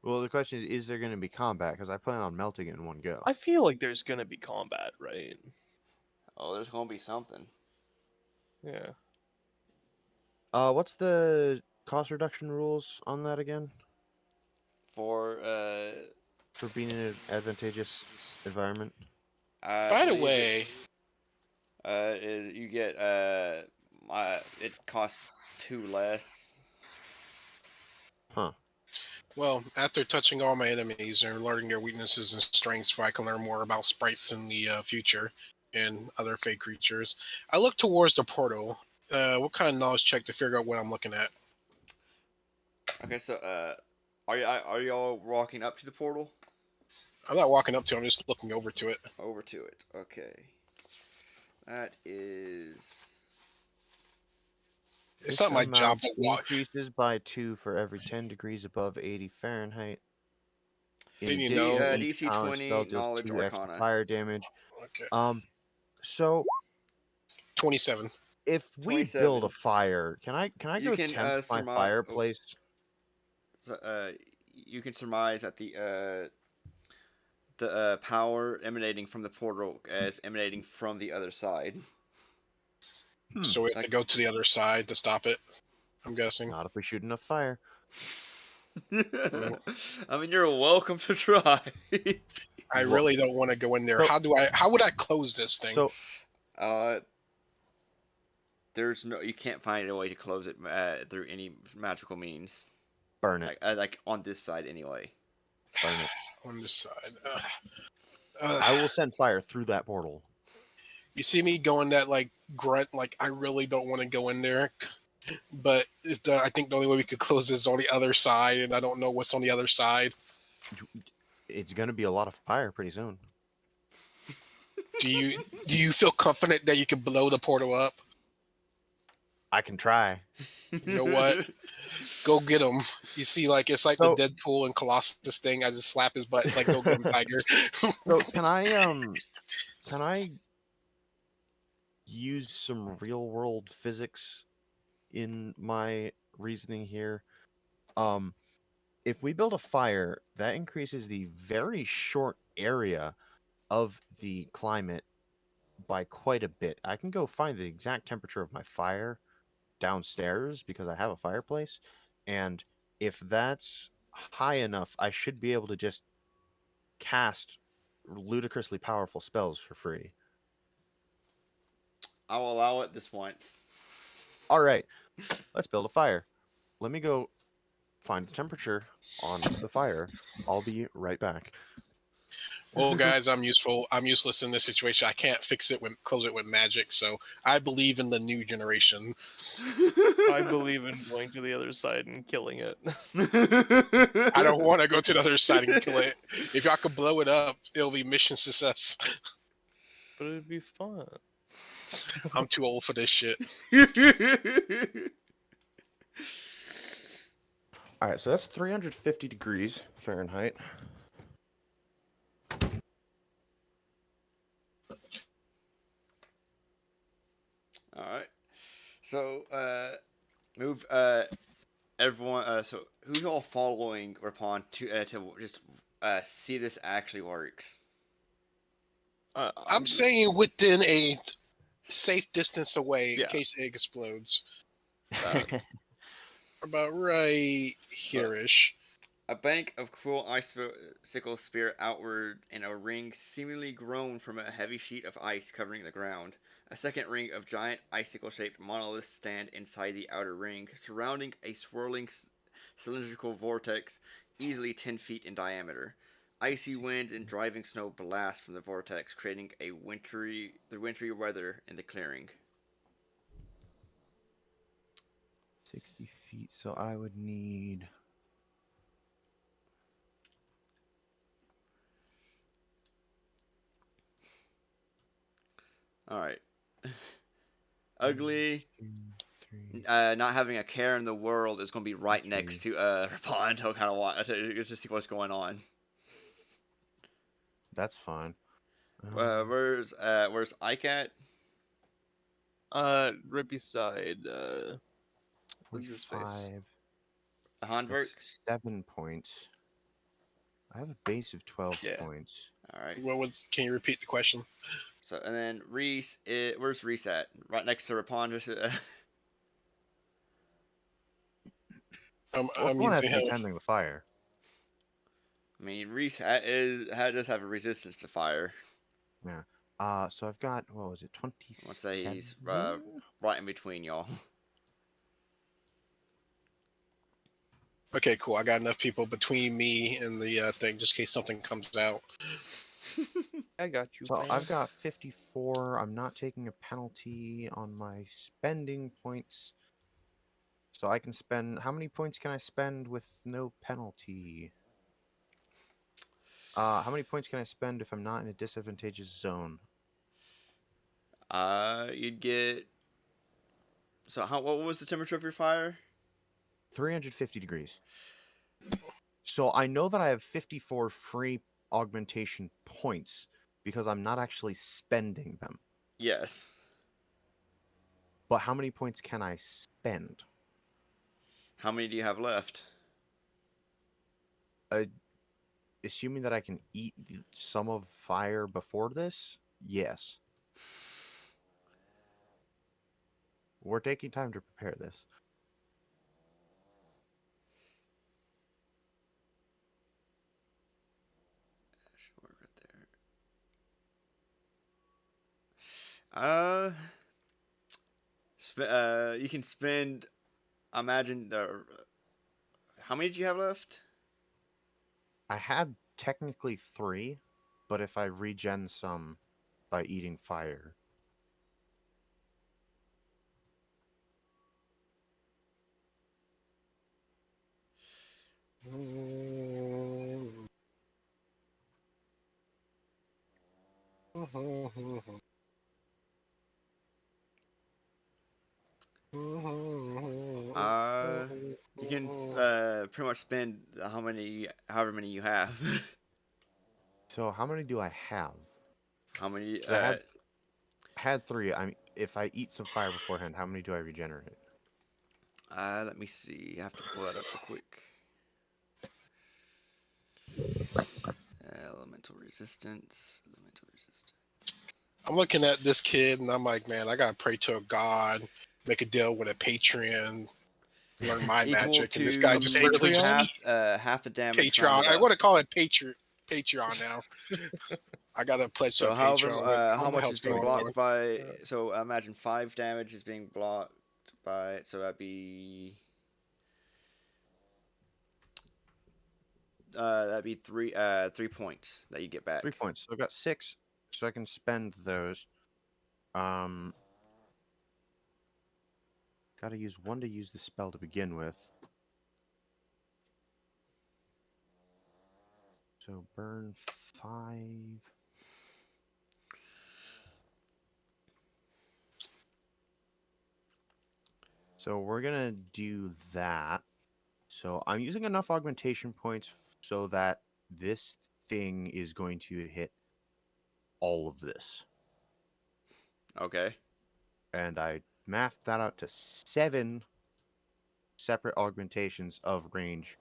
Well, the question is there going to be combat? Because I plan on melting it in one go. I feel like there's gonna be combat, right? Oh, there's gonna be something. Yeah. What's the cost reduction rules on that again? For being in an advantageous environment? I By the believe way, you get it costs 2 less. Huh. well, after touching all my enemies and learning their weaknesses and strengths, so I can learn more about sprites in the future and other fake creatures, I look towards the portal. What kind of knowledge check to figure out what I'm looking at? Okay, so are y'all walking up to the portal? I'm not walking up to it, I'm just looking over to it. Over to it. Okay. That is. It's not my job to walk. Increases by 2 for every 10 degrees above 80 Fahrenheit. Didn't you addition, know? each DC challenge 20 spell deals knowledge 2 extra arcana. fire damage. Okay. So 27. if we build a 27. fire, can I You go can, tempt my surmise- fireplace? So, you can surmise that the power emanating from the portal as emanating from the other side. So we have to go to the other side to stop it, I'm guessing. Not if we shoot enough fire. I mean, you're welcome to try. I really don't want to go in there. So- How would I close this thing? So There's no, you can't find a way to close it through any magical means. burn it. Like on this side anyway. Burn it. On this side. I will send fire through that portal. You see me going that like grunt, like I really don't want to go in there, but I think the only way we could close this is on the other side, and I don't know what's on the other side. It's going to be a lot of fire pretty soon. Do you feel confident that you can blow the portal up? I can try. You know what? Go get him. You see, like it's like So- the Deadpool and Colossus thing. I just slap his butt. It's like go get him, Tiger. So can I use some real world physics in my reasoning here? If we build a fire, that increases the very short area of the climate by quite a bit. I can go find the exact temperature of my fire downstairs because I have a fireplace, and if that's high enough, I should be able to just cast ludicrously powerful spells for free. I'll allow it this once. All right, let's build a fire. Let me go find the temperature on the fire. I'll be right back. Well, guys, I'm useless in this situation. I can't close it with magic. So I believe in the new generation. I believe in going to the other side and killing it. I don't want to go to the other side and kill it. If y'all could blow it up, it'll be mission success. But it'd be fun. I'm too old for this shit. All right, so that's 350 degrees Fahrenheit. All right. So move everyone. So who's all following Rapon to just see this actually works? I'm saying within a safe distance away in Yeah. case the egg explodes. Uh, About right So here-ish. a bank of cruel icicles spear outward in a ring seemingly grown from a heavy sheet of ice covering the ground. A second ring of giant icicle-shaped monoliths stand inside the outer ring, surrounding a swirling cylindrical vortex easily 10 feet in diameter. Icy winds and driving snow blast from the vortex, creating the wintry weather in the clearing. 60 feet, so I would need. All right. One, Ugly, two, three, not having a care in the world is going to be right next three. to Rapondo, kind of want to see what's going on. That's fine. Where's Ike at? right beside what's his face? 45. Hanvert? That's 7 points. I have a base of 12 Yeah. points. All right. What was? Can you repeat the question? So and then Reese, where's Reese at? Right next to Rapondo. Well, I'm someone has using to be him. tending the fire. I mean, Reese does have a resistance to fire. Yeah. So I've got, what was it, I want to say he's 27? right in between y'all. Okay, cool. I got enough people between me and the thing, just in case something comes out. I got you, So fam. I've got 54. I'm not taking a penalty on my spending points. So I can spend, how many points can I spend with no penalty? How many points can I spend if I'm not in a disadvantageous zone? You'd get. So how? What was the temperature of your fire? 350 degrees. So I know that I have 54 free augmentation points because I'm not actually spending them. Yes. But how many points can I spend? How many do you have left? Assuming that I can eat some of fire before this, yes. We're taking time to prepare this. Should work right there. You can spend. Imagine the. How many do you have left? I had technically 3, but if I regen some by eating fire. Uh, you can pretty much spend however many you have. So how many do I have? How many? 'Cause I had 3. I mean, if I eat some fire beforehand, how many do I regenerate? Let me see. I have to pull that up real quick. Elemental resistance. Elemental resistance. I'm looking at this kid and I'm like, man, I gotta pray to a god, make a deal with a patron, learn my Equal magic, and this guy just literally just Patreon? half the damage Patreon. rounded I up. want to call it Patreon now. I gotta pledge to So a however, Patreon. how What the much is hell's being going blocked on? by? So imagine 5 damage is being blocked by. So that'd be 3 points that you get 3 back. points. So I've got 6, so I can spend those. Gotta use 1 to use the spell to begin with. So burn 5. So we're gonna do that. So I'm using enough augmentation points so that this thing is going to hit all of this. Okay. And I mathed that out to 7 separate augmentations of range.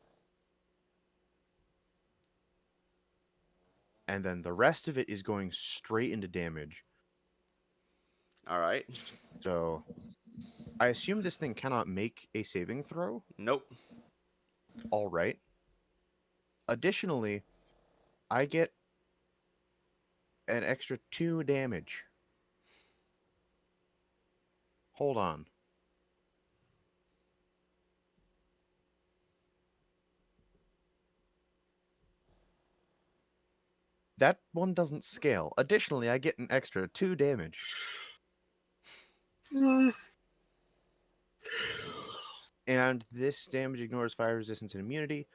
And then the rest of it is going straight into damage. All right. So I assume this thing cannot make a saving throw. Nope. All right. Additionally, I get an extra 2 damage. Hold on. That one doesn't scale. Additionally, I get an extra 2 damage. And this damage ignores fire resistance and immunity.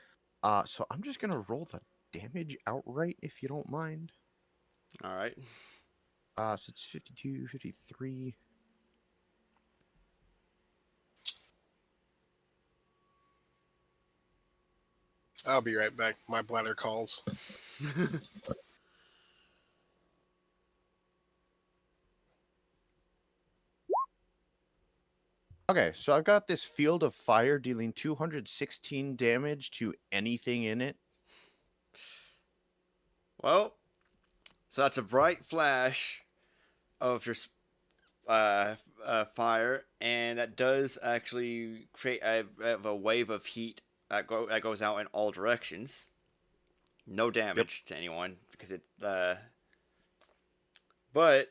So I'm just gonna roll the damage outright if you don't mind. All right. So it's 52, 53. I'll be right back. My bladder calls. Okay, so I've got this field of fire dealing 216 damage to anything in it. Well, so that's a bright flash of just fire, and that does actually create a wave of heat that goes out in all directions. No damage to anyone because it. But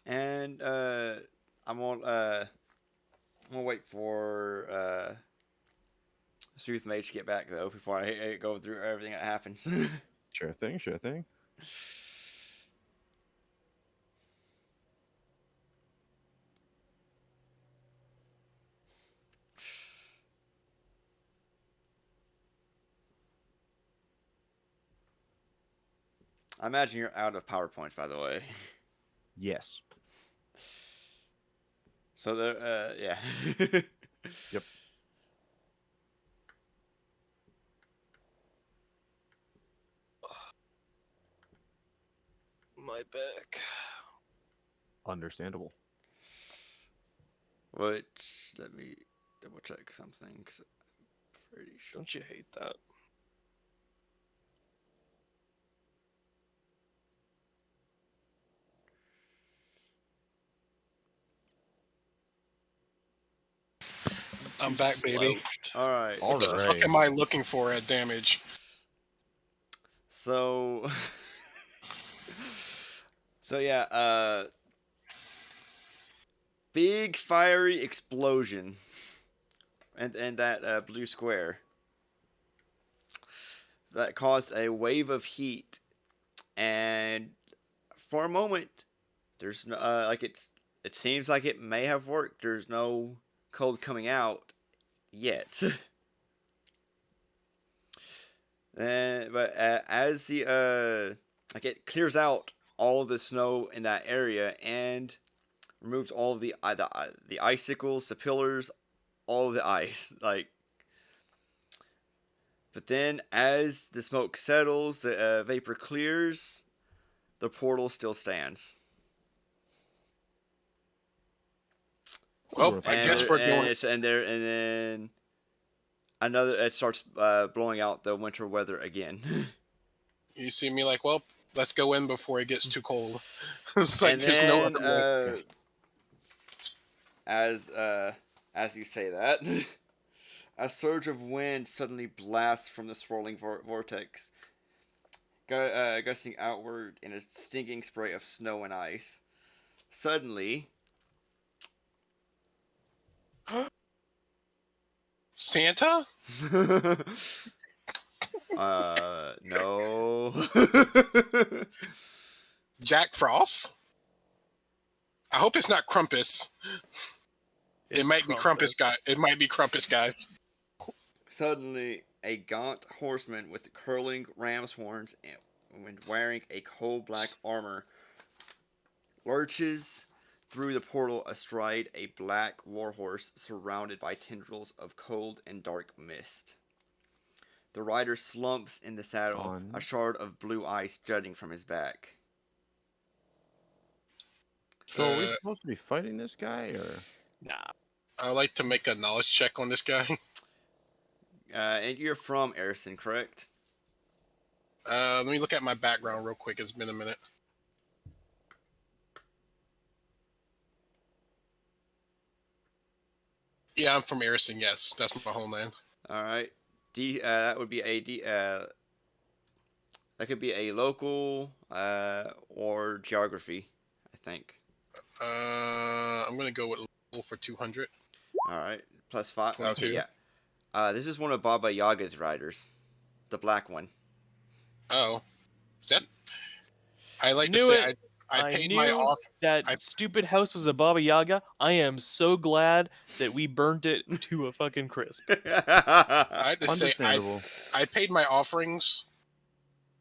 and I'm gonna wait for Smooth Mage to get back though before I go through everything that happens. Sure thing, sure thing. I imagine you're out of PowerPoints, by the way. Yes. So there, yeah. Yep. My back. Understandable. Which, let me double check something, because I'm pretty sure. Don't you hate that? I'm Too back, baby. slouched. Alright. All What the fuck right. am I looking for at damage? So. So, yeah, big fiery explosion. And that blue square. That caused a wave of heat. And for a moment, there's no, it seems like it may have worked. There's no cold coming out yet. But as the it clears out all of the snow in that area and removes all of the icicles, the pillars, all of the ice. But then as the smoke settles, the vapor clears, the portal still stands. Well, I And guess we're going. and then another it starts blowing out the winter weather again. You see me like, well, let's go in before it gets too cold. It's like And there's no then other way. as you say that, a surge of wind suddenly blasts from the swirling vortex, gusting outward in a stinging spray of snow and ice. Suddenly, Santa? no. Jack Frost? I hope it's not Krampus. It might be Krampus, guy. It might be Krampus, guys. Suddenly, a gaunt horseman with curling ram's horns and wearing a coal black armor lurches through the portal astride a black warhorse surrounded by tendrils of cold and dark mist. The rider slumps in the saddle, Fun. a shard of blue ice jutting from his back. So are we Uh, supposed to be fighting this guy, or? Nah. I'd like to make a knowledge check on this guy. And you're from Erison, correct? Let me look at my background real quick. It's been a minute. Yeah, I'm from Arison. Yes, that's my homeland. All right. That would be that could be a local or geography, I think. I'm gonna go with level for 200. All right. +5. Okay, 22. yeah. This is one of Baba Yaga's riders, the black one. Oh, is that? I like to Knew say it. I I paid knew my off. that I- stupid house was a Baba Yaga. I am so glad that we burnt it to a fucking crisp. I had to say Understandable. I paid my offerings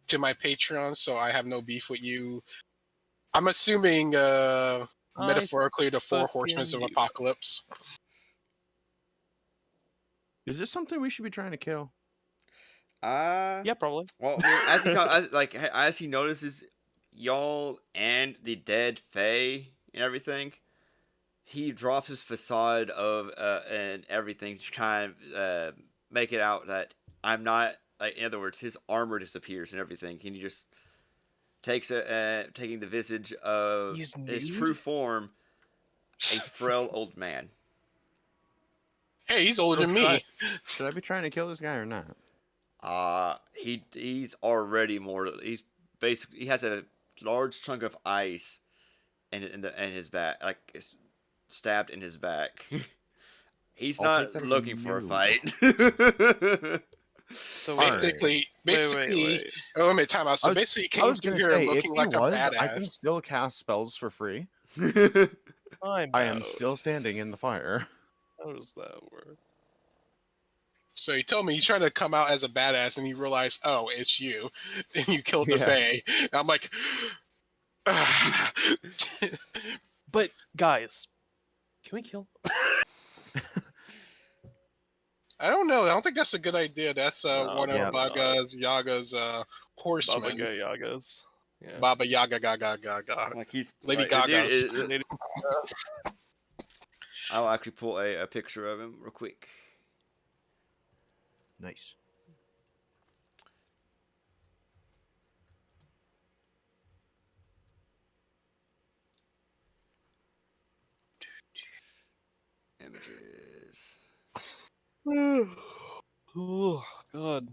to my Patreon, so I have no beef with you. I'm assuming metaphorically the four horsemen fucking of do. apocalypse. Is this something we should be trying to kill? Yeah, probably. Well, I mean, as he notices y'all and the dead Fae and everything, he drops his facade of and everything to kind of make it out that I'm not. Like, in other words, his armor disappears and everything, and he just taking the visage of He's his nude? true form, a frail old man. Hey, he's older than Should me. Should I be trying to kill this guy or not? He's already mortal. He's basically he has a large chunk of ice in his back, like it's stabbed in his back. He's I'll take not that as a looking for a no. fight. So Alright. Basically, wait. oh, let me time out. I So was- basically, he I came was through gonna here say, if looking he like a was, I can badass. still cast spells for free. I I am know. still standing in the fire. How does that work? So he told me he's trying to come out as a badass, and he realized, oh, it's you, and you killed the Yeah. Fae. And I'm like, But guys, can we kill? I don't know. I don't think that's a good idea. That's No, one yeah. of probably not. Yaga's horsemen. Baba Yagas. Yeah. Baba Yaga Gaga Gaga. Like he's Lady like, the dude Gaga's. is- I'll actually pull a picture of him real quick. Nice. Images. Oh God.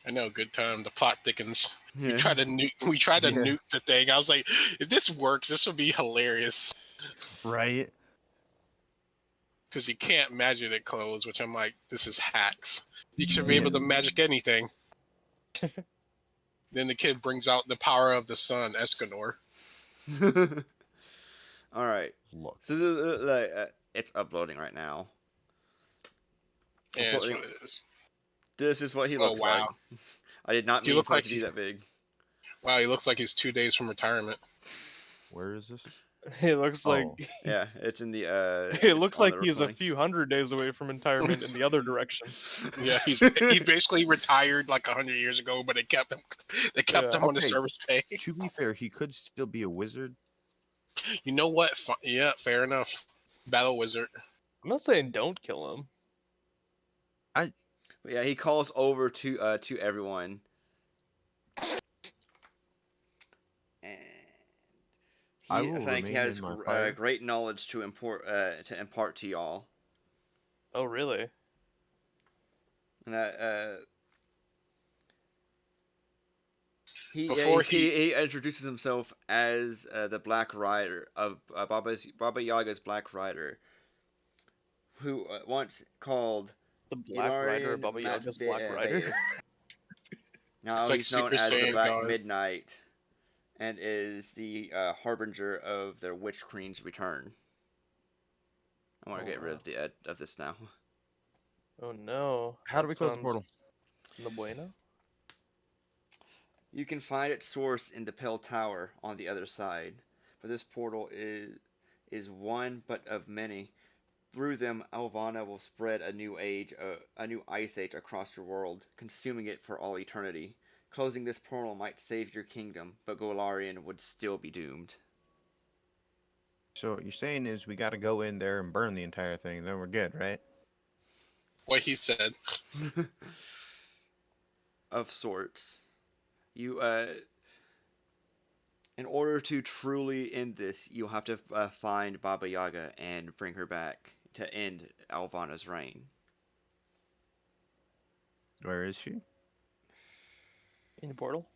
I know, good time. The plot thickens. Yeah. We tried to Yeah. nuke the thing. I was like, if this works, this would be hilarious. Right? Because you can't magic it closed, which I'm like, this is hacks. You should be able to magic anything. Then the kid brings out the power of the sun, Escanor. All right. Look. So this is, it's uploading right now. Yeah, that's Uploading- what it is. This is what he Oh, looks wow. like. I did not He mean looks for it like to be he's- that big. Wow, he looks like he's 2 days from retirement. Where is this? It looks like Oh. Yeah, it's in the. it it's looks on like the he's a recording. few hundred days away from retirement in the other direction. Yeah, he basically retired like 100 years ago, but they kept him Yeah. on the Okay. service pay. To be fair, he could still be a wizard. You know what? Yeah, fair enough. Battle wizard. I'm not saying don't kill him. But yeah, he calls over to everyone. And I I will think he remain has in my fire. great knowledge to impart to y'all. Oh really? And Before he introduces himself as the Black Rider of Baba Yaga's Black Rider, who once called The Black Rider, Ilarian Baba Yaga's Black Matveyev. Rider. Now It's like he's known Super as the Saiyan Black God. Midnight, and is the harbinger of the Witch Queen's return. I want to Oh, get rid wow. of the of this now. Oh no. How do That we close the portal? sounds No bueno. You can find its source in the Pale Tower on the other side, but this portal is one but of many. Through them, Elvana will spread a new ice age across your world, consuming it for all eternity. Closing this portal might save your kingdom, but Golarion would still be doomed. So what you're saying is we got to go in there and burn the entire thing, then we're good, right? What he said. Of sorts. You, in order to truly end this, you'll have to find Baba Yaga and bring her back to end Alvana's reign. Where is she? In the portal.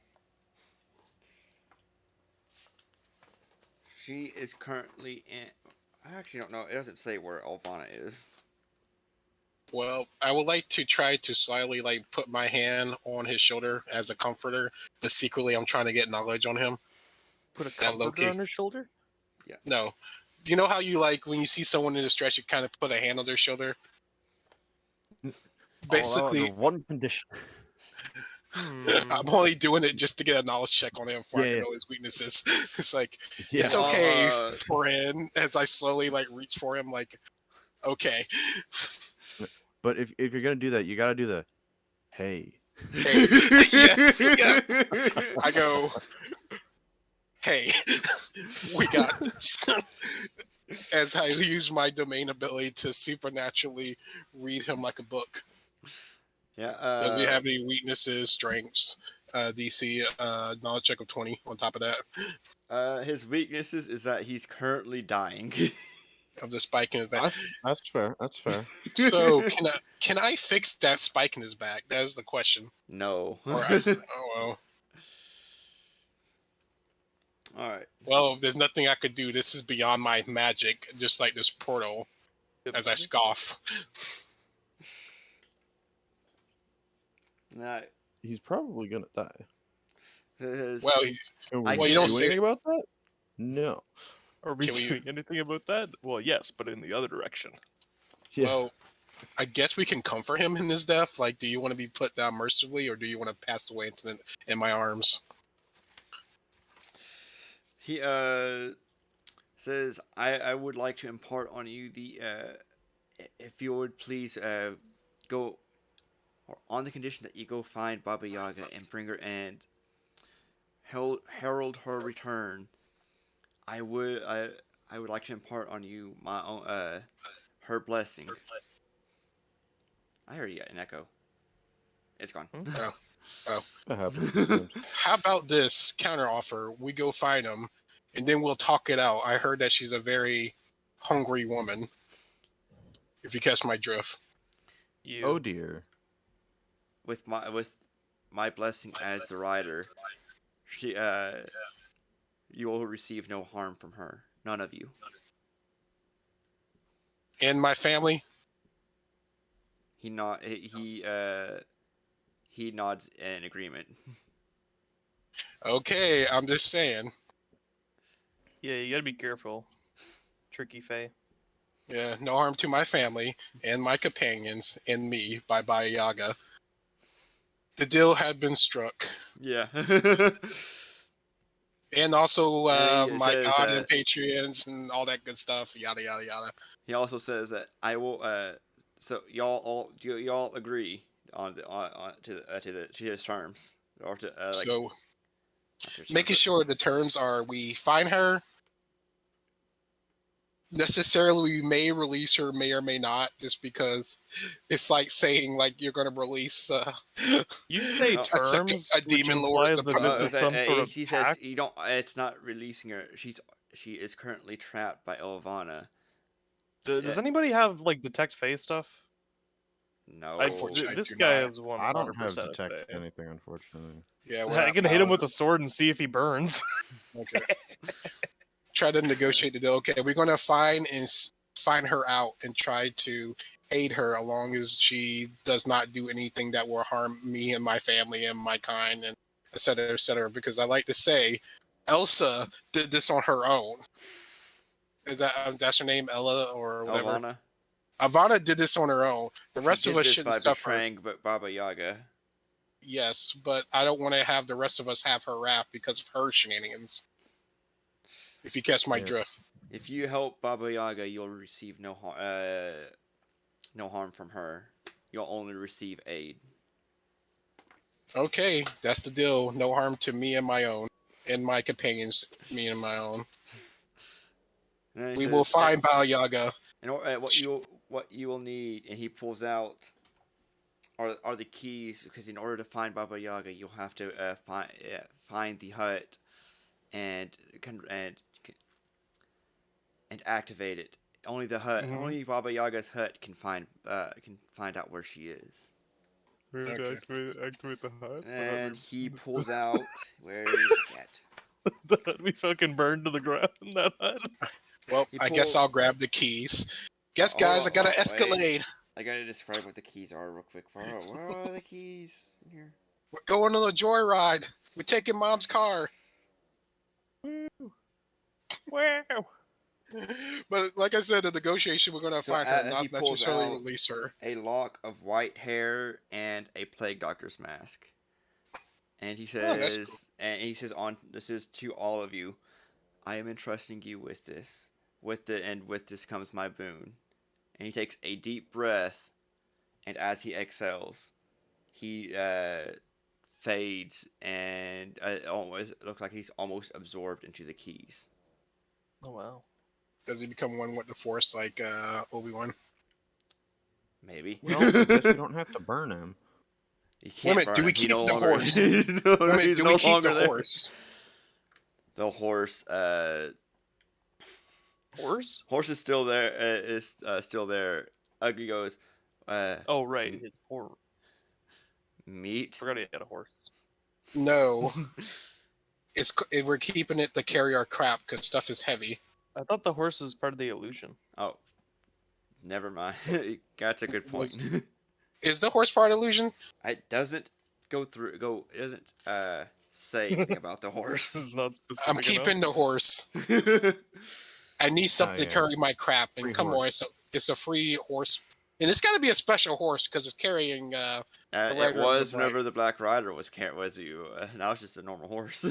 She is currently in. I actually don't know. It doesn't say where Alvana is. Well, I would like to try to slyly like put my hand on his shoulder as a comforter, but secretly I'm trying to get knowledge on him. Put a That comforter low-key. on his shoulder. No. You know how you like when you see someone in distress, you kind of put a hand on their shoulder? Basically, under one condition. I'm only doing it just to get a knowledge check on him before I Yeah, can yeah. know his weaknesses. It's like, Yeah. it's okay, Uh, friend. As I slowly like reach for him, like, okay. But if you're gonna do that, you gotta do the hey. Hey, yes, yes. I go, hey, we got this. As I use my domain ability to supernaturally read him like a book. Yeah. Does he have any weaknesses, strengths, DC, knowledge check of 20 on top of that? His weaknesses is that he's currently dying. Of the spike in his back. That's fair. That's fair. So can I fix that spike in his back? That is the question. No. Or oh well. All right. Well, if there's nothing I could do, this is beyond my magic, just like this portal, as I scoff. Now, He's probably gonna die. his, Well, Can we Well, you don't do say- anything about that? No. Are we Can we- doing anything about that? Well, yes, but in the other direction. Yeah. well, I guess we can comfort him in his death. Like, do you want to be put down mercifully, or do you want to pass away in my arms? he says, I would like to impart on you the if you would please go, or on the condition that you go find Baba Yaga and bring her and herald her return. I would like to impart on you my own her blessing. I already got an echo. It's gone. That happens sometimes. How about this counter offer? We go find him, and then we'll talk it out. I heard that she's a very hungry woman. If you catch my drift. You. Oh dear. With my blessing as the rider, she you will receive no harm from her. None of you. And my family? He nods in agreement. Okay, I'm just saying. Yeah, you gotta be careful. Tricky Faye. Yeah, no harm to my family and my companions and me by Baba Yaga. The deal had been struck. Yeah. And also And he my says God that- and Patreons and all that good stuff, yada yada yada. He also says that I will. So y'all agree on to his terms, or to like. So making sure the terms are we find her. Necessarily, we may release her, may or may not, just because it's like saying like you're going to release. You say A terms, a demon which lord implies as that opposed this to- is some sort of he says pact. you don't. It's not releasing her. She is currently trapped by Elvana. Does anybody have like detect Faye stuff? No. Unfortunately, I This do guy not. is 100% I don't have Faye. detect anything, unfortunately. Yeah, I can hit him with a sword and see if he burns. Okay. Try to negotiate the deal. Okay, we're going to find her out and try to aid her, as long as she does not do anything that will harm me and my family and my kind, and et cetera, et cetera. Because I like to say, Elsa did this on her own. Is that's her name, Ella or whatever? Elvana. Ivana did this on her own. The rest She of did us this shouldn't by suffer. betraying Baba Yaga. Yes, but I don't want to have the rest of us have her wrath because of her shenanigans. If you catch my Yeah. drift. If you help Baba Yaga, you'll receive no harm from her. You'll only receive aid. Okay, that's the deal. No harm to me and my own, and my companions, me and my own. And then he We will says, find Baba Yaga. and what you will need, and he pulls out are the keys, because in order to find Baba Yaga, you'll have to find the hut and and activate it. Only the hut, Mhm. only Baba Yaga's hut can find out where she is. Okay. Activate the hut. And he pulls out, where is it at? The hut we fucking burned to the ground in that hut. Well, He I guess pull- I'll grab the keys. Guess, Hold guys, I on, gotta hold on, wait. escalade. I gotta describe what the keys are real quick. Where are the keys in here? We're going on a joyride. We're taking Mom's car. Wow. But like I said, the negotiation, we're gonna So find her, he not pulls necessarily out release her. a lock of white hair and a plague doctor's mask. And he Oh, that's cool. says on this is to all of you. I am entrusting you with this. With this comes my boon. And he takes a deep breath, and as he exhales, he fades, and almost looks like he's almost absorbed into the keys. Oh wow. Does he become one with the Force like Obi-Wan? Maybe. Well, I guess we don't have to burn him. You Wait a can't minute, burn do we him. He keep no the longer. horse? Wait a minute, He's do no we keep longer the there. horse? The horse. Horse? Horse is still there. Is still there. Ugly goes. Oh right, his horse. Meat. Forgot he had a horse. No, we're keeping it to carry our crap because stuff is heavy. I thought the horse was part of the illusion. Oh, never mind. That's a good point. Is the horse part illusion? It doesn't go. It doesn't say anything about the horse. This is not specific I'm enough. keeping the horse. I need something yeah. to carry my crap, and Free come horse. on, it's a free horse, and it's got to be a special horse because it's carrying the It rider of was the bride. whenever the Black Rider was you. Now it's just a normal horse.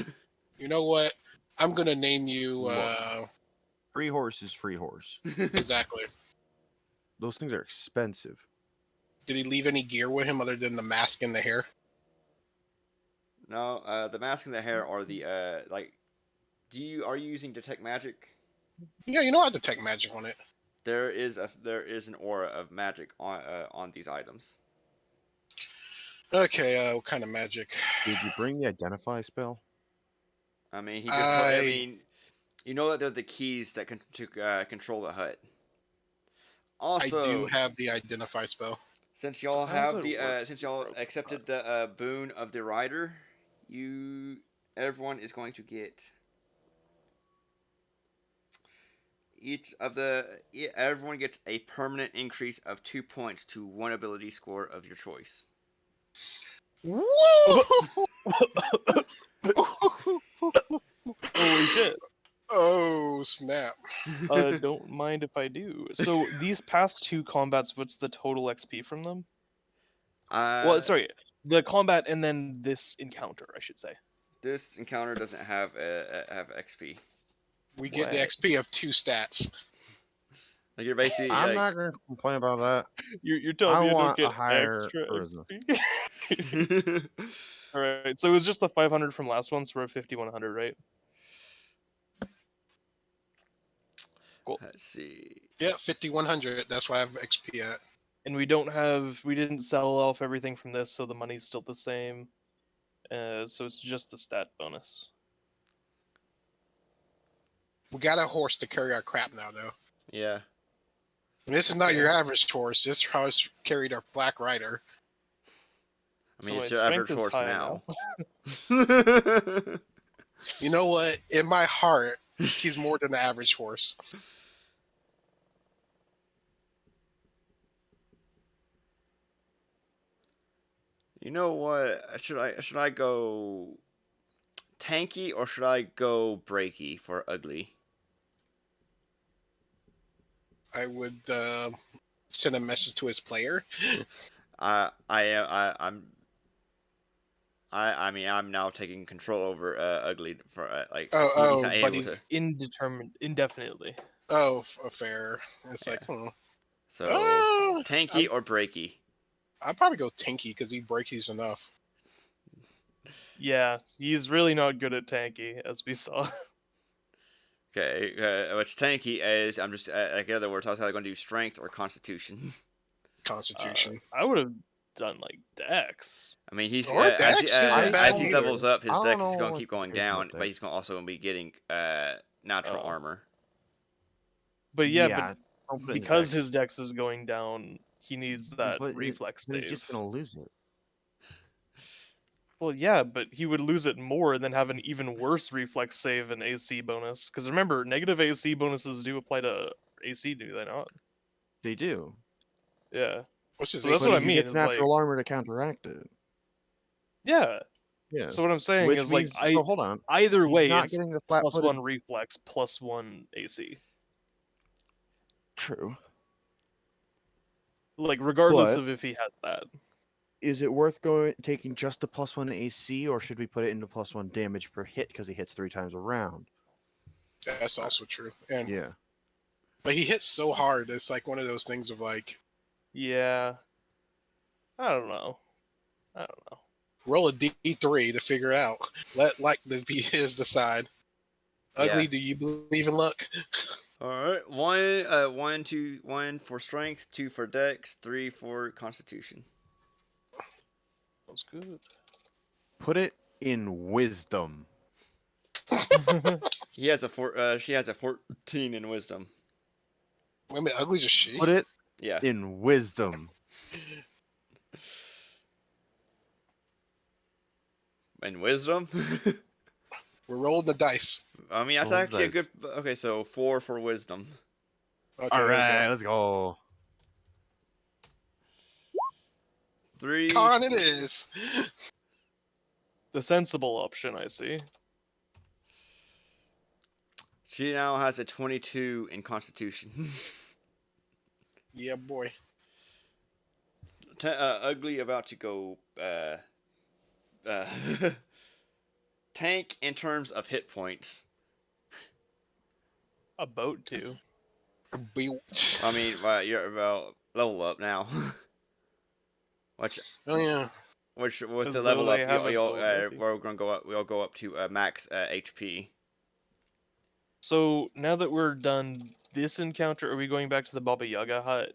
You know what? I'm gonna name you Look. Free horse is free horse. exactly. Those things are expensive. Did he leave any gear with him other than the mask and the hair? No, the mask and the hair are the like. Are you using detect magic? Yeah, you know I have detect magic on it. There is an aura of magic on these items. Okay, what kind of magic? Did you bring the identify spell? I mean, he just. I mean, you know that they're the keys that control the hut. Also, I do have the identify spell. since y'all So how does have it work since with y'all broken accepted the boon of the rider, everyone is going to get everyone gets a permanent increase of 2 points to one ability score of your choice. Woo! Holy shit. Oh snap! Don't mind if I do. So these past two combats, what's the total XP from them? Well, sorry, the combat and then this encounter, I should say. This encounter doesn't have have XP. We get the What? XP of 2 stats. Like you're basically I'm like, not going to complain about that. You're telling me I I don't want a get higher extra charisma. XP? Alright, so it was just the 500 from last one, so we're at 5100, right? Cool. let's see. Yeah, 5100. That's why I have XP at. And we didn't sell off everything from this, so the money's still the same. So it's just the stat bonus. We got a horse to carry our crap now, though. Yeah. And this is not your average horse. This horse carried our Black Rider. I mean, So it's my your average strength is horse high now. You know what? In my heart, he's more than the average horse. You know what? Should I go tanky or should I go breaky for ugly? I would send a message to his player. I'm I mean, I'm now taking control over Ugly for like he's not But able to. he's Indefinitely. fair. It's like, So uh, tanky or breaky? I'd probably go Tinky because he breakies enough. Yeah, he's really not good at tanky, as we saw. Okay, which tanky is? I'm just like in other words, I was either going to do strength or constitution. Constitution. I would have done like Dex. I mean, he's Or Dex isn't bad as he either. levels up, his I don't dex is know going to what keep going cares about down, but Dex. he's going to also be getting natural Oh. armor. But yeah, don't put but it in because Dex. his Dex is going down, he needs that reflex But he's save. just gonna lose it. Well, yeah, but he would lose it more and then have an even worse reflex save and AC bonus. Because remember, negative AC bonuses do apply to AC, do they not? They do. Yeah. What's his So that's AC? what I He mean. gets Is like, natural armor to counteract it. yeah. Yeah. So what I'm saying Which is like, means, so hold on. either He's way, not it's getting the plus flat-footed. 1 reflex, plus 1 AC. True. Like regardless But- of if he has that. Is it worth taking just the +1 AC, or should we put it into +1 damage per hit because he hits 3 times a round? That's also true. And Yeah. but he hits so hard. It's like one of those things of like, Yeah. I don't know. roll a D3 to figure it out. Let like the his decide. Ugly, Yeah. do you believe in luck? All right, 1 for strength, 2 for dex, 3 for constitution. That's good. Put it in wisdom. He has a she has a 14 in wisdom. Wait a minute, Ugly's a she? Put it Yeah. in wisdom. In wisdom? We're rolling the dice. I mean, that's Roll the actually a dice. good. Okay, so 4 for wisdom. Okay, All there we right, go. let's go. 3. Con it is. The sensible option, I see. She now has a 22 in constitution. Yeah, boy. Ugly about to go tank in terms of hit points. About to. I mean, you're about level up now. Which Oh yeah. with Does the level literally up, have a gold ability. we're gonna go up. We'll go up to max HP. So now that we're done this encounter, are we going back to the Baba Yaga hut,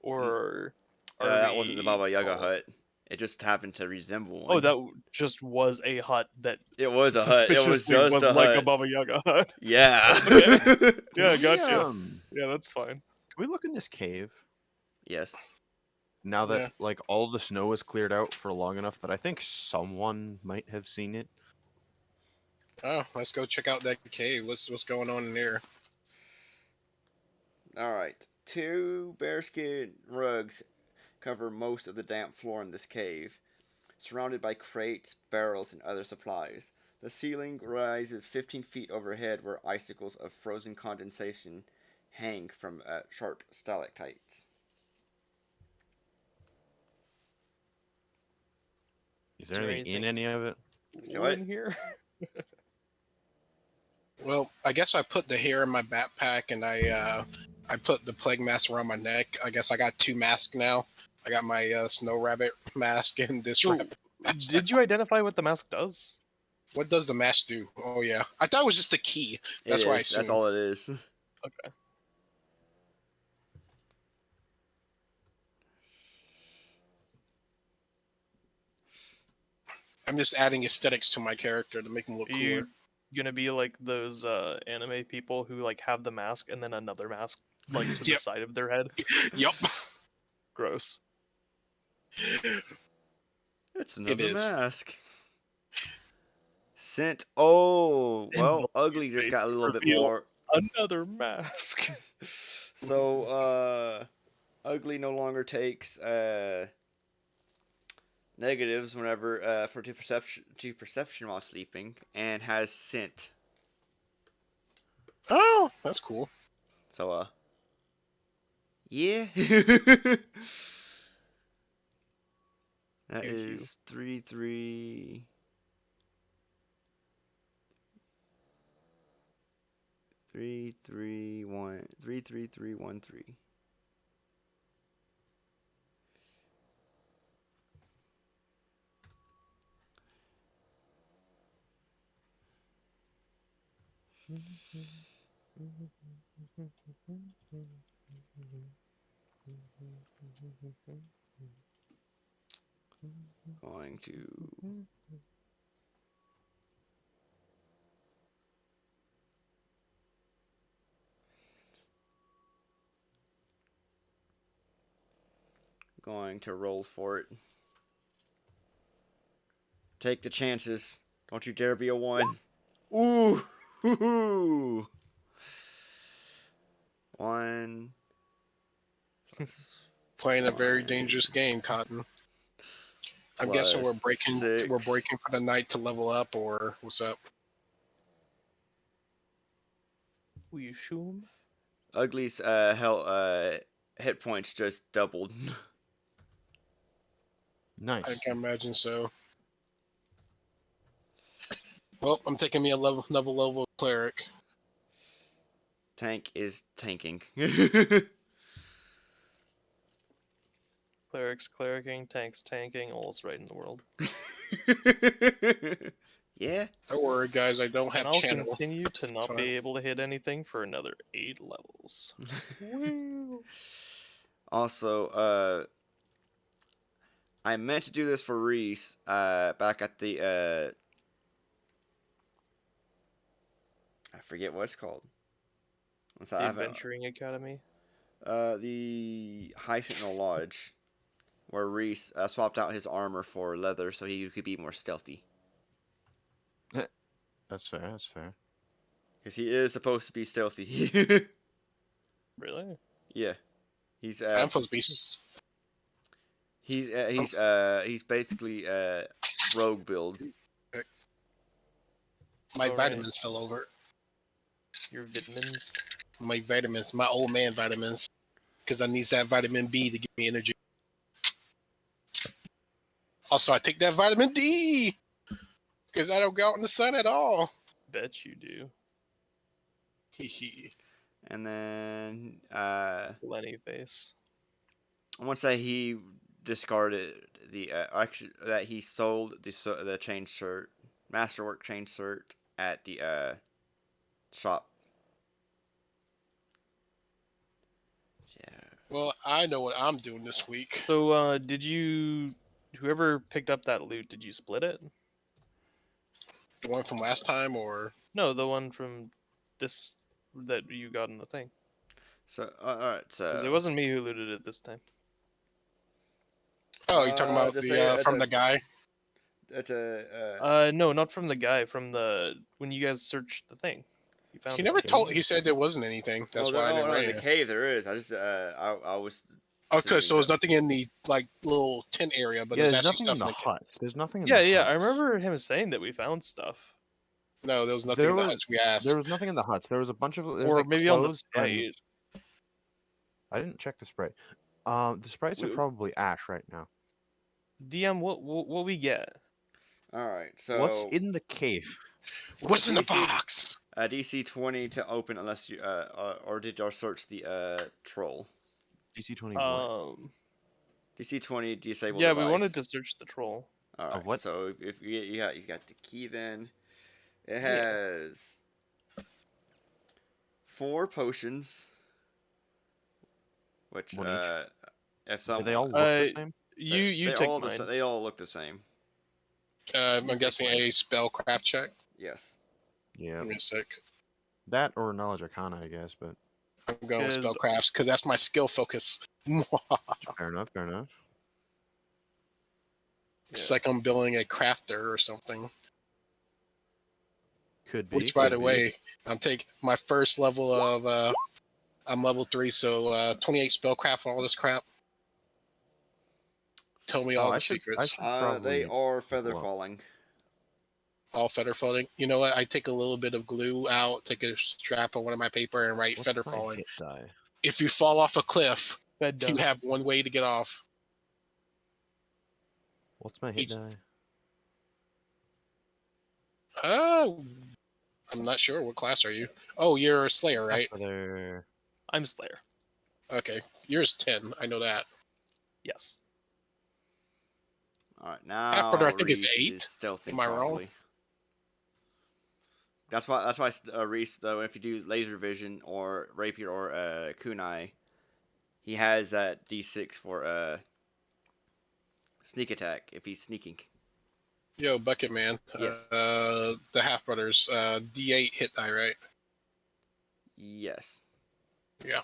or are That we... wasn't the Baba Yaga hut. It just happened to resemble one. Oh, that just was a hut that It was a hut. It was suspiciously just was a like a hut. Baba Yaga hut. Yeah. Okay. Yeah, Can gotcha. we, Yeah, that's fine. can we look in this cave? Yes. Now that Yeah. like all the snow is cleared out for long enough that I think someone might have seen it. Oh, let's go check out that cave. What's going on in there? All right. 2 bearskin rugs cover most of the damp floor in this cave, surrounded by crates, barrels, and other supplies. The ceiling rises 15 feet overhead, where icicles of frozen condensation hang from sharp stalactites. Is there anything in any of it? Say what? In here? Well, I guess I put the hair in my backpack and I put the plague mask around my neck. I guess I got 2 masks now. I got my snow rabbit mask and this So, rabbit mask. did you identify what the mask does? What does the mask do? Oh yeah, I thought it was just a key. That's why I assumed. That's all it is. Okay. I'm just adding aesthetics to my character to make him look Are cooler. you gonna be like those anime people who like have the mask and then another mask like to the Yep. side of their head? Yep. Gross. It's another is. mask. Scent. Oh, well, And Ugly just got a little bit reveal. more. Another mask. So, Ugly no longer takes negatives whenever for to perception while sleeping, and has scent. Oh, that's cool. So, yeah. That Thank you. is 3, 3 3 3 1 3 3 3 1 3. Going to roll for it. Take the chances. Don't you dare be a 1. Ooh. Hoo-hoo. 1 plus Playing a very 1 dangerous game, Cotton. I'm plus guessing we're breaking 6. for the night to level up, or what's up? Will you shoot him? Ugly's hit points just doubled. I Nice. can imagine so. Well, I'm taking me a level cleric. Tank is tanking. Clerics clericing, tanks tanking, all's right in the world. Yeah. Don't worry, guys. I don't have And I'll channel. continue to not Fine. be able to hit anything for another 8 levels. Woo! Also, I meant to do this for Reese back at the I forget what it's called. The Adventuring Academy. The High Sentinel Lodge, where Reese swapped out his armor for leather so he could be more stealthy. That's fair. That's fair. Because he is supposed to be stealthy. Really? Yeah, he's I'm supposed to be. he's basically rogue build. My Alright. vitamins fell over. Your vitamins. My vitamins, my old man vitamins, because I need that vitamin B to give me energy. Also, I take that vitamin D because I don't go out in the sun at all. Bet you do. And then Lenny face. once that he discarded the actually that he sold the chain shirt, masterwork chain shirt at the shop. Yeah. Well, I know what I'm doing this week. So, did you... Whoever picked up that loot, did you split it? The one from last time, or No, the one from this... that you got in the thing. So alright, Because it so wasn't me who looted it this time. oh, you're talking about just the say from the guy? that's a No, not from the guy. From the... When you guys searched the thing. You found He never something. told. He said there wasn't anything. That's why I didn't write in the it. cave there is. I just I was. Okay, so seeing there's nothing in the like little tent area, but yeah, there's there's actually nothing in stuff the in huts. There's nothing in Yeah, the yeah, I huts. remember him saying that we found stuff. No, there was nothing There in the was- huts. We asked. There was nothing in the huts. There was a bunch of there's Or like maybe on the clothes sprite. and I didn't check the sprite. The sprites are We- probably ash right now. DM, what we get? All right, so What's in the cave? What's in the DC box? DC 20 to open unless you or did you search the troll? DC 20 what? DC 20 disable Yeah, device. we wanted to search the troll. All right, what? so if you got the key, then it Yeah. has 4 potions. Which One each? if Do someone they all look the same? You they take all mine. they all look the same. I'm guessing a spellcraft check. Yes. Yeah. Give me a sec. That or knowledge arcana, I guess, but I'm going with 'Cause- spellcrafts because that's my skill focus. fair enough, fair enough. It's like I'm building a crafter or something. Could be. Which, by could the be. way, I'm taking my first level of. I'm level 3, so 28 spellcraft and all this crap. Tell me all I the should secrets. They probably are feather look up. falling. All feather falling. You know what? I take a little bit of glue out, take a strap on one of my paper, and write What's feather my falling. hit die? If you fall off a cliff, Bed you done. have one way to get off. What's my hit Each- die? Uh, I'm not sure. What class are you? Oh, you're a Slayer, right? There. I'm Slayer. Okay. Yours 10. I know that. Yes. All right, Half-brother, I now think it's Reese 8. is stealthing Am I wrong? properly. That's why Reese, though, if you do laser vision or rapier or kunai, he has that D6 for sneak attack if he's sneaking. Yo, Bucket Man. Yes. The half-brothers, D8 hit die, right? Yes. Yeah.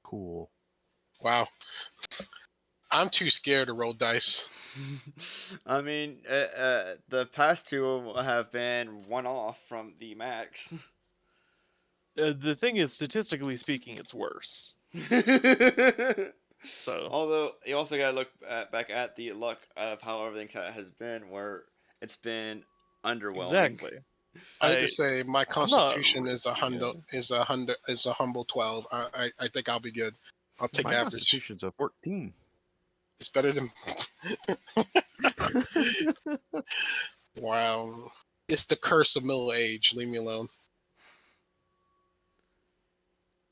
Cool. Wow. I'm too scared to roll dice. I mean, the past two have been one off from the max. The thing is, statistically speaking, it's worse. So Although you also gotta look back at the luck of how everything has been, where it's been underwhelming. exactly. I have to say, my constitution not is a humble risking is a humble 12. I think I'll be good. I'll take My average. constitution's a 14. It's better than. Wow. It's the curse of middle age. Leave me alone.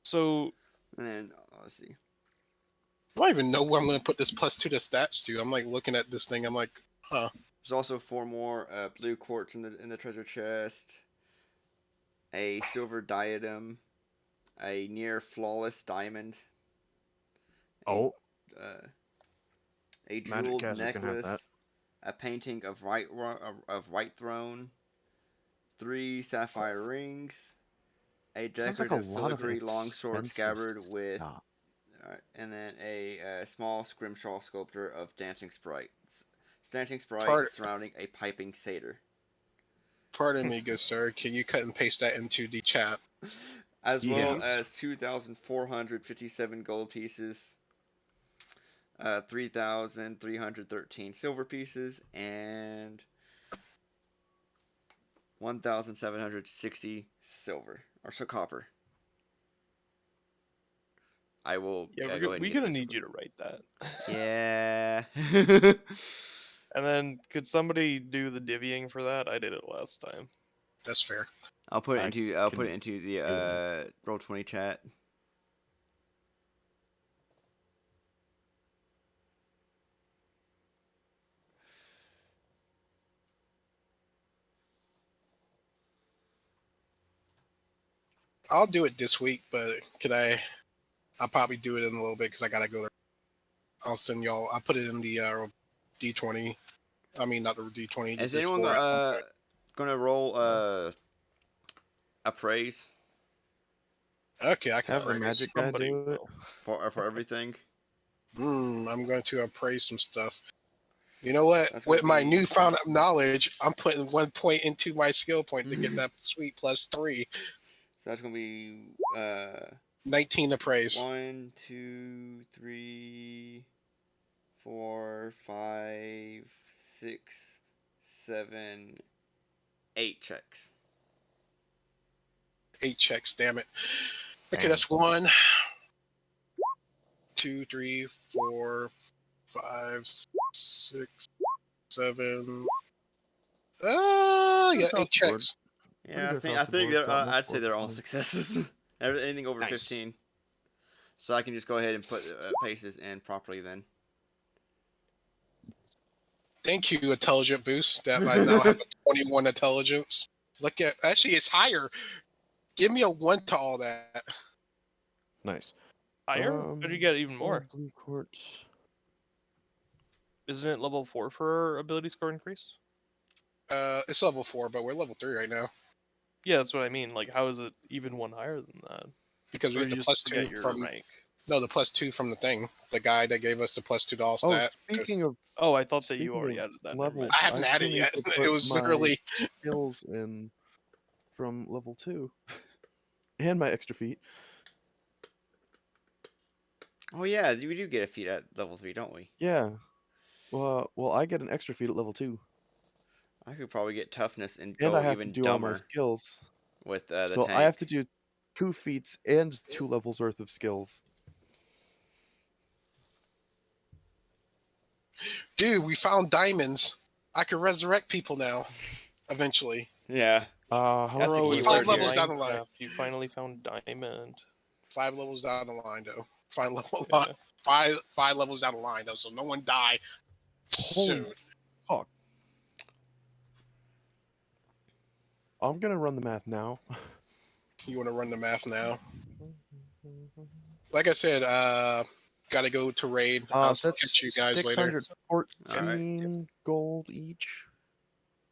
So And then let's see. I don't even know where I'm going to put this +2 to stats to. I'm like looking at this thing. I'm like, huh. There's also 4 more blue quartz in the treasure chest, a silver diadem, a near flawless diamond, Oh, a Magic jeweled Castle can have that. necklace, a painting of White Throne, 3 sapphire rings, a sounds like a decorative lot of filigree longsword expensive scabbard with, stuff. and then a small scrimshaw sculpture of dancing sprites Part- surrounding a piping satyr. Pardon me, good sir. Can you cut and paste that into the chat? As well Yeah. as 2,457 gold pieces, 3,313 silver pieces, and 1,760 silver or so copper. I will. yeah, Go ahead. we're And gonna get need this you to write that. Yeah. And then could somebody do the divvying for that? I did it last time. That's fair. I'll put it I into can the Roll20 chat. I'll do it this week, but could I? I'll probably do it in a little bit because I gotta go there. I'll send y'all. I'll put it in the D20. I mean, not the D20. The Is anyone Discord at some point. gonna roll appraise Okay, I can Have the praise. magic guy Somebody do it. will. for everything? I'm going to appraise some stuff. You know what? That's With gonna my be- newfound knowledge, I'm putting 1 point into my skill point to get that sweet +3. So that's gonna be 19 appraise. 1, 2, 3, 4, 5, 6, 7, 8 checks. 8 checks, damn it. Okay, Dang. that's 1, 2, 3, 4, 5, 6, 7. Yeah, That sounds 8 checks. Yeah, good I across the think board, got I'd say multiple they're all points. successes. Anything over Nice. 15. So I can just go ahead and put paces in properly then. Thank you, Intelligent Boost, that I now have a 21 intelligence. Look at, actually, it's higher. Give me a 1 to all that. Nice. Higher? How did you get even more? Blue quartz. Isn't it level 4 for ability score increase? It's level 4, but we're level 3 right now Yeah, that's what I mean. Like, how is it even one higher than that? because we Or get you the just +2 forget your from rank? no, the +2 from the thing. The guy that gave us the +2 to all Oh, stat. speaking of Oh, I thought that you Speaking already of added that. Never levels, mind. I haven't added still it yet. need to It put was my literally skills in from level 2 and my extra feat. Oh yeah, we do get a feat at level 3, don't we? Yeah. Well, I get an extra feat at level 2, I could probably get toughness and and go I have to even do all my dumber skills. with the So tank. I have to do 2 feats and 2 levels worth of skills. Dude, we found diamonds. I can resurrect people now. Eventually. Yeah. How That's a Bro, key we Five were word in levels here. down the line. Minecraft. You finally found diamond. 5 levels down the line, though. 5 Yeah. five levels down the line, though. So no one die soon. Holy fuck. I'm gonna run the math now. You want to run the math now? Like I said, gotta go to raid. I'll That's catch you guys later. 614 gold each.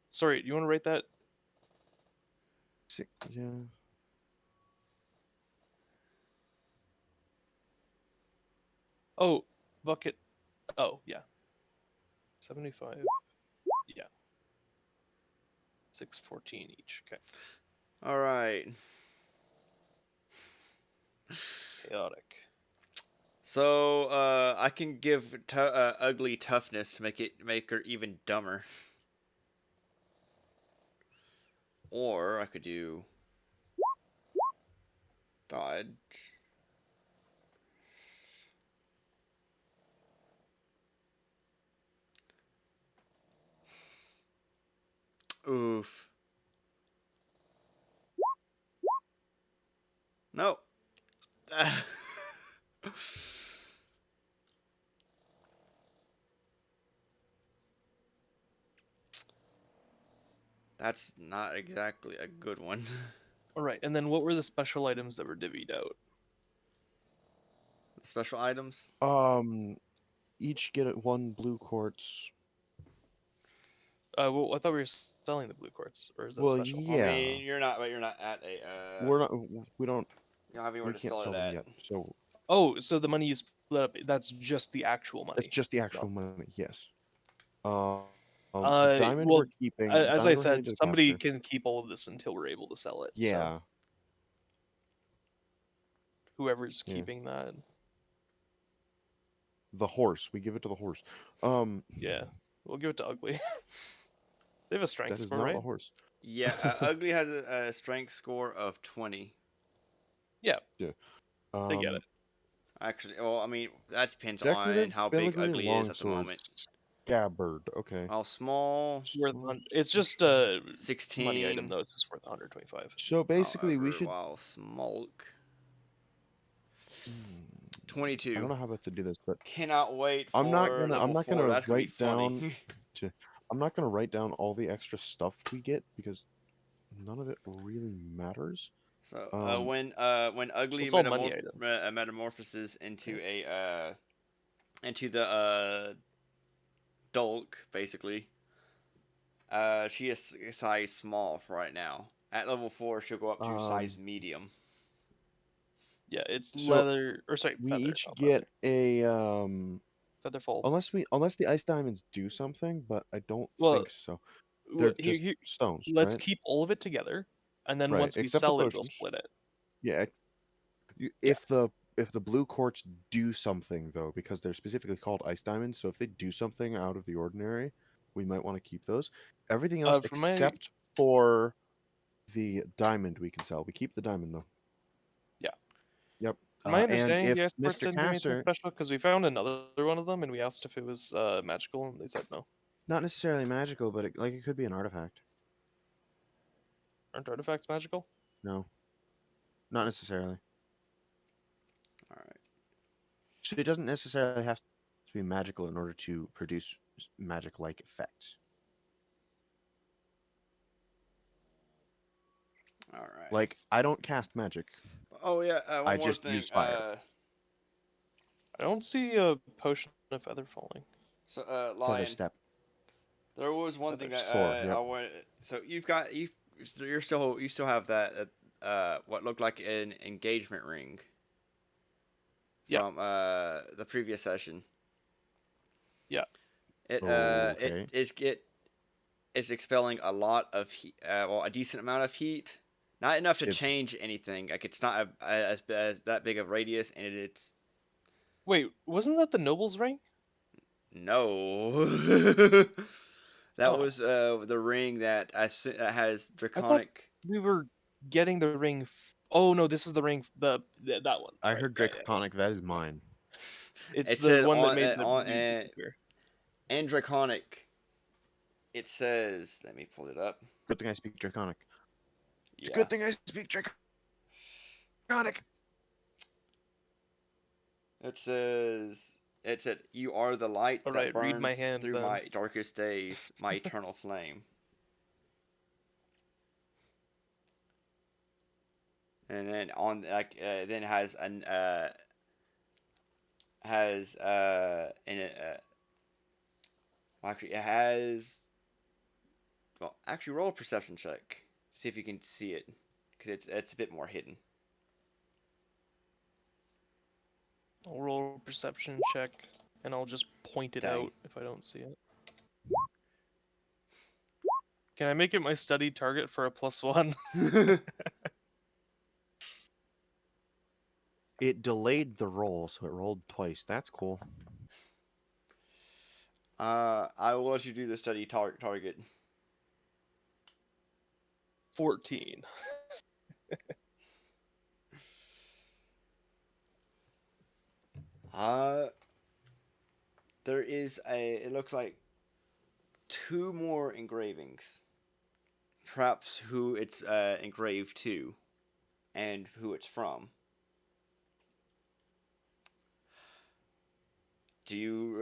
Sorry, you want to rate that? Yeah. Oh, bucket. Oh, yeah. 75. Yeah. 614 each. Okay. All right. Chaotic. So I can give ugly toughness to make her even dumber. Or I could do dodge. Oof. No. That's not exactly a good one. All right, and then what were the special items that were divvied out? Special items? Each get one blue quartz. Well, I thought we were selling the blue quartz, or is that Well, special? I yeah. mean, you're not at a. We're not. We don't. You don't have anywhere We to can't sell sell it them at. yet. So Oh, so the money you split up, that's just the actual money. it's just the actual money. Yes. The diamond Well, we're keeping. as I Diamond we're handing said, to the somebody caster. can keep all of this until we're able to sell it. So Yeah. whoever's Yeah. keeping that, The horse. We give it to the horse. yeah, we'll give it to Ugly. They have a strength That is score, not right? the horse. Yeah, Ugly has a strength score of 20. Yeah, Yeah. they get it. Actually, well, I mean, that depends on Decorative how big filigree Ugly is at the longsword moment. scabbard. Okay. Well, small, It's just a 16. money item though. It's just worth 125. So basically, we However, should. while Smolk, Hmm, I 22. don't know how best to do this, but Cannot wait for I'm not gonna. level 4. That's gonna be write funny. down. I'm not gonna write down all the extra stuff we get because none of it really matters. So Um, when Ugly It's all money items. metamorphoses into into the Dulk, basically, she is size small for right now. At level 4, she'll go up to size medium. Yeah, it's So, leather, or sorry, we feather. each not get leather. a Feather fold. unless the ice diamonds do something, but I don't Well, think so. They're just here, stones, let's right? keep all of it together, and then Right, once we except the sell it, we'll potions. split it. Yeah. Yeah. If the blue quartz do something though, because they're specifically called ice diamonds, so if they do something out of the ordinary, we might want to keep those. Everything else For my- except for the diamond we can sell. We keep the diamond though. Yeah. Yep. From my And understanding, if the ice quartz Mr. didn't do anything Caster, special because we found another one of them and we asked if it was magical and they said no. not necessarily magical, but it could be an artifact. Aren't artifacts magical? No, not necessarily. All right. So it doesn't necessarily have to be magical in order to produce magic-like effects. All right. Like, I don't cast magic. Oh yeah, one I more just thing. use fire. I don't see a potion of feather falling. So Feather Lion, step. there was one thing Feather that sword, yep. I wanted. So you still have that what looked like an engagement ring Yeah. from the previous session. Yeah. Okay. It is expelling a lot of heat, well, a decent amount of heat. Not enough to change anything. Like it's not as that big of radius, and it's Wait, wasn't that the noble's ring? no. That Oh. was the ring that that has draconic. We were getting the ring. Oh no, this is the ring. That one. I Right, heard yeah, draconic. That is mine. It's It the says one that on made the on view disappear. In Draconic, it says, let me pull it up. Good thing I speak Draconic. It's a Yeah. good thing I speak Draconic. It said, "You are the light that Alright, read my burns hand through then. my darkest days, my eternal flame." And then on like then has an has in it actually it has, well, actually roll a perception check, see if you can see it, because it's a bit more hidden. I'll roll a perception check, and I'll just point it Dang. out if I don't see it. Can I make it my study target for a +1? It delayed the roll, so it rolled twice. That's cool. I will let you do the study target. 14. Uh, there is it looks like 2 more engravings. Perhaps who it's engraved to, and who it's from. Do you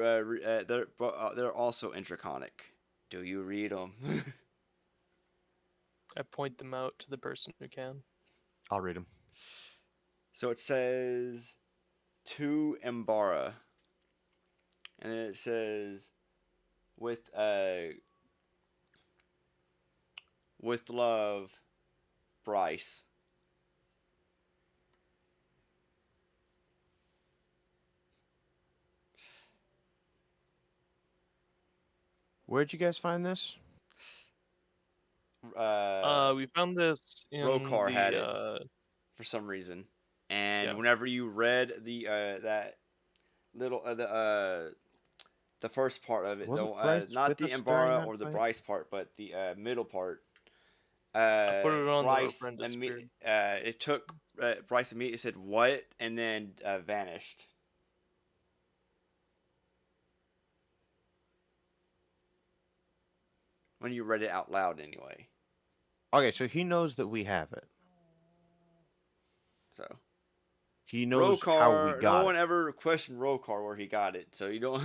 they're also in Draconic. Do you read them? I point them out to the person who can. I'll read them. So it says to Embara, and then it says with love, Bryce. Where'd you guys find this? We found this in Rokar the had it for some reason, and yeah. whenever you read the that little the first part of it, Wasn't though, Bryce not with the us during Embara that or the fight? Bryce part, but the middle part. I put it on the Bryce apprentice beard. it took Bryce immediately said what, and then vanished. When you read it out loud, anyway. Okay, so he knows that we have it. So He knows how we Rokar, no got one it. ever questioned Rokar where he got it, so you don't.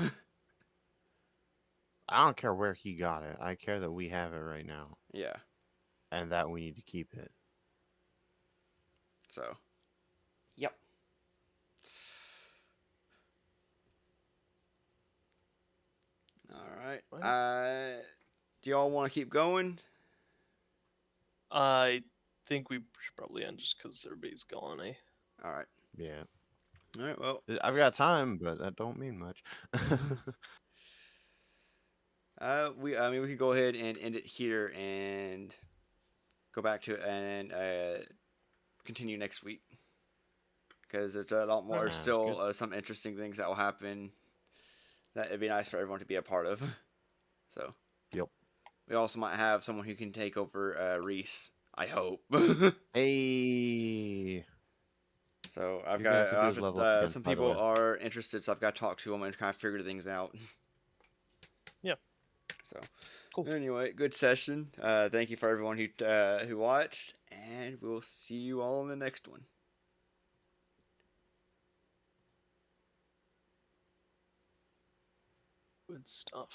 I don't care where he got it. I care that we have it right now, Yeah. and that we need to keep it. So. Yep. All right. What? Do y'all want to keep going? I think we should probably end just because everybody's gone, eh? All right. Yeah. All right. Well. I've got time, but that don't mean much. I mean, we could go ahead and end it here and go back to it and continue next week, because there's a lot more. There's Sounds still some interesting things that will happen that it'd be nice for everyone to be a part of. So. Yep. We also might have someone who can take over Reese. I hope. Hey. So I've You're gonna have to do got his level up again, some by the people way. are interested, so I've got to talk to them and kind of figure things out. Yeah. So, Cool. anyway, good session. Thank you for everyone who watched, and we'll see you all in the next one. Good stuff.